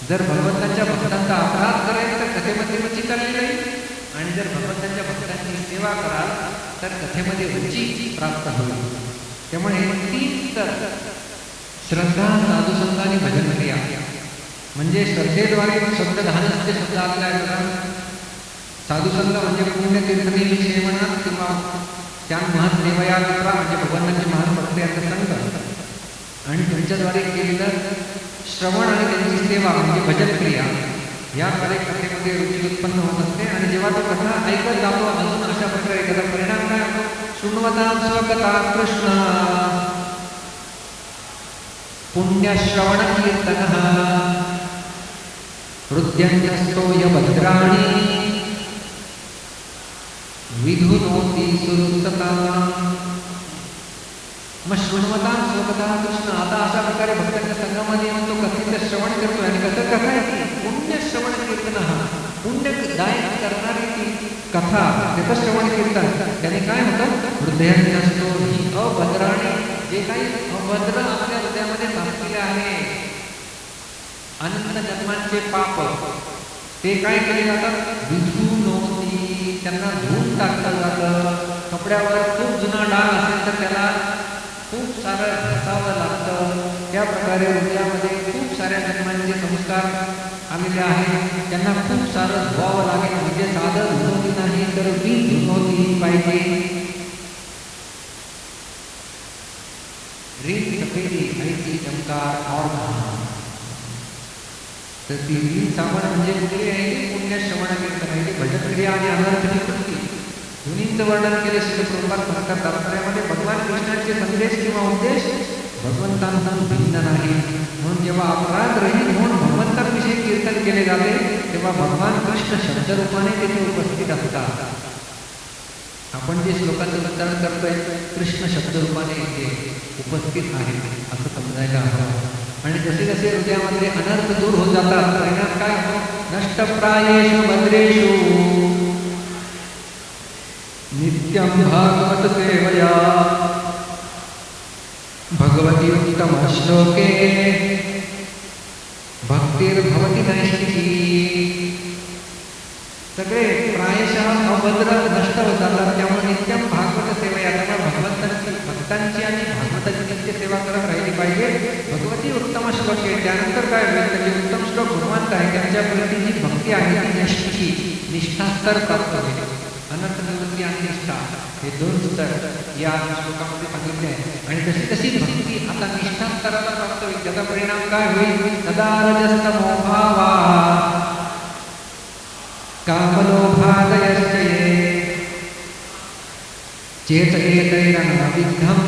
जर भगवंतांच्या भक्तांचा अपराध कराल तर कथेमध्ये रुची चालली जाईल, आणि जर भगवंतांच्या भक्तांची सेवा कराल तर कथेमध्ये रुची प्राप्त होईल. त्यामुळे तीन तर श्रद्धा, साधुसंग आणि भजन क्रिया. म्हणजे श्रद्धेद्वारे श्रद्धानस्य शब्द आलेला आहे. साधुसंग म्हणजे पुण्यतीर्थनिषेवणात् किंवा त्या महान देवया विप्रा म्हणजे भगवंतांचे महान भक्त यांचा संघ, आणि त्यांच्याद्वारे केलेलं श्रवण आणि त्यांची सेवा म्हणजे भजन क्रिया, याद्वारे कथेमध्ये रुची उत्पन्न होत असते. आणि जेव्हा तो कथा ऐकत जातो अजून अशा प्रकारे त्याचा परिणाम काय होतो? शृण्वतां स्वकथा कृष्ण पुण्यश्रवण कीर्तनः हृद्यन्यस्तोय भद्राणि विधुनोति सुहृत्सता. मग शृण्वतां स्वकथा कृष्ण. आता अशा प्रकारे भक्तांच्या संघामध्ये येऊन तो कथेचं श्रवण करतो. आणि कसं कथा आहे ती? पुण्यश्रवण कीर्तनः, पुण्यदायक करणारी ती कथा, त्याचं श्रवण कीर्तन. त्याने काय होतं? हृदयन्यस्तो हि अभद्राणि, जे काही अभद्र आपल्या हृदयामध्ये साचलेले आहे, अनंत जन्मांचे पाप, ते काय केले जातात? विधुनोति, त्यांना धुवून टाकलं जातं. कपड्यावर खूप जुना डाग असेल तर त्याला खूप सारं घासावं लागतं. त्या प्रकारे हृदयामध्ये खूप साऱ्या जन्मांचे संस्कार आलेले आहेत, त्यांना खूप सारं धुवावं लागेल. म्हणजे साधं धुवती नाही तर विधुनोति पाहिजे. रीत सफेदी ऐसी चमकार और तर ती रीत साबण म्हणजे कुठली आहे? पुण्यश्रवण कीर्तन आहे. भजन क्रिया आणि अनर्थची कृती दोन्हींचं वर्णन केले श्री प्रभुपाद भक्तात तात्पर्यामध्ये. भगवान कृष्णाचे संदेश किंवा उद्देश भगवंतांपासून भिन्न नाही. म्हणून जेव्हा अपराध रहित म्हणून भगवंतांविषयी कीर्तन केले जाते तेव्हा भगवान कृष्ण शब्दरूपाने तेथे उपस्थित असतात. आपण जे श्लोकांचं उच्चारण करतोय कृष्ण शब्दरूपाने येथे उपस्थित आहे असं समजायला हवं. आणि जसे जसे हृदयामध्ये अनर्थ दूर होत जातात परिणाम काय होतो? नष्टप्रायेषु भद्रेषु नित्यं भागवत सेवया भगवती उत्तम श्लोके भक्तिर्भवति नैष्ठिकी. सगळे प्रायशः अभद्र नष्ट होत जातात. त्यामुळे नित्यम भागवत सेवया, त्यामुळे भक्तांची आणि भागवताची नित्य सेवा करत राहिली पाहिजे. भगवती उत्तम श्लोके, त्यानंतर काय होईल? त्याचे उत्तम श्लोक भगवंत आहे त्यांच्याप्रती जी भक्ती आहे ती नैष्ठिकी, निष्ठास्तर प्राप्त होईल. अनंत निवृत्ती आणि निष्ठा हे दोन स्तर या श्लोकामध्ये सांगितले आहे. आणि तशी तशी भक्ती आता निष्ठा स्तराला प्राप्त होईल. त्याचा परिणाम काय होईल? सदा रजस्तमो भावा कामलोभादयश्चये चेतयेतैरनाविद्धं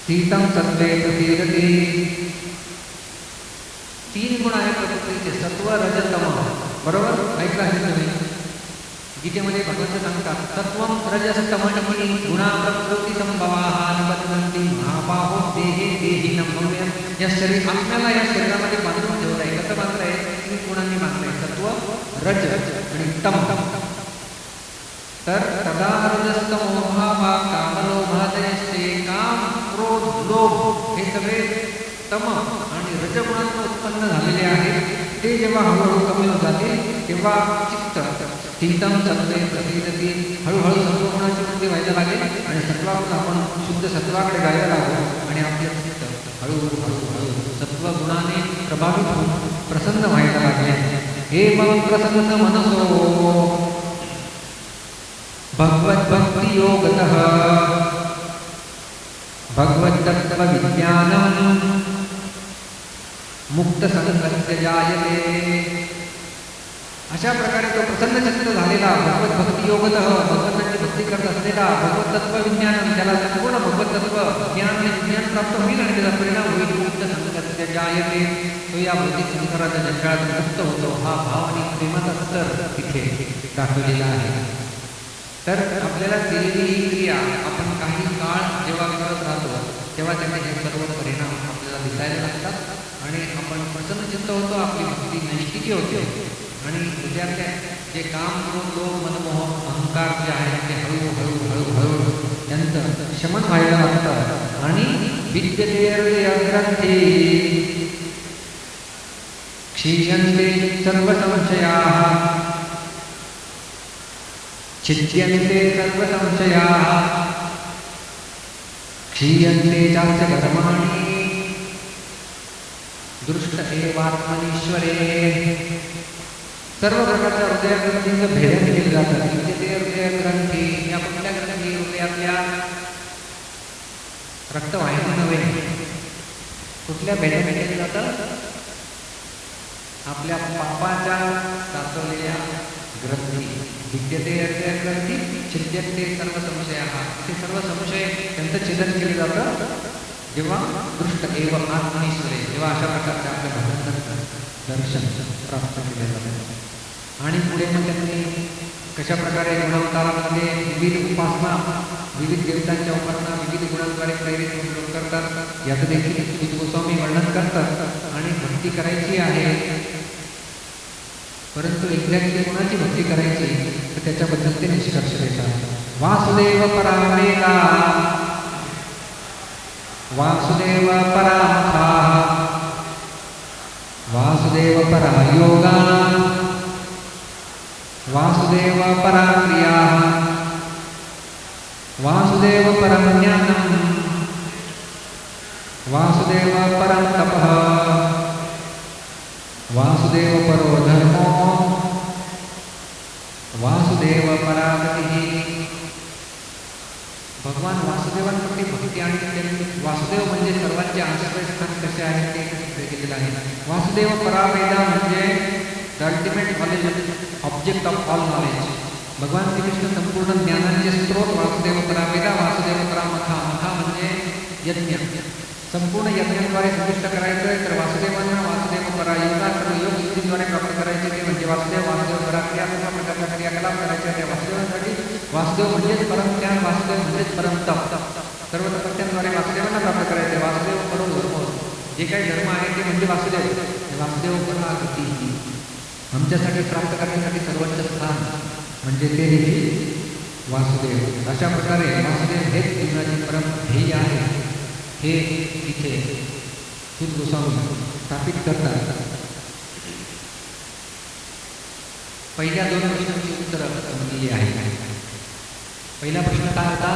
शीतं सत्त्वे प्रसीदति. तीन गुण आहेत प्रकृतीचे, सत्व रज तम. बरोबर ऐकलं आहे तुम्ही? गीतेमध्ये भगवंत सांगतात सत्वं रजस्तमः गुणा प्रकृती संभवाः निबध्नन्ति महाबाहो देहे देहिनं भव्यं. या शरीर आपल्याला या शरीरामध्ये बांधून ठेवलं आहे. कसं बांधलं आहे? तीन गुणांनी बांधलं आहे, सत्व रज आणि तम. तर सदा रजस्तमो भावा कामलोभादयश्चे, काम क्रोध लोभ हे सगळे तम आणि रजगुणांना उत्पन्न झालेले आहेत. ते जेव्हा हळूहळू कमी होत जाते तेव्हा चित्त शीतम सत्वे प्रसीदति, हळूहळू सत्वगुणाची वृद्धी व्हायला लागेल आणि सत्वाकडून आपण शुद्ध सत्वाकडे जायला लागलो आणि आपले चित्त हळूहळू सत्वगुणाने प्रभावित होऊन प्रसन्न व्हायला लागले. हे मग प्रसन्न मनसो भगवद्भक्ति योगतः भगवद्तत्त्व विज्ञानं मुक्त संगस्य जायते. अशा प्रकारे तो प्रसन्नचित्त झालेला भगवत भक्ती योगतः भगवंताची भक्ती करत असलेला भगवत तत्व विज्ञान त्याला संपूर्ण भगवत तत्व ज्ञान आणि विज्ञान प्राप्त होईल आणि त्याचा परिणाम होईल मुक्त संकट जायते तो या भौतिक संसाराच्या जंजाळात मुक्त होतो. हा भाव आणि प्रेमाचा स्तर तिथे दाखवलेला आहे. तर आपल्याला दिलेली ही क्रिया आपण काही काळ जेव्हा करत राहतो तेव्हा त्याचे हे सर्व परिणाम आपल्याला दिसायला लागतात आणि आपण प्रसन्नचित्त होतो. आपली भक्ती नैष्ठिकी होते आणि उद्याच्या जे काम करून लोक मनमोह अहंकार जे आहे ते हळूहळू त्यांचं शमन व्हायला लागतं आणि विद्यते क्षीयन्ते सर्व संशयाः छिद्यन्ते सर्व संशयाः क्षीयन्ते चास्य कर्माणि दृष्ट एवात्मनीश्वरे. सर्व प्रकारच्या हृदयग्रंथींचं भेदन केलं जातं. ते हृदयग्रंथी या कुठल्या ग्रंथी हृदयातल्या रक्तवाहिनी नव्हे कुठल्या भेदन केलं जातं? आपल्या पापाच्या साचवलेल्या ग्रंथी विद्यते हृदयग्रंथी छिद्यन्ते सर्व संशयाः. ते सर्व संशय त्यांचं छेदन केलं जातं जेव्हा दृष्ट एव आत्मनीश्वरे जेव्हा अशा प्रकारच्या आपल्या भगवंताचं दर्शन प्राप्त केलं जातं. आणि पुढे मग त्यांनी कशा प्रकारे गुणावतारामध्ये विविध उपासना विविध देवतांच्या उपासना विविध गुणांद्वारे प्रेरित होऊन करतात याचं देखील गोस्वामी वर्णन करतात. आणि भक्ती करायची आहे परंतु एक्झॅक्टली कोणाची भक्ती करायची तर त्याच्याबद्दल ते निष्कर्ष देतात. वासुदेव परामेला वासुदेव परामथाः वासुदेव परा योगा वासुदेव परा क्रियाः वासुदेव परं ज्ञानं वासुदेव परं तपः वासुदेव परो धर्मो वासुदेव परा गतिः. भगवान वासुदेवांप्रती भक्ती आणि वासुदेव म्हणजे सर्वांचे आश्रयस्थान कसे आहे ते सिद्ध केलेलं आहे. वासुदेव परावेदा म्हणजे the ultimate knowledge object of all knowledge. भगवान श्रीकृष्ण संपूर्ण ज्ञानाचे स्रोत. वासुदेव परावेदा वासुदेव परामथा. मथा म्हणजे यज्ञ. संपूर्ण यज्ञाद्वारे संतुष्ट करायचं आहे तर वासुदेवांना वासुदेव परा योगा सर्व योग सिद्धीद्वारे प्राप्त करायचे ते म्हणजे वासुदेव पराक्रिया सर्व प्रकारच्या क्रियाकलाप करायच्या त्या वासुदेवांसाठी. वासुदेव म्हणजेच परमज्ञान वासुदेव म्हणजेच परमतप. सर्व तपस्यांद्वारे वासुदेवांना प्राप्त करायचे. वासुदेव परो धर्म जे काही धर्म आहे ते म्हणजे वासुदेव. वासुदेव परा गती आमच्यासाठी प्राप्त करण्यासाठी सर्वोच्च स्थान म्हणजे ते देखील वासुदेव. अशा प्रकारे वासुदेव हेच जीवनाचे परम ध्येय आहे हे इथे सूत गोस्वामी स्थापित करतात. पहिल्या दोन प्रश्नांची उत्तरं दिली आहेत. पहिला प्रश्न काय होता?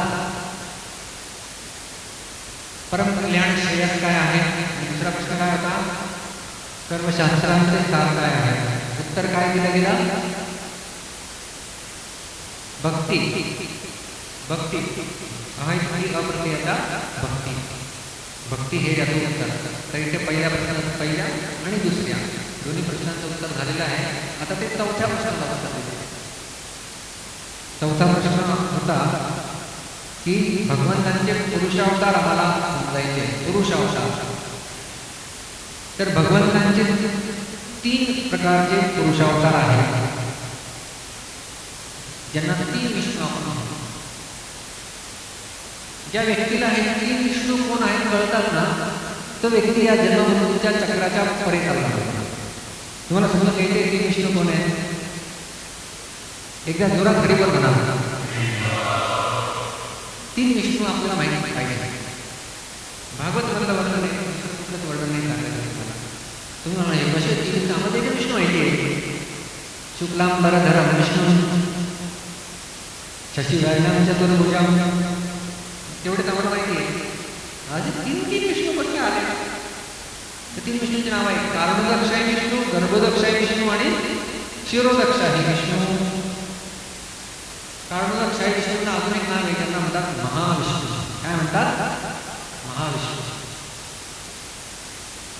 परमकल्याण श्रेयस काय आहे? दुसरा प्रश्न काय होता? सर्व शास्त्रांचे सार काय आहे? उत्तर काय दिलं गेलं? भक्ती. भक्ती अहैतुकी अप्रमेयता भक्ती. भक्ती हे याचं उत्तर. तर इथे पहिल्या प्रश्नाचं पहिल्या आणि दुसऱ्या दोन्ही प्रश्नांचं उत्तर झालेलं आहे. आता ते चौथ्या प्रश्नाला उत्तर दिले. चौथा प्रश्न होता की भगवंतांचे पुरुषावतार आम्हाला समजायचे. पुरुषावतार तर भगवंतांचे 3 प्रकारचे पुरुषावतार आहेत ज्यांना 3 विष्णू आपण म्हणतो. ज्या व्यक्तीला हे 3 विष्णू कोण आहेत कळतात ना तो व्यक्ती या जन्ममृत्यूच्या चक्राच्या परे चालला. तुम्हाला समजून घ्यायचे 3 विष्णू कोण आहेत? एकदा जोरात हरिबोल म्हणा. 3 विष्णू आपल्याला माहिती पाहिजे. भागवत मधलं वर्णन आहे, कुठलंच वर्णन नाही झालेलं. तुम्ही म्हणा कसे 3 त्यामध्ये विष्णू माहिती आहे. शुक्लांबरधरं विष्णू शशिवर्णं चतुर्भुजं तेवढे आम्हाला माहिती आहे. आज 3 विष्णू कसे आले? तर 3 विष्णूंचे नाव आहे. कारणोदक्षाही विष्णू, गर्भोदक्षाही विष्णू आणि क्षीरोदक्षाही विष्णू. कारणोदक्षाही विष्णूंना अजून एक नाव आहे, त्यांना म्हणतात महाविष्णू. काय म्हणतात? महाविष्णू.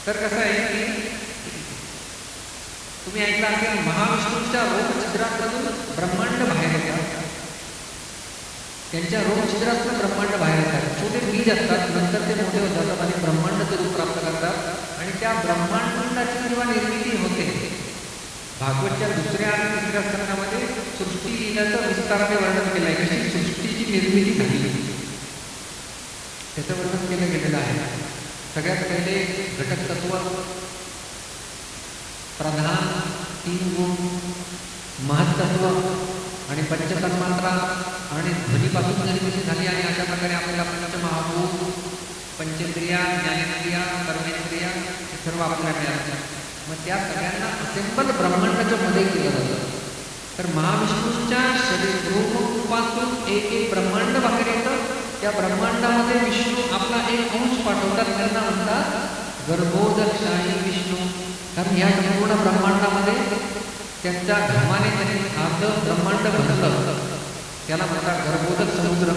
तर कसं आहे की तुम्ही ऐकलं असेल महाविष्णू महाविष्णूंच्या रोमछिद्रातून ब्रह्मांड बाहेर येतात. त्यांच्या रोमछिद्रातून ब्रह्मांड बाहेर येतात. छोटे बीज असतात, नंतर ते मोठे होत जातात आणि ब्रह्मांडाचं रूप प्राप्त करतात. आणि त्या ब्रह्मांडाची जेव्हा निर्मिती होते, भागवतच्या दुसऱ्या आणि तिसऱ्या स्कंदामध्ये सृष्टी लीलाचं विस्ताराने वर्णन केलं आहे. कशी सृष्टीची निर्मिती झाली त्याचं वर्णन केलं गेलेलं आहे. सगळ्यात पहिले घटक तत्व, प्रधान 3 गुण, महत्त्व आणि पंचतन्मात्रा आणि ध्वनीपासून निर्मिती झाली. आणि अशा प्रकारे आपल्याला पंचमहाभूत, पंचेंद्रिया, ज्ञानेंद्रिया, कर्मेंद्रिया हे सर्व आपल्याला मिळालं. मग त्या सगळ्यांना असेंबल ब्रह्मांडाच्या मध्ये केलं जातं. तर महाविष्णूंच्या शरीरोपासून एक ब्रह्मांड बाहेर येतं. त्या ब्रह्मांडामध्ये विष्णू आपला एक अंश पाठवतात, त्यांना म्हणतात गर्भोदकशाही विष्णू. कारण ह्या संपूर्ण ब्रह्मांडामध्ये त्यांच्या धर्माने त्यांनी अर्ध ब्रह्मांड भरलं, त्याला म्हणतात गर्भोदक समुद्र.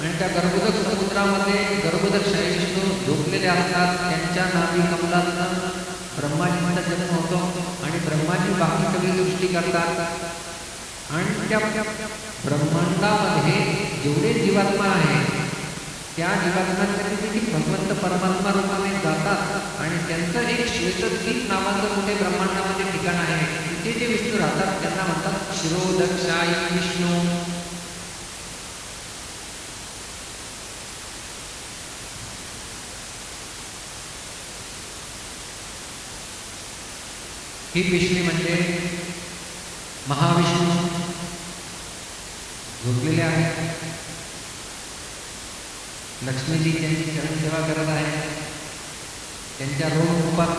आणि त्या गर्भोदक समुद्रामध्ये गर्भोदकशाही विष्णू झोपलेले असतात. त्यांच्या नाभी कमलातनं ब्रह्माजीचा जन्म होतो आणि ब्रह्माजी बाकी सगळी सृष्टी करतात. आणि त्या ब्रह्मांडामध्ये जेवढे जीवात्मा आहे त्या जीवात्म्यांसाठी देखील भगवंत परमात्मा रूपाने जातात. आणि त्यांचं एक श्वेतद्वीप नावाचं कुठे ब्रह्मांडामध्ये ठिकाण आहे, तिथे जे विष्णू राहतात त्यांना म्हणतात क्षीरोदकशायी विष्णू. ही विष्णू म्हणजे महाविष्णू झोपलेले आहेत. लक्ष्मीजी त्यांची चरणसेवा करत आहे. त्यांच्या रोम रूपात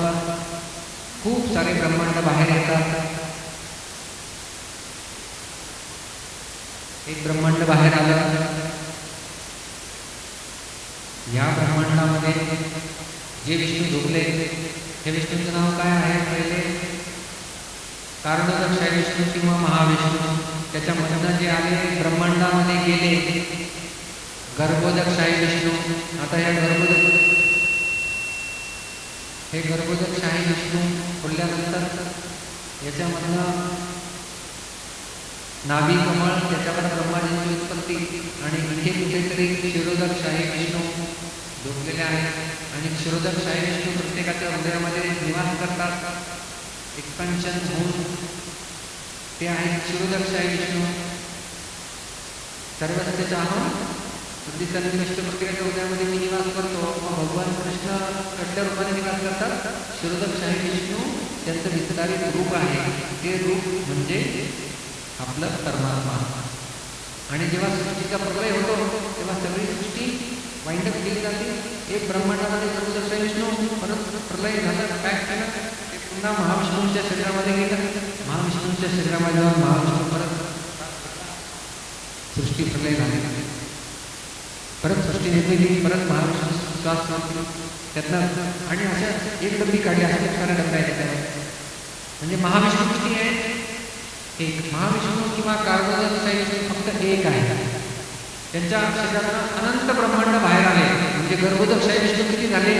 खूप सारे ब्रह्मांड बाहेर येतात. एक ब्रह्मांड बाहेर आलं. या ब्रह्मांडामध्ये जे विष्णू झोपले हे विष्णूचं नाव काय आहे? पहिले कारणोदकशाही विष्णू किंवा महाविष्णू. त्याच्यामधनं जे आले ब्रह्मांडामध्ये गेले गर्भोदकशाही विष्णू. आता हे गर्भोदकशाही विष्णू बोलल्यानंतर याच्यामधनं नाभी कमळ, त्याच्यावर ब्रह्माजींची उत्पत्ती. आणि इथे कुठेतरी क्षीरोदकशाही विष्णू झोपलेले आहेत. आणि क्षीरोदकशाही विष्णू प्रत्येकाच्या हृदयामध्ये निवास करतात. एक्सपान्शन होऊन ते आहे क्षीरोदकशाही विष्णू. सर्वस्यच अहं बुद्धिसन्निविष्ट प्रत्येकाच्या हृदयामध्ये मी निवास करतो. मग भगवान कृष्ण कठल्या रूपाने निवास करतात? क्षीरोदकशाही विष्णू त्यांचं विस्तारित रूप आहे. ते रूप म्हणजे आपलं परमात्मा. आणि जेव्हा सृष्टीचा प्रलय होतो तेव्हा सगळी सृष्टी वाइंडअप केली जाते. एक ब्रह्मांडामध्ये क्षीरोदकशाही विष्णू परत प्रलय झालं, काय केलं? पुन्हा महाविष्णूंच्या शरीरामध्ये गेलं. महाविष्णूंच्या शरीरामध्ये जाऊन महाविष्णू परत सृष्टी प्रलय झाली. परत सृष्टी निर्मिती, परत महाविष्णू श्वास त्यातनं. आणि अशा एक डबी काढली, अशा खूप साऱ्या डब्या आहेत त्यामध्ये. म्हणजे महाविष्णू किती आहे? एक. महाविष्णू किंवा कारणोदकशाही विष्णू फक्त एक आहे. त्यांच्या शरीरातून अनंत ब्रह्मांड बाहेर आले. म्हणजे गर्भोदकशाही विष्णू किती झाले?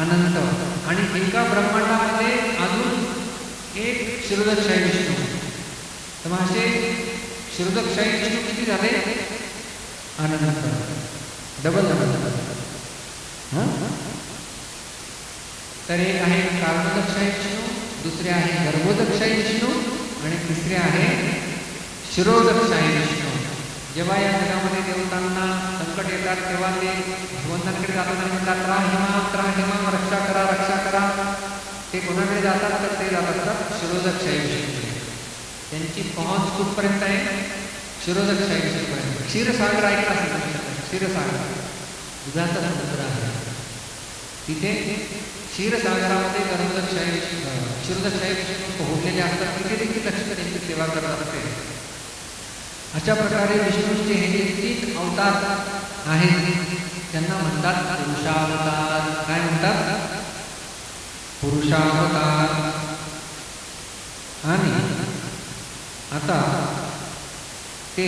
अनंत. आणि एका ब्रह्मांडामध्ये अजून एक क्षीरोदकशाही विष्णू. तर मग असे क्षीरोदकशाही विष्णू किती झाले? अनंत. डबल झालं. तर एक आहे कारणोदकशाही विष्णू, दुसरे आहे गर्भोदकशाही विष्णू आणि तिसरे आहे क्षीरोदकशाही विष्णू. जेव्हा या जगामध्ये देवतांना संकट येतात तेव्हा ते भगवंतांकडे जातात आणि म्हणतात त्राहिमाम रक्षा करा, रक्षा करा. ते कोणाकडे जातात? तर ते जात असतात क्षीरोदकशाही विष्णूकडे. त्यांची पहुंच कुठपर्यंत आहे? क्षीरोदकशाही विष्णूपर्यंत. क्षीरसागर ऐकला असेल, क्षीरसागर दुधाचा समुद्र आहे. तिथे क्षीरसागरामध्ये गर्भोदकशाही क्षीरोदकशाही विष्णू पोहोचलेले असतात. तिथे देखील लक्ष्मी त्यांची सेवा करत असते. अशा प्रकारे विष्णूंचे हे जे 3 अवतार आहेत त्यांना म्हणतात पुरुषावतार. काय म्हणतात? पुरुषावतार. आणि आता ते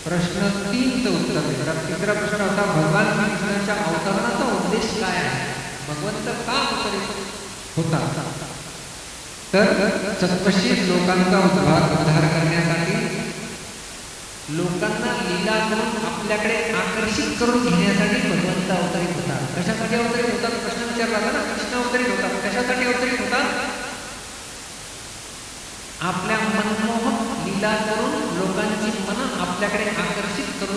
प्रश्न 3चं उत्तर देतात. तिसरा प्रश्न होता भगवान कृष्णाच्या अवतरणाचा उद्देश काय आहे? भगवंत का अवतरित होता? तर चत्वशीत लोकांचा उद्धार करण्यासाठी लोकांना लीला करून आपल्याकडे आकर्षित करून घेण्यासाठी भगवंत अवतरित होतात. कशासाठी अवतरित होतात प्रश्न विचारला ना. कृष्ण अवतरित होतात. कशासाठी अवतरित होतात? आपल्या मनमोहक लीला करून लोकांची मन आपल्याकडे आकर्षित करून